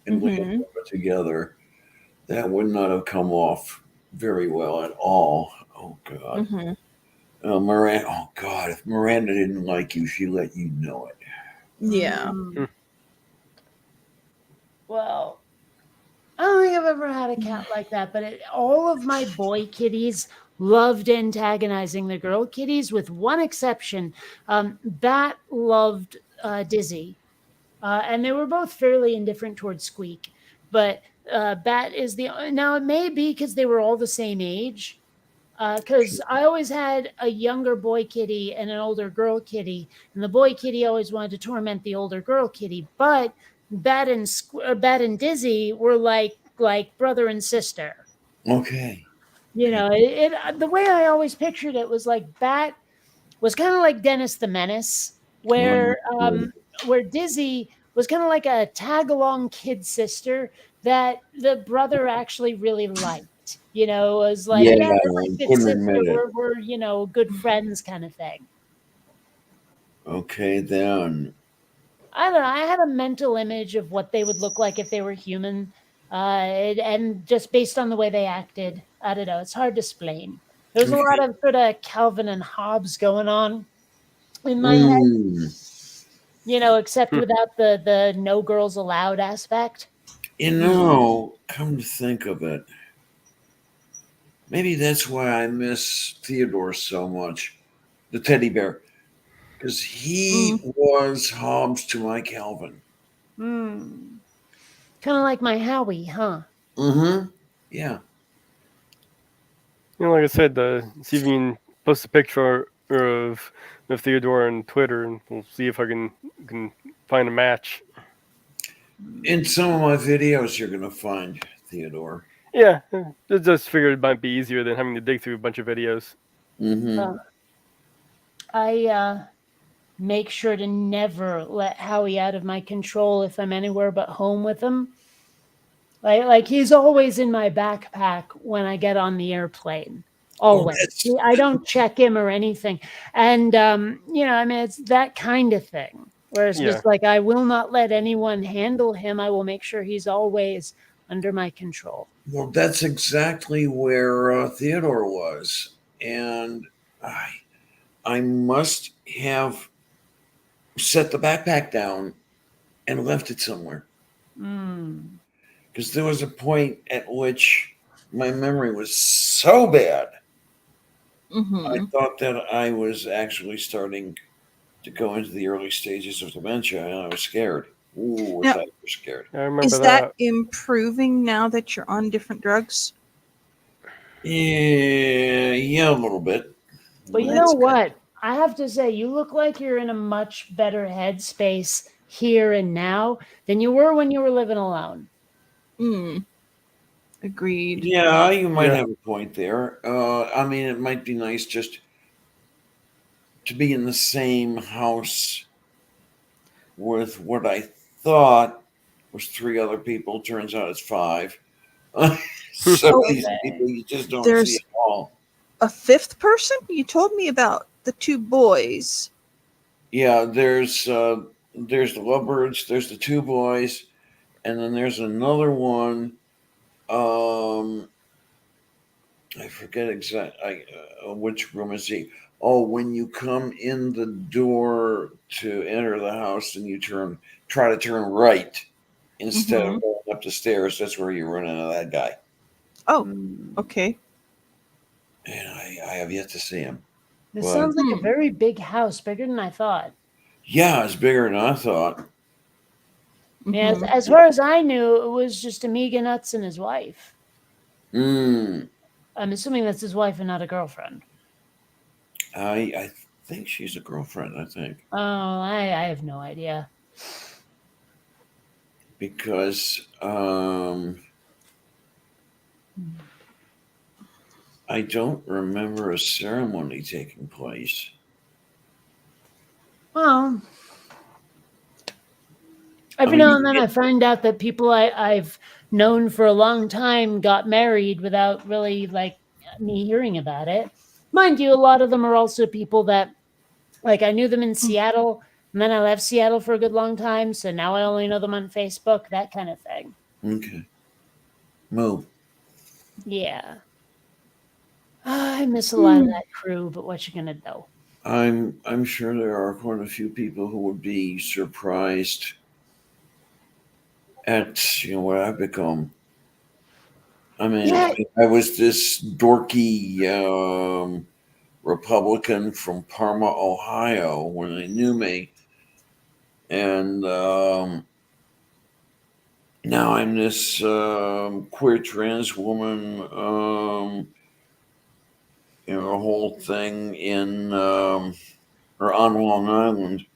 A: and
G: Mhm.
A: Leonora together. That would not have come off very well at all. Oh God.
G: Mhm.
A: Miranda. Oh God. If Miranda didn't like you, she let you know it.
G: Yeah.
F: Mm. Well, I don't think I've ever had a cat like that, but all of my boy kitties loved antagonizing the girl kitties, with one exception. Bat loved Dizzy, and they were both fairly indifferent towards Squeak. But Bat is the now it may be because they were all the same age. Because I always had a younger boy kitty and an older girl kitty, and the boy kitty always wanted to torment the older girl kitty. But Bat and Dizzy were like brother and sister.
A: Okay.
F: You know, the way I always pictured it was like Bat was kind of like Dennis the Menace, where Dizzy was kind of like a tag along kid sister that the brother actually really liked. You know, it was like,
A: Yeah,
F: yeah, they're my
A: I
F: good
A: couldn't
F: sister.
A: admit it.
F: We're good friends kind of thing.
A: Okay, then.
F: I don't know. I had a mental image of what they would look like if they were human, and just based on the way they acted, I don't know. It's hard to explain. There's a lot of sort of Calvin and Hobbes going on in my head,
A: Mm.
F: except without the no girls allowed aspect.
A: You know, come to think of it, maybe that's why I miss Theodore so much, the teddy bear, because he was Hobbes to my Calvin.
F: Kind of like my Howie, huh?
A: Mm-hmm. Yeah.
E: Like I said, see if you can post a picture of Theodore on Twitter, and we'll see if I can find a match.
A: In some of my videos, you're gonna find Theodore.
E: Yeah, just figured it might be easier than having to dig through a bunch of videos.
A: Mm-hmm.
F: I make sure to never let Howie out of my control if I'm anywhere but home with him. Like he's always in my backpack when I get on the airplane. Always.
A: that's
F: I don't check him or anything. And I mean, it's that kind of thing. Where it's
E: Yeah.
F: just like I will not let anyone handle him. I will make sure he's always under my control.
A: well, that's exactly where Theodore was, and I must have set the backpack down and left it somewhere.
F: Mm.
A: Because there was a point at which my memory was so bad, I thought that I was actually starting to go into the early stages of dementia, and I was scared. Ooh,
G: Now-
A: I was scared.
E: I remember
G: Is that improving now that you're on different drugs?
A: Yeah, a little bit.
F: But you
G: That's
F: know
G: good.
F: what? I have to say, you look like you're in a much better headspace here and now than you were when you were living alone.
G: Agreed.
A: Yeah, you might
E: Yeah.
A: have a point there. I mean, it might be nice just to be in the same house with what I thought was 3 other people. Turns out it's 5. Some
G: Oh,
A: of these
F: okay.
A: people you just don't
G: There's-
A: see at all.
G: A fifth person? You told me about the two boys.
A: Yeah, there's the lovebirds, there's the two boys, and then there's another one. I forget which room is he. Oh, when you come in the door to enter the house and you try to turn right instead of going up the stairs, that's where you run into that guy.
G: Oh,
F: Mm.
G: okay.
A: And I have yet to see him.
F: This
A: Well-
F: sounds like a very big house, bigger than I thought.
A: Yeah, it's bigger than I thought.
F: Yeah,
G: Mhm.
F: as far as I knew, it was just Amiga Nuts and his wife.
A: Mm,
F: I'm assuming that's his wife and not a girlfriend.
A: I think she's a girlfriend, I think.
F: Oh, I have no idea.
A: Because I don't remember a ceremony taking place.
F: Well, every
A: mean,
F: now
A: you
F: and then
A: get-
F: I find out that people I've known for a long time got married without really like me hearing about it. Mind you, a lot of them are also people that like I knew them in Seattle and then I left Seattle for a good long time. So now I only know them on Facebook, that kind of thing.
A: Okay. Move.
F: Yeah. I miss a lot of that crew, but what you gonna do?
A: I'm sure there are quite a few people who would be surprised at what I've become. I mean,
F: Yeah.
A: I was this dorky Republican from Parma, Ohio, when they knew me, and now I'm this queer trans woman. A whole thing in or on Long Island.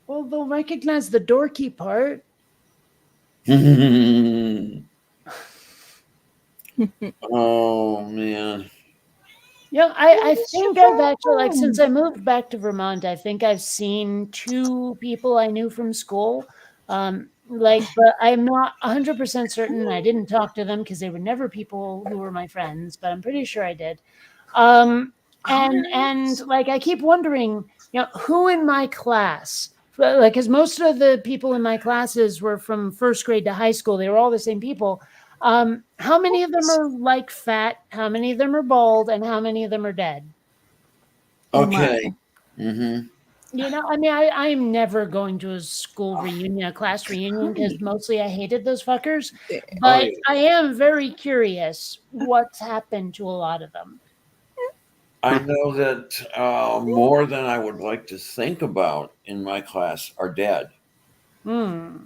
F: Well, they'll recognize the dorky part.
A: Oh man.
F: Yeah, I think I've actually like since I moved back to Vermont, I think I've seen two people I knew from school. But I'm not 100% certain. I didn't talk to them because they were never people who were my friends, but I'm pretty sure I did. And like I keep wondering, who in my class, like, because most of the people in my classes were from first grade to high school. They were all the same people. How many of them are like fat? How many of them are bald? And how many of them are dead?
G: Oh, my.
A: Okay. Mm-hmm.
F: I mean, I'm never going to a school reunion, a class reunion, because mostly I hated those fuckers. But
A: yeah.
F: I am very curious what's happened to a lot of them.
A: I know that more than I would like to think about in my class are dead.
F: Hmm.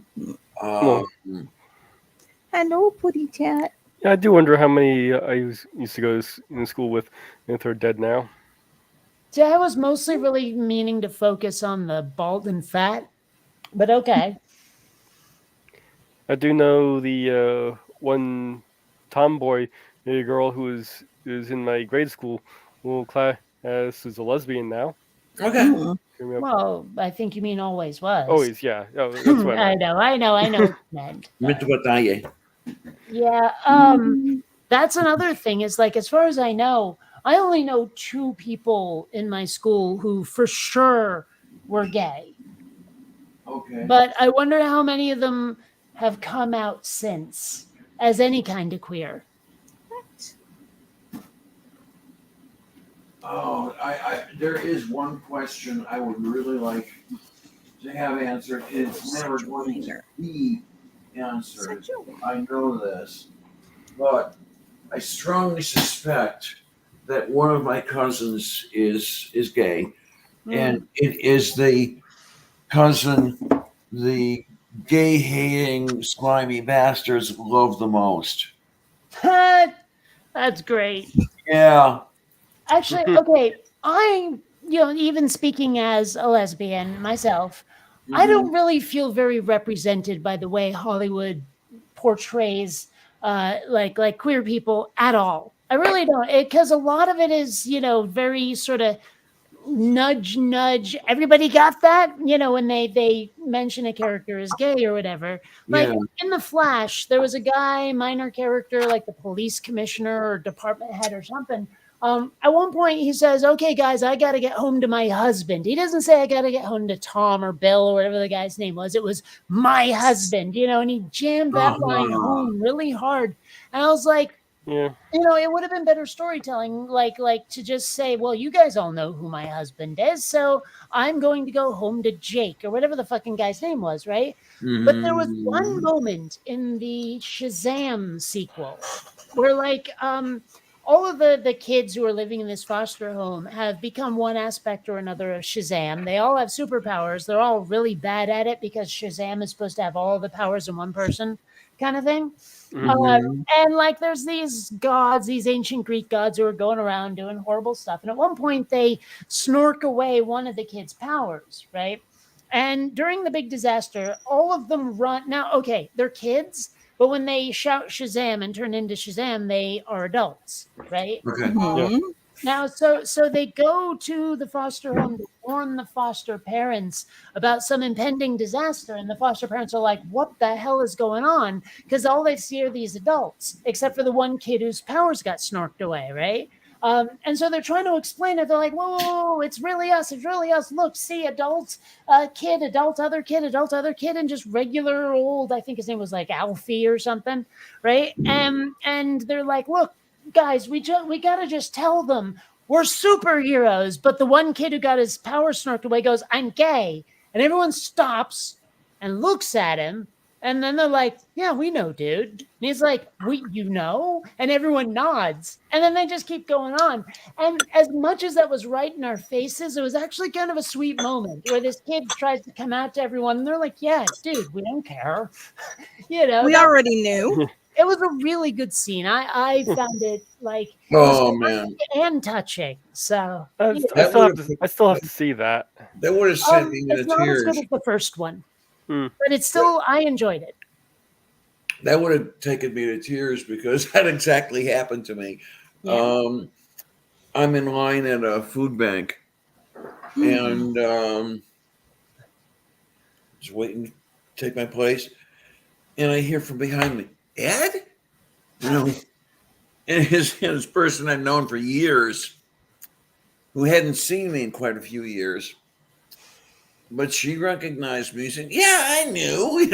G: Hello, Putty Cat.
E: Yeah, I do wonder how many I used to go in school with, if they're dead now.
F: See, I was mostly really meaning to focus on the bald and fat, but okay.
E: I do know the one tomboy, a girl who is in my grade school class is a lesbian now.
A: Okay.
G: Mm.
F: Well, I think you mean always was.
E: Always, yeah. Oh, that's what I meant.
F: I know what you meant.
A: Muito boa tarde.
F: Yeah, that's another thing is like, as far as I know, I only know two people in my school who for sure were gay.
A: Okay.
F: But I wonder how many of them have come out since as any kind of queer.
A: Oh, there is one question I would really like to have answered. It's never going to be answered. I know this, but I strongly suspect that one of my cousins is gay, and it is the cousin the gay hating slimy bastards love the most.
F: That's great.
A: Yeah.
F: Actually, okay, even speaking as a lesbian myself, I don't really feel very represented by the way Hollywood portrays like queer people at all. I really don't, because a lot of it is very sort of nudge, nudge. Everybody got that? You know, when they mention a character as gay or whatever. Like
A: Yeah.
F: in The Flash, there was a guy, minor character, like the police commissioner or department head or something. At one point, he says, "Okay, guys, I got to get home to my husband." He doesn't say, "I got to get home to Tom or Bill or whatever the guy's name was." It was "my husband," you know, and he jammed that line home really hard. And I was like,
E: Yeah.
F: you know, it would have been better storytelling, like to just say, "Well, you guys all know who my husband is, so I'm going to go home to Jake," or whatever the fucking guy's name was, right? But there was one moment in the Shazam sequel where, like, all of the kids who are living in this foster home have become one aspect or another of Shazam. They all have superpowers. They're all really bad at it because Shazam is supposed to have all the powers in one person, kind of thing. And like, there's these gods, these ancient Greek gods who are going around doing horrible stuff. And at one point, they snork away one of the kids' powers, right? And during the big disaster, all of them run. Now, okay, they're kids, but when they shout Shazam and turn into Shazam, they are adults, right?
A: Okay.
G: Mhm.
F: Now, so they go to the foster home to warn the foster parents about some impending disaster, and the foster parents are like, "What the hell is going on?" Because all they see are these adults, except for the one kid whose powers got snorked away, right? And so they're trying to explain it. They're like, "Whoa, whoa, whoa, it's really us. It's really us. Look, see, adults, kid, adult, other kid, adult, other kid," and just regular old, I think his name was like Alfie or something, right? And they're like, "Look, guys, we gotta just tell them we're superheroes." But the one kid who got his power snorked away goes, "I'm gay," and everyone stops and looks at him. And then they're like, "Yeah, we know, dude." And he's like, you know?" And everyone nods. And then they just keep going on. And as much as that was right in our faces, it was actually kind of a sweet moment where this kid tries to come out to everyone. And they're like, "Yeah, dude, we don't care." You know,
G: We already knew.
F: it was a really good scene. I found it like
A: Oh man,
F: and touching. So
E: I,
F: yeah.
E: I still have to. I still have to see that.
A: that would have sent me
F: it's
A: into
F: not as
A: tears.
F: good as the first one,
E: Hmm.
F: but it's still I enjoyed it.
A: That would have taken me to tears because that exactly happened to me.
F: Yeah.
A: I'm in line at a food bank, and just waiting to take my place, and I hear from behind me, "Ed," you know, and his person I've known for years, who hadn't seen me in quite a few years, but she recognized me, saying, "Yeah, I knew."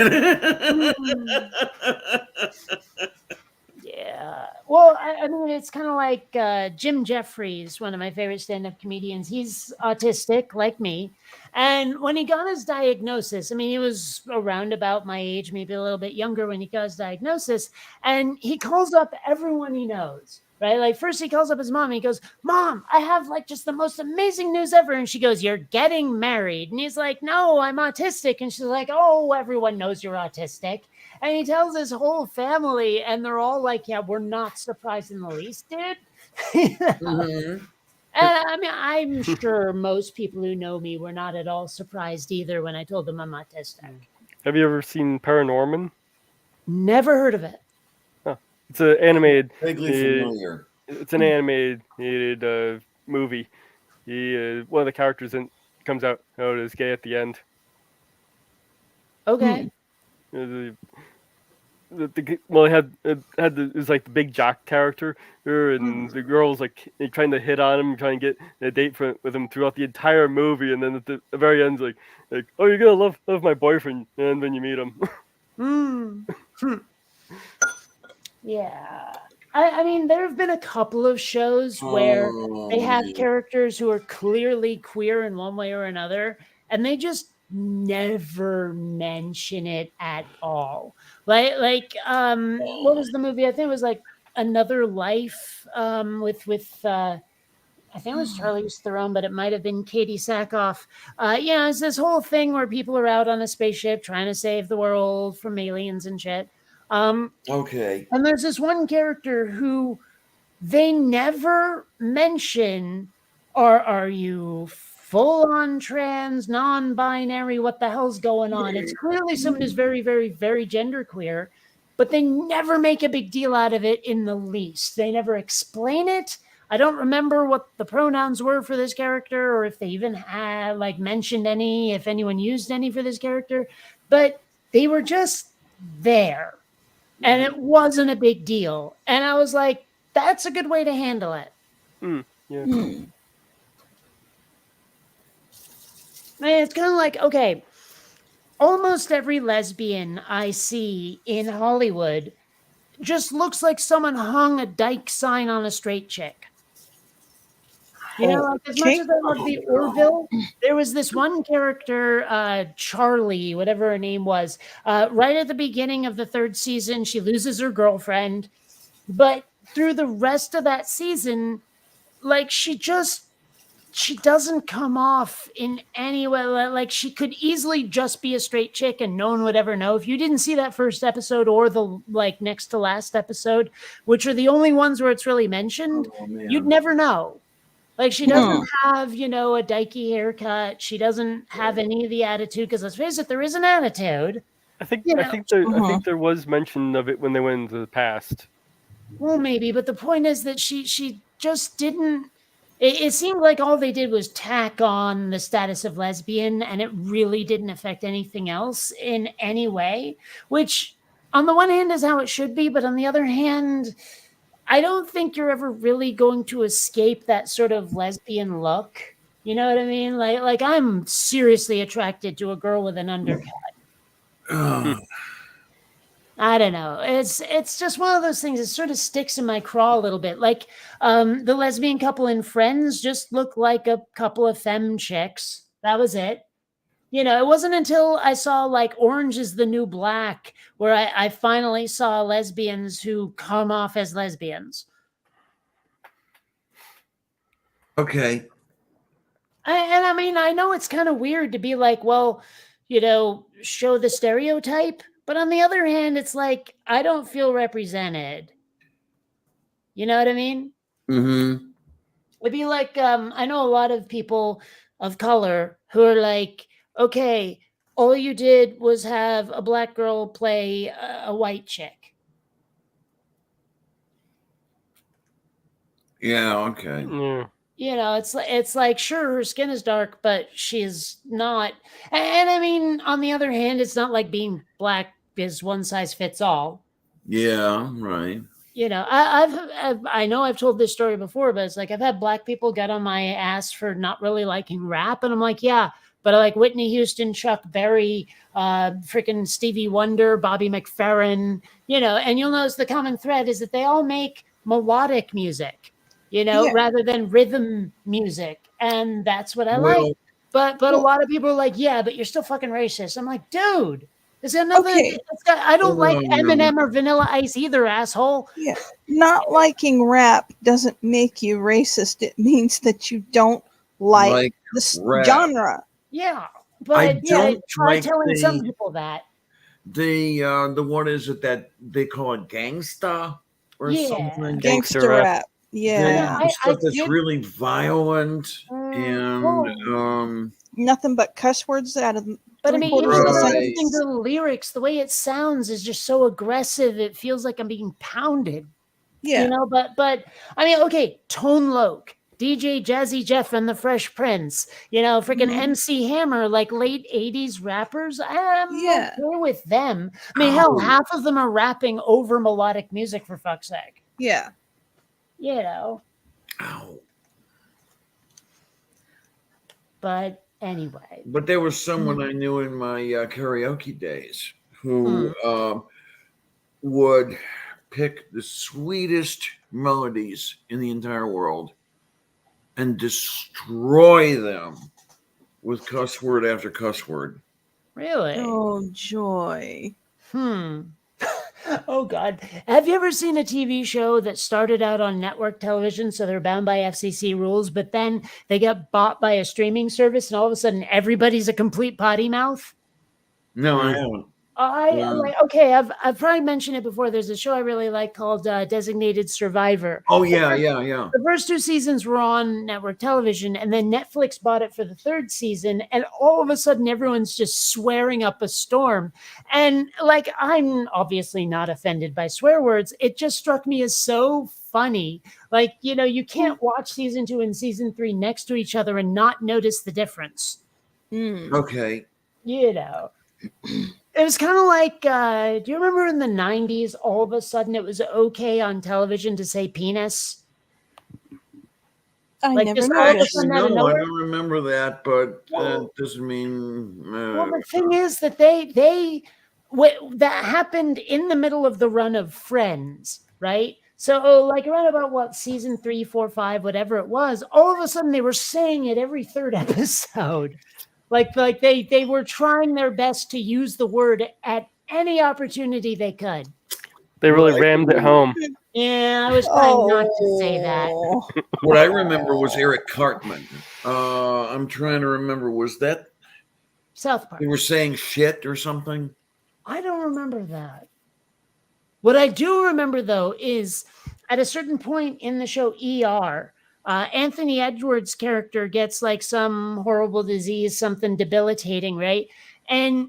F: Yeah. Well, I mean, it's kind of like Jim Jeffries, one of my favorite stand-up comedians. He's autistic, like me. And when he got his diagnosis, I mean, he was around about my age, maybe a little bit younger when he got his diagnosis. And he calls up everyone he knows, right? Like, first he calls up his mom. And he goes, "Mom, I have like just the most amazing news ever." And she goes, "You're getting married." And he's like, "No, I'm autistic." And she's like, "Oh, everyone knows you're autistic." And he tells his whole family, and they're all like, "Yeah, we're not surprised in the least, dude."
A: Mhm.
F: And I mean, I'm sure most people who know me were not at all surprised either when I told them I'm autistic.
E: Have you ever seen Paranorman?
F: Never heard of it.
E: It's an animated.
A: Vaguely familiar.
E: It's an animated movie. One of the characters comes out as gay at the end.
F: Okay.
E: Well, it was like the big jock character, and the girl's like trying to hit on him, trying to get a date with him throughout the entire movie, and then at the very end, like, "Oh, you're gonna love my boyfriend," and then you meet him.
F: Yeah. I mean, there have been a couple of shows where they have characters who are clearly queer in one way or another, and they just never mention it at all. Like what was the movie? I think it was like Another Life, with I think it was Charlize Theron, but it might have been Katie Sackhoff. Yeah, it's this whole thing where people are out on a spaceship trying to save the world from aliens and shit.
A: Okay.
F: And there's this one character who they never mention, are you full on trans, non-binary? What the hell's going on? It's clearly someone who's very, very, very genderqueer, but they never make a big deal out of it in the least. They never explain it. I don't remember what the pronouns were for this character or if they even had like mentioned any, if anyone used any for this character, but they were just there and it wasn't a big deal. And I was like, that's a good way to handle it.
E: Yeah.
G: Hmm.
F: And it's kind of like, okay, almost every lesbian I see in Hollywood just looks like someone hung a dyke sign on a straight chick. You know, like as much as I love the Orville, there was this one character, Charlie, whatever her name was, right at the beginning of the third season, she loses her girlfriend. But through the rest of that season, like she doesn't come off in any way. Like she could easily just be a straight chick and no one would ever know. If you didn't see that first episode or the like next to last episode, which are the only ones where it's really mentioned, you'd never know. Like she doesn't have, you know, a dykey haircut. She doesn't have any of the attitude because let's face it, there is an attitude.
E: I think
F: You
E: I
F: know.
E: think there was mention of it when they went into the past.
F: Well, maybe, but the point is that she just didn't. It seemed like all they did was tack on the status of lesbian, and it really didn't affect anything else in any way. Which, on the one hand, is how it should be, but on the other hand, I don't think you're ever really going to escape that sort of lesbian look. You know what I mean? Like I'm seriously attracted to a girl with an undercut. I don't know. It's just one of those things that sort of sticks in my craw a little bit. Like the lesbian couple in Friends just looked like a couple of femme chicks. That was it. You know, it wasn't until I saw like Orange is the New Black where I finally saw lesbians who come off as lesbians.
A: Okay.
F: And I mean, I know it's kind of weird to be like, well, you know, show the stereotype. But on the other hand, it's like, I don't feel represented. You know what I mean?
A: Mm-hmm.
F: It'd be like, I know a lot of people of color who are like, okay, all you did was have a black girl play a white chick.
A: Yeah, okay.
E: Yeah.
F: You know, it's like, sure, her skin is dark, but she's not. And I mean, on the other hand, it's not like being black is one size fits all.
A: Yeah, right.
F: You know, I know I've told this story before, but it's like I've had black people get on my ass for not really liking rap, and I'm like, yeah, but I like Whitney Houston, Chuck Berry, freaking Stevie Wonder, Bobby McFerrin, you know, and you'll notice the common thread is that they all make melodic music, you know,
G: Yeah.
F: rather than rhythm music, and that's what I
A: Well-
F: like. But a lot of people are like, yeah, but you're still fucking racist. I'm like, dude. Is another?
G: Okay.
F: I don't like
A: No.
F: Eminem or Vanilla Ice either, asshole.
G: Not liking rap doesn't make you racist. It means that you don't like this
A: rap.
G: genre.
F: Yeah,
A: I
F: but
A: don't
F: try
A: like
F: telling some
A: the-
F: people that.
A: The what is it that they call it, gangsta or
F: Yeah.
A: something?
E: Gangster
G: Gangster
E: rap.
G: rap. Yeah.
F: Yeah. I
A: stuff that's
F: did-
A: really violent and
F: well,
G: Nothing but cuss words out of
F: but I mean, even
G: three-quarters
F: when
G: of
F: I'm
G: the
A: Right.
F: listening to the lyrics, the way it sounds is just so aggressive. It feels like I'm being pounded.
G: Yeah.
F: You know, but I mean, okay, Tone Loc, DJ Jazzy Jeff and the Fresh Prince, you know, freaking
G: Mhm.
F: MC Hammer, like late 80s rappers. I'm
G: Yeah.
F: okay with them. I mean, hell,
A: Ow.
F: half of them are rapping over melodic music for fuck's sake.
G: Yeah.
F: You know,
A: Ow.
F: but anyway.
A: But there was someone I knew in my karaoke days who would pick the sweetest melodies in the entire world and destroy them with cuss word after cuss word.
F: Really?
G: Oh, joy.
F: Oh God. Have you ever seen a TV show that started out on network television, so they're bound by FCC rules, but then they get bought by a streaming service and all of a sudden everybody's a complete potty mouth?
A: No, I haven't.
F: I've probably mentioned it before. There's a show I really like called Designated Survivor.
A: Oh yeah, yeah.
F: The first 2 seasons were on network television, and then Netflix bought it for the 3rd season, and all of a sudden everyone's just swearing up a storm. And like, I'm obviously not offended by swear words. It just struck me as so funny. Like, you can't watch season 2 and season 3 next to each other and not notice the difference.
A: Okay.
F: It was kind of like, do you remember in the 90s, all of a sudden it was okay on television to say penis?
G: I
F: Like,
G: never
F: just all of a
G: noticed.
F: sudden out of
A: No, I
F: nowhere?
A: don't remember that, but
F: Well-
A: that doesn't mean.
F: Well, the thing is that that happened in the middle of the run of Friends, right? So, like, around about season 3, 4, 5, whatever it was, all of a sudden they were saying it every 3rd episode. Like they were trying their best to use the word at any opportunity they could.
E: They really
A: Well, I
E: rammed it
A: agree.
E: home.
F: Yeah, I was trying not to say that.
G: Oh.
A: What I remember was Eric Cartman. I'm trying to remember. Was that
F: South Park.
A: they were saying shit or something?
F: I don't remember that. What I do remember, though, is at a certain point in the show ER, Anthony Edwards' character gets like some horrible disease, something debilitating, right? And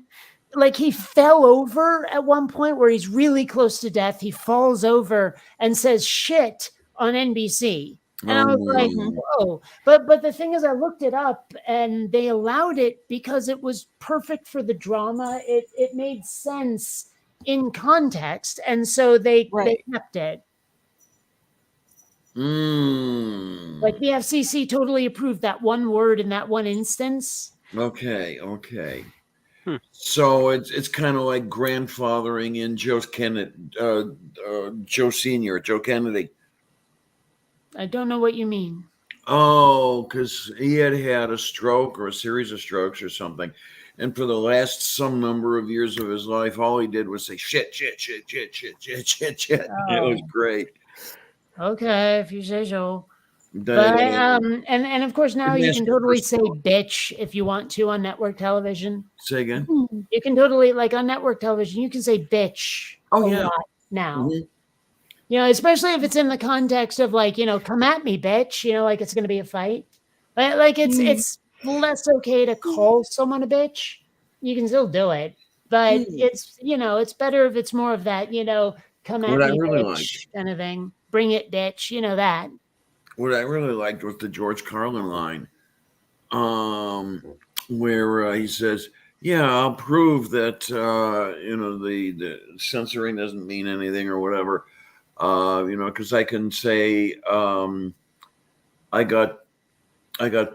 F: like he fell over at one point where he's really close to death. He falls over and says shit on NBC. And I was like, whoa. But the thing is, I looked it up and they allowed it because it was perfect for the drama. It made sense in context. And so they kept it. Like the FCC totally approved that one word in that one instance.
A: Okay. So it's kind of like grandfathering in Joe Kennedy.
F: I don't know what you mean.
A: Oh, because he had a stroke or a series of strokes or something. And for the last some number of years of his life, all he did was say shit. It was great.
F: Okay, if you say so.
A: That,
F: But and of course now you
A: Yes,
F: can totally
A: first
F: say
A: of all.
F: bitch if you want to on network television.
A: say again.
F: You can totally, like, on network television, you can say bitch
A: Oh,
F: a
A: yeah.
F: lot now.
A: Mhm.
F: Especially if it's in the context of like, come at me, bitch, like it's gonna be a fight. Like it's less okay to call someone a bitch. You can still do it, but it's better if it's more of that, come at
A: What I
F: me,
A: really
F: bitch, kind of thing. Bring it, bitch, that.
A: What I really liked was the George Carlin line, where he says, "Yeah, I'll prove that the censoring doesn't mean anything or whatever, because I can say I got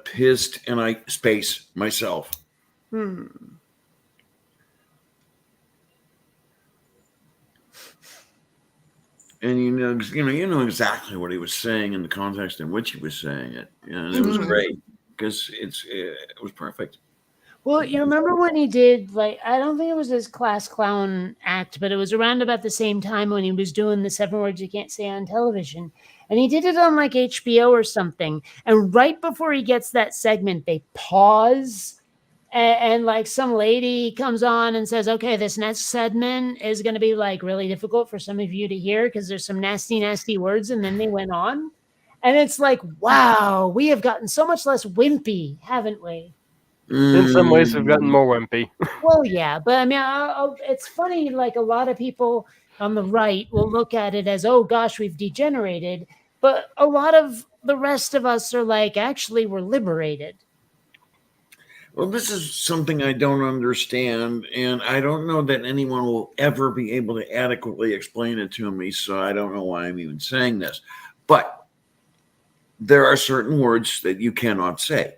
A: pissed and I space myself." And you know exactly what he was saying in the context in which he was saying it, and it was great because it was perfect.
F: Well, you remember when he did, like, I don't think it was his Class Clown act, but it was around about the same time when he was doing the 7 words you can't say on television. And he did it on like HBO or something. And right before he gets that segment, they pause. And like some lady comes on and says, okay, this next segment is going to be like really difficult for some of you to hear because there's some nasty, nasty words. And then they went on. And it's like, wow, we have gotten so much less wimpy, haven't we?
E: In some ways, we've gotten more wimpy.
F: Well, yeah, but I mean, it's funny. Like a lot of people on the right will look at it as, oh gosh, we've degenerated. But a lot of the rest of us are like, actually, we're liberated.
A: Well, this is something I don't understand, and I don't know that anyone will ever be able to adequately explain it to me, so I don't know why I'm even saying this. But there are certain words that you cannot say.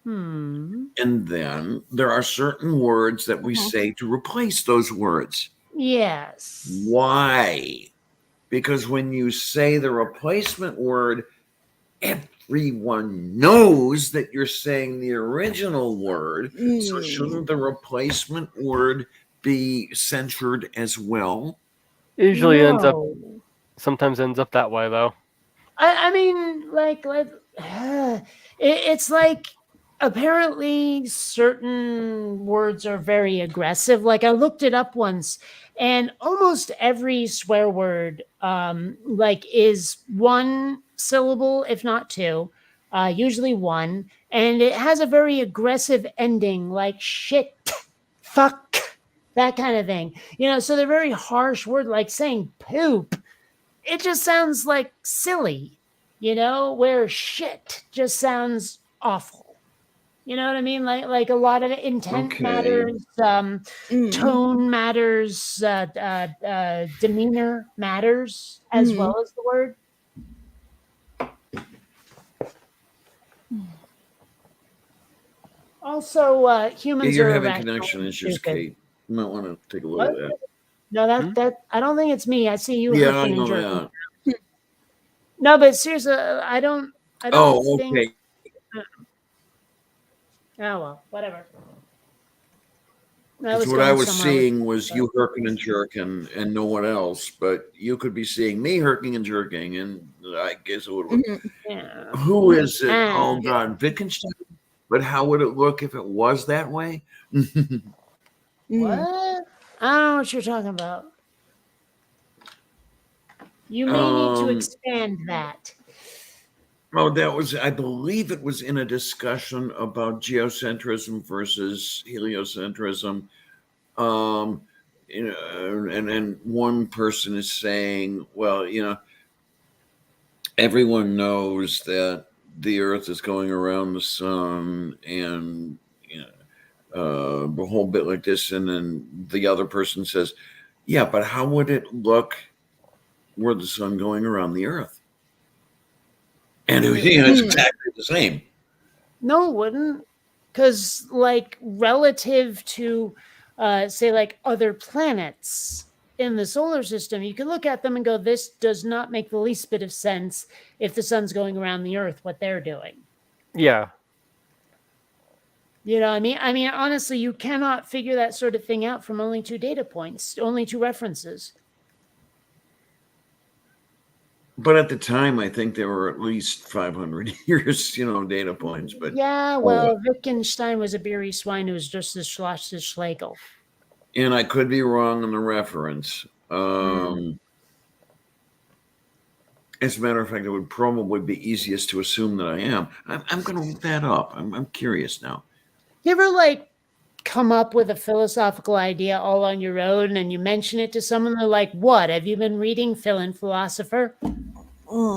A: And then there are certain words that we say to replace those words.
F: Yes.
A: Why? Because when you say the replacement word, everyone knows that you're saying the original word. So shouldn't the replacement word be censored as well?
E: Usually sometimes ends up that way, though.
F: I mean, like it's like apparently certain words are very aggressive. Like I looked it up once, and almost every swear word like is one syllable, if not two, usually one, and it has a very aggressive ending, like shit, fuck, that kind of thing. So they're very harsh word, like saying poop. It just sounds like silly, where shit just sounds awful. You know what I mean? Like a lot of intent
A: Okay.
F: matters, tone matters, demeanor matters as well as the word. Also, humans
A: You're
F: are
A: having
F: irrational
A: connection
F: and
A: issues,
F: stupid.
A: Kate. You might want to take a look
F: What?
A: at that.
F: No, that I don't think it's me. I see you.
A: Yeah, I
F: huffing and
A: know
F: jerking.
A: that.
F: No, but seriously, I don't
A: Oh,
F: think.
A: okay.
F: Oh well, whatever.
A: Because what I was seeing was you herking and jerking and no one else, but you could be seeing me herking and jerking, and I guess it would look.
F: Yeah.
A: Who is it?
F: Ah.
A: Oh God, Wittgenstein. But how would it look if it was that way?
F: What? I don't know what you're talking about. You may need to expand that.
A: Oh, that was, I believe it was in a discussion about geocentrism versus heliocentrism. And one person is saying, well, everyone knows that the Earth is going around the sun, and a whole bit like this. And then the other person says, yeah, but how would it look were the sun going around the Earth? And it's exactly the same.
F: No, it wouldn't. Because, like, relative to, say, like other planets in the solar system, you can look at them and go, this does not make the least bit of sense if the sun's going around the Earth, what they're doing.
E: Yeah.
F: You know what I mean? I mean, honestly, you cannot figure that sort of thing out from only two data points, only two references.
A: But at the time, I think there were at least 500 years, data points. But
F: yeah, well, Wittgenstein was a beery swine who was just as Schloss as Schlegel.
A: And I could be wrong on the reference. As a matter of fact, it would probably be easiest to assume that I am. I'm going to look that up. I'm curious now.
F: You ever come up with a philosophical idea all on your own and you mention it to someone, they're like, what? Have you been reading Phil and Philosopher?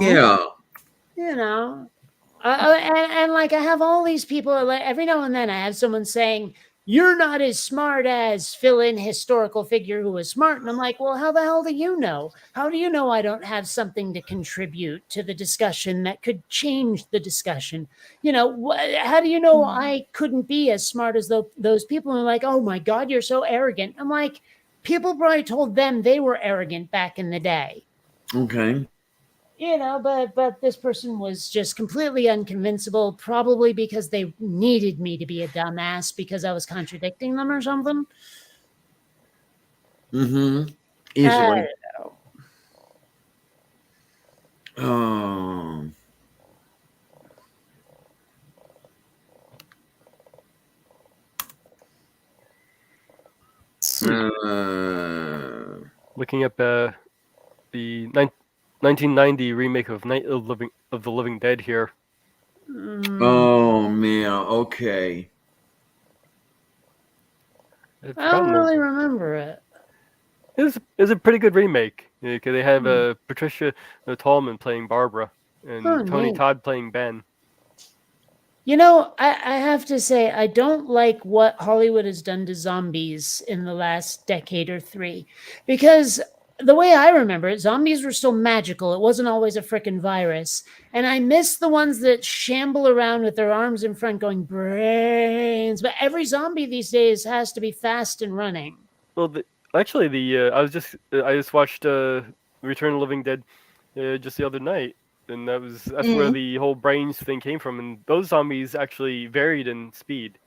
A: Yeah.
F: And I have all these people, every now and then I have someone saying, you're not as smart as fill in historical figure who was smart. And I'm like, well, how the hell do you know? How do you know I don't have something to contribute to the discussion that could change the discussion? How do you know I couldn't be as smart as those people? And they're like, oh my God, you're so arrogant. I'm like, people probably told them they were arrogant back in the day.
A: Okay.
F: But this person was just completely unconvincible, probably because they needed me to be a dumbass because I was contradicting them or something.
A: Mm-hmm. Easily. Oh.
E: Looking up the 1990 remake of Night of the Living Dead here.
A: Oh man, okay.
F: I don't really remember it.
E: It was a pretty good remake. They have Patricia Tallman playing Barbara and Tony
F: neat.
E: Todd playing Ben.
F: I have to say, I don't like what Hollywood has done to zombies in the last decade or three, because the way I remember it, zombies were still magical. It wasn't always a frickin' virus. And I miss the ones that shamble around with their arms in front going brains. But every zombie these days has to be fast and running.
E: Well, I just watched Return of the Living Dead just the other night. And that's where the whole brains thing came from. And those zombies actually varied in speed.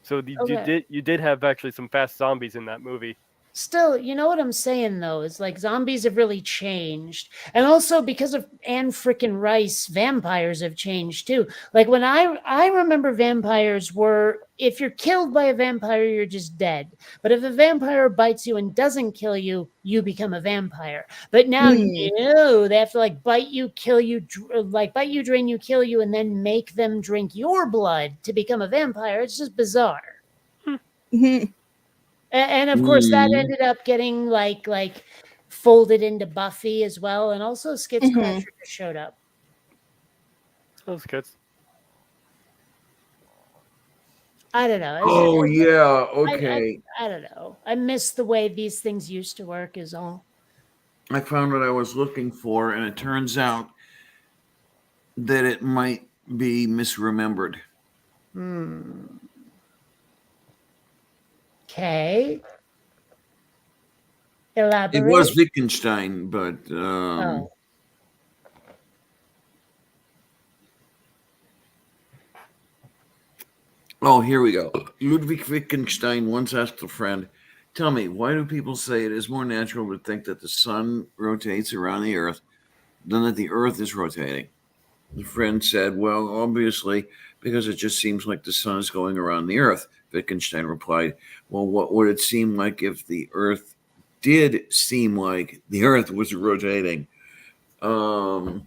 E: So you did have actually some fast zombies in that movie.
F: Still, you know what I'm saying though, is like zombies have really changed. And also because of Anne frickin' Rice, vampires have changed too. Like when I remember vampires were, if you're killed by a vampire, you're just dead. But if a vampire bites you and doesn't kill you, you become a vampire. But now, no, they have to like bite you, kill you, like bite you, drain you, kill you, and then make them drink your blood to become a vampire. It's just bizarre.
G: Mhm.
F: And of course, that ended up getting like folded into Buffy as well, and also Skitscrasher just showed up.
E: Those kids.
F: I don't know.
A: Oh yeah, okay.
F: I don't know. I miss the way these things used to work. Is all.
A: I found what I was looking for, and it turns out that it might be misremembered.
F: Okay. Elaborate.
A: It was Wittgenstein, but
F: Oh.
A: oh, here we go. Ludwig Wittgenstein once asked a friend, "Tell me, why do people say it is more natural to think that the sun rotates around the earth than that the earth is rotating?" The friend said, "Well, obviously, because it just seems like the sun is going around the earth." Wittgenstein replied, "Well, what would it seem like if the earth did seem like the earth was rotating?" No,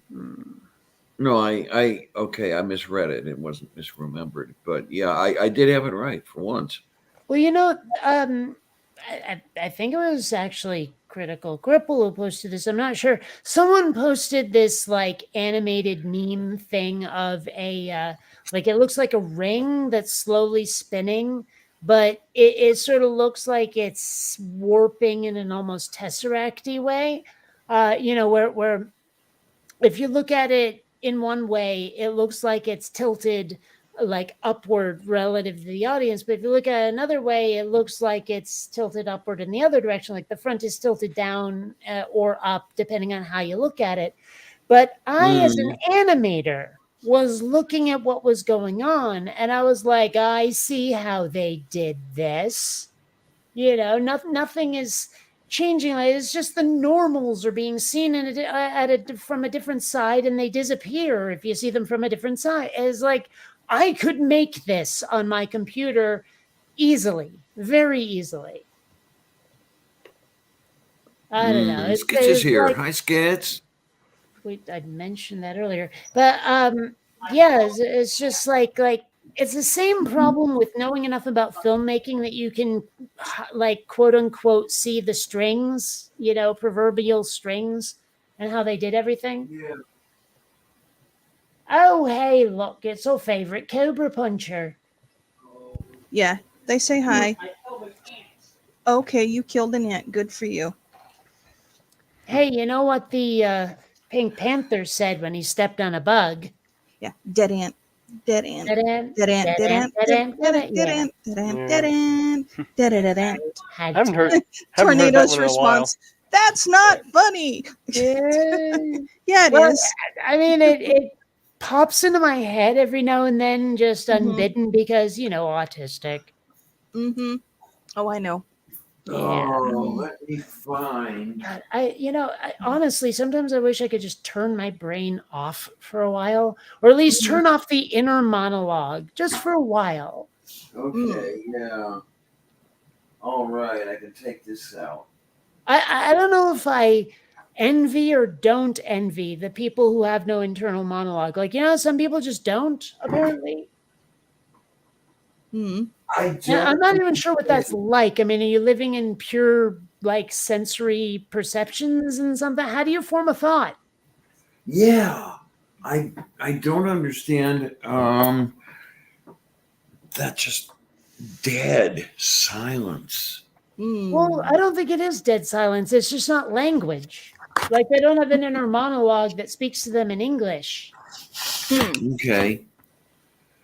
A: I misread it. It wasn't misremembered, but yeah, I did have it right for once.
F: Well, you know, I think it was actually Critical Cripple who posted this. I'm not sure. Someone posted this like animated meme thing of a like it looks like a ring that's slowly spinning, but it sort of looks like it's warping in an almost tesseract-y way. You know, where if you look at it in one way, it looks like it's tilted like upward relative to the audience. But if you look at it another way, it looks like it's tilted upward in the other direction. Like the front is tilted down or up, depending on how you look at it. But I, as an animator, was looking at what was going on, and I was like, I see how they did this. You know, nothing is changing. It's just the normals are being seen from a different side, and they disappear if you see them from a different side. It's like I could make this on my computer easily, very easily. I don't know.
A: Skits is here.
F: Like,
A: Hi, Skits.
F: I mentioned that earlier, but yeah, it's just like it's the same problem with knowing enough about filmmaking that you can like quote unquote see the strings, you know, proverbial strings, and how they did everything.
A: Yeah.
F: Oh, hey, look, it's our favorite Cobra Puncher.
G: Yeah, they say hi. Okay, you killed an ant. Good for you.
F: Hey, you know what the Pink Panther said when he stepped on a bug?
G: Yeah, dead ant. Dead ant.
F: Dead ant,
G: Dead ant. Dead ant. Dead ant. Dead ant. Dead ant. Dead ant. Dead ant. Dead ant.
E: I haven't heard.
G: Tornado's response. That's not funny. Yeah, it is.
F: I mean, it pops into my head every now and then, just unbidden, because, you know, autistic.
G: Mm-hmm. Oh, I know.
F: Yeah.
A: Oh, let me find.
F: God, honestly, sometimes I wish I could just turn my brain off for a while, or at least turn off the inner monologue just for a while.
A: Okay, yeah. All right, I can take this out.
F: I don't know if I envy or don't envy the people who have no internal monologue. Like, you know, some people just don't, apparently.
G: Mm.
F: I'm not even sure what that's like. I mean, are you living in pure, like, sensory perceptions and something? How do you form a thought?
A: Yeah, I don't understand. That just dead silence.
F: Well, I don't think it is dead silence. It's just not language. Like, they don't have an inner monologue that speaks to them in English.
A: Okay.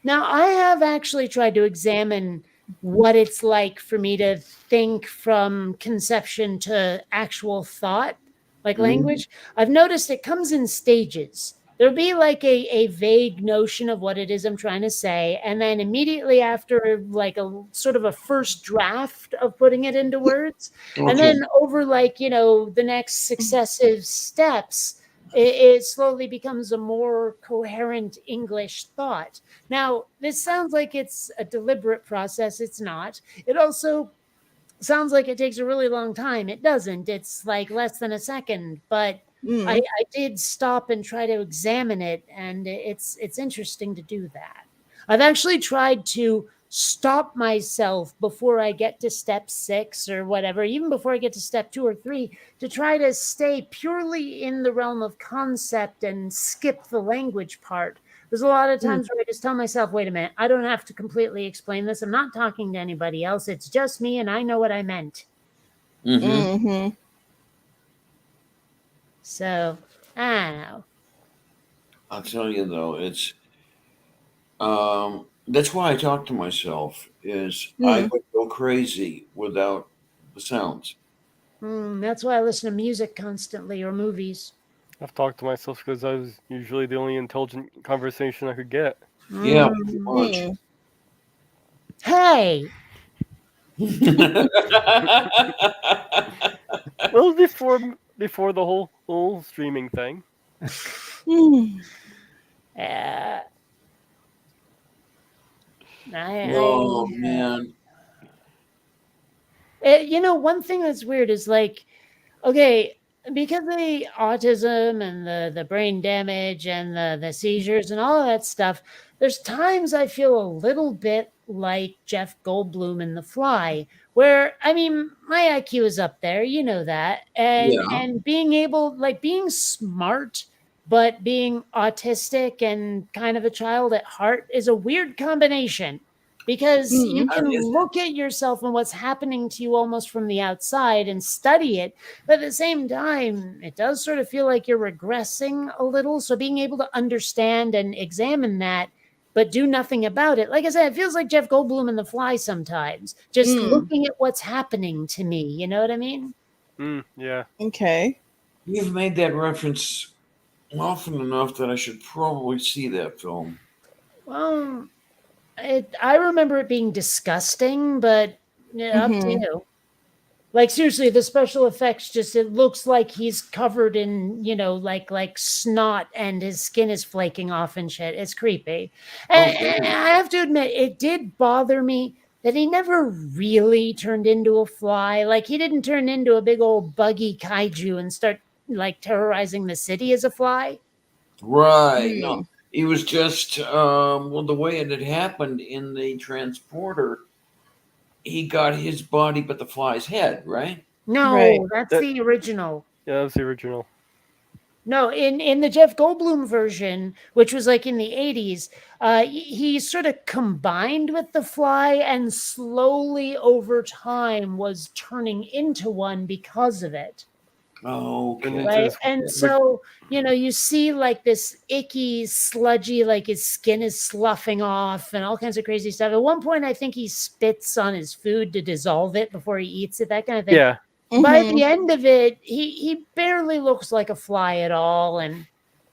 F: Now, I have actually tried to examine what it's like for me to think from conception to actual thought, like language. I've noticed it comes in stages. there'll be like a vague notion of what it is I'm trying to say. And then immediately after, like a sort of a first draft of putting it into words, and then over like, you know, the next successive steps, it slowly becomes a more coherent English thought. Now, this sounds like it's a deliberate process. It's not. It also sounds like it takes a really long time. It doesn't. It's like less than a second, but
G: Mm.
F: I did stop and try to examine it, and it's interesting to do that. I've actually tried to stop myself before I get to step 6 or whatever, even before I get to step 2 or 3, to try to stay purely in the realm of concept and skip the language part. There's a lot of times where I just tell myself, wait a minute, I don't have to completely explain this. I'm not talking to anybody else. It's just me, and I know what I meant.
A: Mhm.
G: Mhm.
F: So, I don't know.
A: I'll tell you though, it's that's why I talk to myself. Is I would go crazy without the sounds.
F: That's why I listen to music constantly or movies.
E: I've talked to myself because I was usually the only intelligent conversation I could get.
A: Yeah, pretty
F: Mm.
A: much.
F: Hey,
E: Well, before the whole streaming thing.
G: Mm.
F: uh,
A: Oh man.
F: you know, one thing that's weird is like, okay, because of the autism and the brain damage and the seizures and all of that stuff, there's times I feel a little bit like Jeff Goldblum in The Fly, where I mean my IQ is up there, you know that,
A: Yeah.
F: and being able, like, being smart but being autistic and kind of a child at heart is a weird combination. Because you
G: Mm.
F: can look at yourself and what's happening to you almost from the outside and study it, but at the same time, it does sort of feel like you're regressing a little. So being able to understand and examine that, but do nothing about it. Like I said, it feels like Jeff Goldblum in The Fly sometimes, just looking at what's happening to me. You know what I mean?
E: Yeah.
G: Okay.
A: You've made that reference often enough that I should probably see that film.
F: Well, I remember it being disgusting, but yeah, up to
G: Mhm.
F: you. Like seriously, the special effects just, it looks like he's covered in, you know, like snot and his skin is flaking off and shit. It's creepy. And I have to admit, it did bother me that he never really turned into a fly. Like he didn't turn into a big old buggy kaiju and start like terrorizing the city as a fly.
A: Right.
G: Mm.
A: No, he was just well, the way it had happened in the transporter, he got his body but the fly's head, right?
F: No,
G: Right.
F: that's
E: That-
F: the original.
E: Yeah, that's the original.
F: No, in the Jeff Goldblum version, which was like in the 80s, he sort of combined with the fly and slowly over time was turning into one because of it.
A: Okay.
E: And
F: Right.
E: It's-
F: And
E: but-
F: so, you know, you see like this icky, sludgy, like his skin is sloughing off and all kinds of crazy stuff. At one point, I think he spits on his food to dissolve it before he eats it, that kind of thing.
E: Yeah.
F: By
G: Mhm.
F: the end of it, he barely looks like a fly at all. And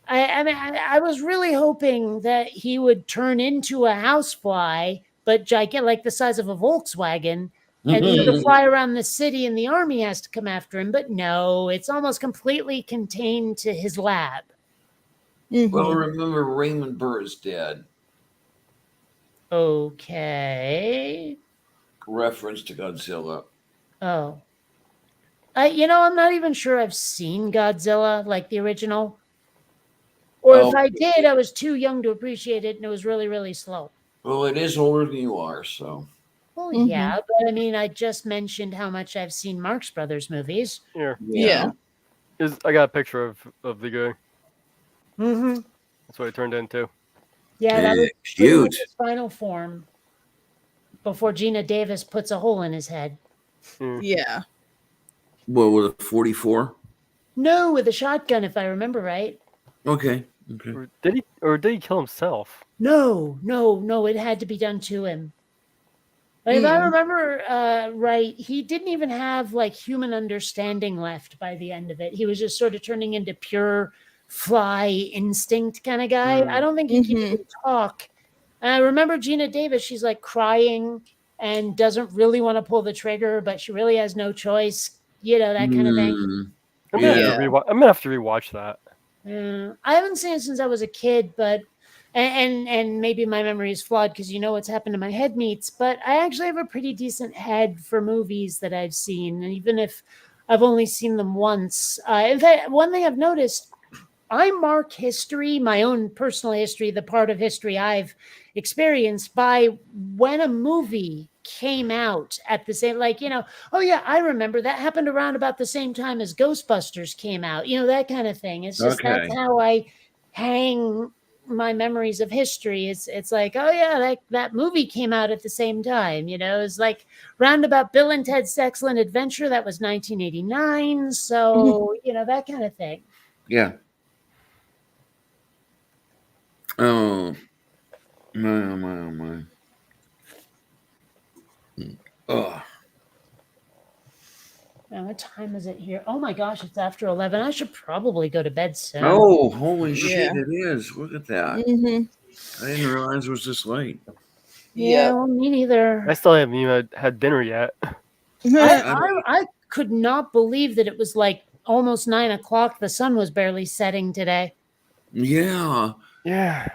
F: I mean, I was really hoping that he would turn into a housefly, but gigantic, like the size of a Volkswagen, and sort of fly around the city, and the army has to come after him. But no, it's almost completely contained to his lab.
G: Mhm.
A: Well, remember Raymond Burr is dead.
F: Okay.
A: Reference to Godzilla.
F: Oh. You know, I'm not even sure I've seen Godzilla, like the original. Or if I did, I was too young to appreciate it, and it was really, really slow.
A: Well, it is older than you are, so.
F: Well,
G: Mhm.
F: yeah, but I mean, I just mentioned how much I've seen Marx Brothers movies.
E: Here.
G: Yeah.
E: I got a picture of the guy.
F: Mm-hmm.
E: That's what it turned into.
F: Yeah, that was pretty much
A: Cute.
F: his final form before Gina Davis puts a hole in his head.
G: Yeah.
A: Well, with a 44?
F: No, with a shotgun, if I remember right.
A: Okay. Okay.
E: Or did he kill himself?
F: No, it had to be done to him. Like, if I remember right, he didn't even have like human understanding left by the end of it. He was just sort of turning into pure fly instinct kind of guy. I don't think he can
G: Mhm.
F: even talk. And I remember Gina Davis, she's like crying and doesn't really want to pull the trigger, but she really has no choice, that kind of thing.
A: Mm,
E: I'm gonna
A: Yeah.
E: have to rewatch. I'm gonna have to rewatch that.
F: I haven't seen it since I was a kid, but and maybe my memory is flawed because what's happened to my head meats, but I actually have a pretty decent head for movies that I've seen, and even if I've only seen them once. In fact, one thing I've noticed, I mark history, my own personal history, the part of history I've experienced by when a movie came out at the same, oh yeah, I remember that happened around about the same time as Ghostbusters came out, that kind of thing. It's just
A: Okay.
F: that's how I hang my memories of history. It's like, oh yeah, that movie came out at the same time, it's like roundabout Bill and Ted's Excellent Adventure, that was 1989. So, that kind of thing.
A: Yeah. Oh, my, oh, my, oh, my. Oh,
F: Now, what time is it here? Oh my gosh, it's after 11. I should probably go to bed soon.
A: oh, holy
G: Yeah.
A: shit! It is. Look at that.
G: Mhm.
A: I didn't realize it was this late.
F: Yeah, well, me neither.
E: I still haven't even had dinner yet.
F: I could not believe that it was like almost 9 o'clock. The sun was barely setting today.
A: Yeah.
E: Yeah.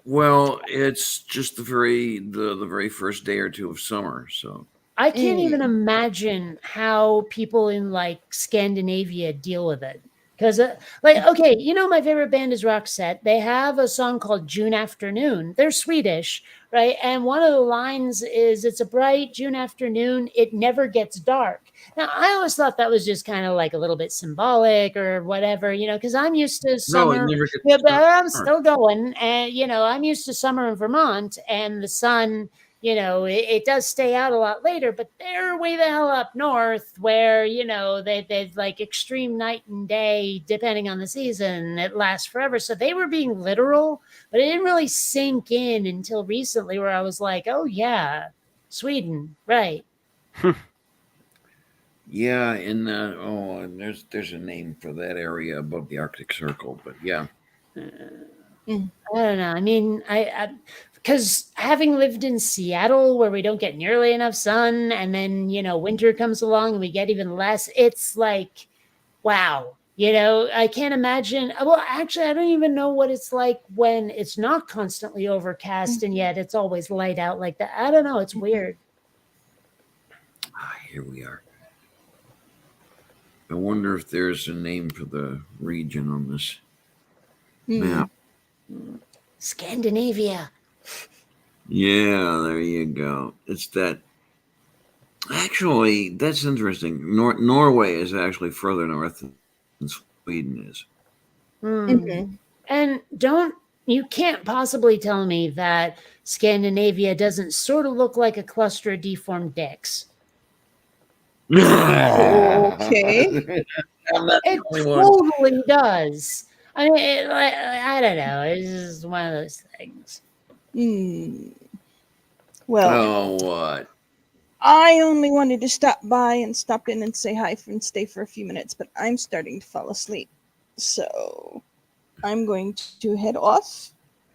A: Well, it's just the very first day or two of summer. So
F: I can't even imagine how people in like Scandinavia deal with it. Because, okay, my favorite band is Roxette. They have a song called June Afternoon. They're Swedish, right? And one of the lines is, it's a bright June afternoon. It never gets dark. Now, I always thought that was just kind of like a little bit symbolic or whatever, because I'm used to summer.
A: no, it never gets
F: Yeah, but I'm
A: dark.
F: still going. And, I'm used to summer in Vermont and the sun, it does stay out a lot later, but they're way the hell up north where, they've like extreme night and day, depending on the season, it lasts forever. So they were being literal, but it didn't really sink in until recently where I was like, oh yeah, Sweden, right.
A: Yeah, and there's a name for that area above the Arctic Circle, but yeah.
F: I don't know. I mean, because having lived in Seattle where we don't get nearly enough sun and then, winter comes along and we get even less, it's like, wow, I can't imagine. Well, actually, I don't even know what it's like when it's not constantly overcast and yet it's always light out like that. I don't know. It's weird.
A: Here we are. I wonder if there's a name for the region on this map.
F: Scandinavia.
A: Yeah, there you go. It's that. Actually, that's interesting. Norway is actually further north than Sweden is.
G: Mhm.
F: And you can't possibly tell me that Scandinavia doesn't sort of look like a cluster of deformed dicks.
G: Okay.
A: I'm not the
F: It
A: only one.
F: totally does. I mean, I don't know. It's just one of those things.
G: Well,
A: Oh, what?
G: I only wanted to stop by and stop in and say hi and stay for a few minutes, but I'm starting to fall asleep. So I'm going to head off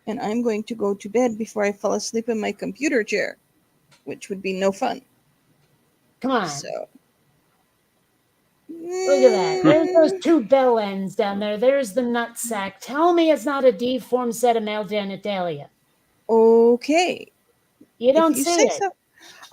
G: and I'm going to go to bed before I fall asleep in my computer chair, which would be no fun.
F: Come on.
G: So
F: Look at that. There's those two bell ends down there. There's the nutsack. Tell me it's not a deformed set of male genitalia.
G: Okay.
F: You don't
G: If you
F: see
G: say
F: it.
G: so.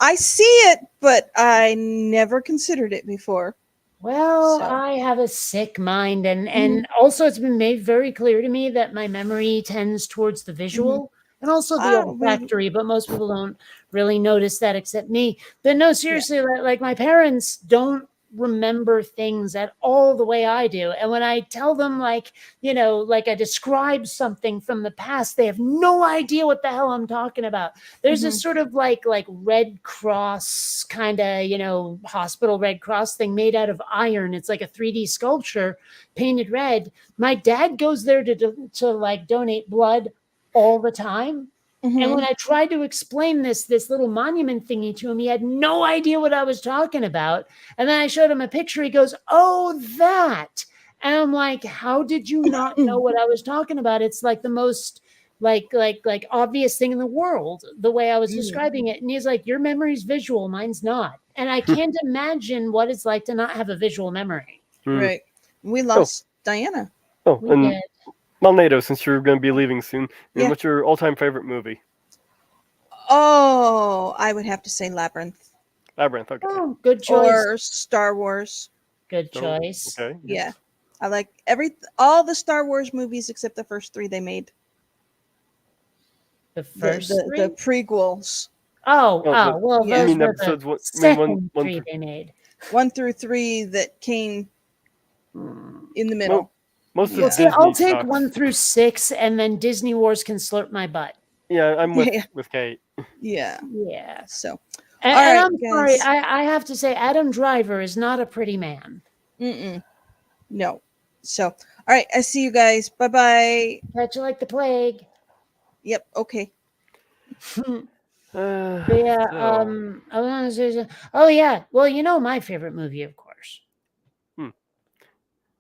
G: I see it, but I never considered it before.
F: Well,
G: So-
F: I have a sick mind, and also it's been made very clear to me that my memory tends towards the visual and also the
G: Oh, really?
F: olfactory, but most people don't really notice that except me. But no, seriously, like my parents don't remember things at all the way I do. And when I tell them like I describe something from the past, they have no idea what the hell I'm talking about. There's this sort of like Red Cross kind of, hospital Red Cross thing made out of iron. It's like a 3D sculpture painted red. My dad goes there to like donate blood all the time. And when I tried to explain this little monument thingy to him, he had no idea what I was talking about. And then I showed him a picture. He goes, "Oh, that." And I'm like, how did you not know what I was talking about? It's like the most like obvious thing in the world, the way I was describing it. And he's like, your memory's visual, mine's not. And I can't imagine what it's like to not have a visual memory.
G: Right. We lost Diana.
E: Oh,
F: We
E: and
F: did.
E: Malnado, since you're going to be leaving soon,
G: Yeah.
E: what's your all-time favorite movie?
G: Oh, I would have to say Labyrinth
E: Labyrinth. Okay.
F: Oh, good choice.
G: or Star Wars.
F: Good
E: So,
F: choice.
E: Okay.
G: Yeah. I like all the Star Wars movies except the first 3 they made.
F: The first three?
G: The prequels.
F: Oh,
E: Oh,
F: well,
G: yeah.
F: those
E: You mean
F: were
E: episodes
F: the
E: one- you mean one-
F: second
E: one
F: three
E: through-
F: they made.
G: 1 through 3 that came in the middle.
E: Most of
G: Yeah.
F: Well, see,
E: Disney
F: I'll take
E: sucks.
F: 1 through 6, and then Disney Wars can slurp my butt.
E: Yeah, I'm with
G: Yeah.
E: with Kate.
G: Yeah.
F: Yeah.
G: So,
F: And,
G: All right,
F: I'm sorry,
G: guys.
F: I have to say, Adam Driver is not a pretty man.
G: no. So, all right. I see you guys. Bye bye.
F: Catch you like the plague.
G: Yep. Okay.
F: But yeah,
E: So,
F: I was gonna say, oh yeah, well, you know my favorite movie, of course.
E: you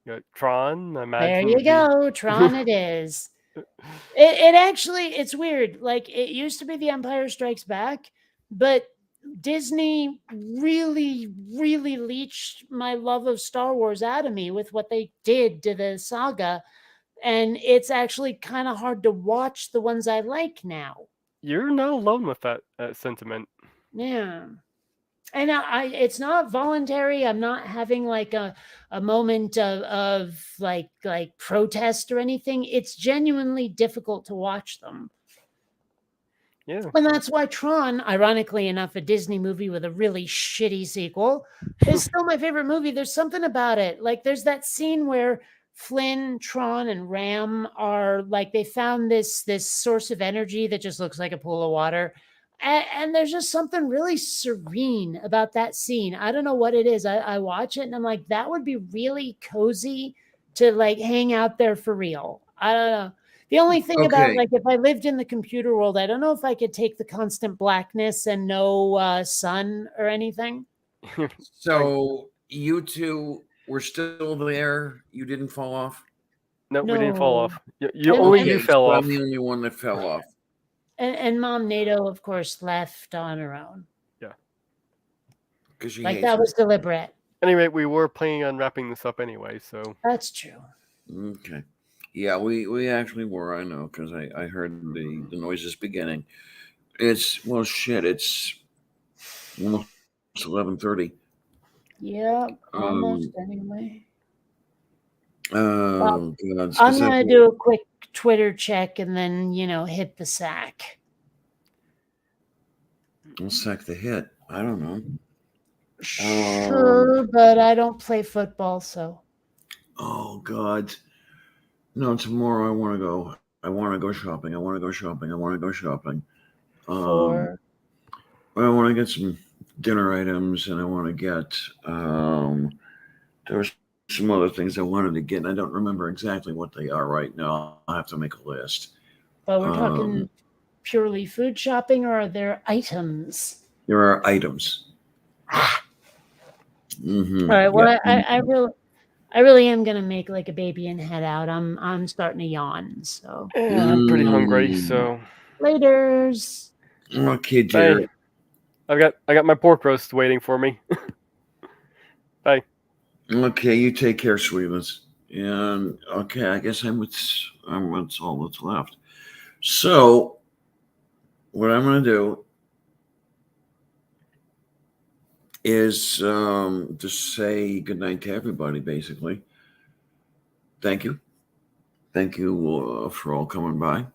E: got Tron, I
F: There
E: imagine.
F: you
E: would be-
F: go, Tron. It is. It actually, it's weird. Like it used to be The Empire Strikes Back, but Disney really, really leached my love of Star Wars out of me with what they did to the saga, and it's actually kind of hard to watch the ones I like now.
E: You're not alone with that sentiment.
F: Yeah. And it's not voluntary. I'm not having like a moment of like protest or anything. It's genuinely difficult to watch them.
E: Yeah.
F: And that's why Tron, ironically enough, a Disney movie with a really shitty sequel, is still my favorite movie. There's something about it. Like there's that scene where Flynn, Tron, and Ram are like they found this source of energy that just looks like a pool of water. And there's just something really serene about that scene. I don't know what it is. I watch it and I'm like, that would be really cozy to like hang out there for real. I don't know. The only thing about
A: Okay.
F: like if I lived in the computer world, I don't know if I could take the constant blackness and no sun or anything.
A: So you two were still there. You didn't fall off.
E: No, we didn't fall
F: No.
E: off. You
F: And-
E: only
F: and-
E: you
A: Okay,
E: fell
A: so
E: off.
A: I'm the only one that fell off.
F: And Mom NATO, of course, left on her own.
A: Because she
F: Like
A: hates
F: that
A: it.
F: was deliberate.
E: Anyway, we were planning on wrapping this up anyway, so
F: That's true.
A: Okay. Yeah, we actually were. I know because I heard the noises beginning. It's well, shit. It's almost 11:30.
F: Yeah, almost anyway.
A: Oh God!
F: I'm gonna do a quick Twitter check and then hit the sack.
A: I'll sack the hit. I don't know.
F: Sure, but I don't play football, so
A: Oh God! No, tomorrow I want to go. I want to go shopping. I want to go shopping. I want to go shopping.
F: for
A: I want to get some dinner items, and I want to get. There was some other things I wanted to get, and I don't remember exactly what they are right now. I'll have to make a list.
F: but we're talking
A: Um,
F: purely food shopping, or are there items?
A: There are items. Mm-hmm.
F: All right. Well, I really am gonna make like a baby and head out. I'm starting to yawn. So
E: yeah, I'm pretty hungry.
A: Mm.
E: So
F: later's.
A: Okay, dear.
E: Bye. I got my pork roast waiting for me. Bye.
A: Okay, you take care, sweetlings. And okay, I guess I'm that's all that's left. So, what I'm going to do is just say goodnight to everybody. Basically, thank you for all coming by.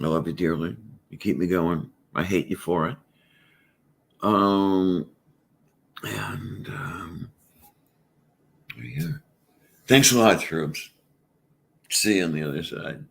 A: I love you dearly. You keep me going. I hate you for it. Yeah. Thanks a lot, Troops. See you on the other side.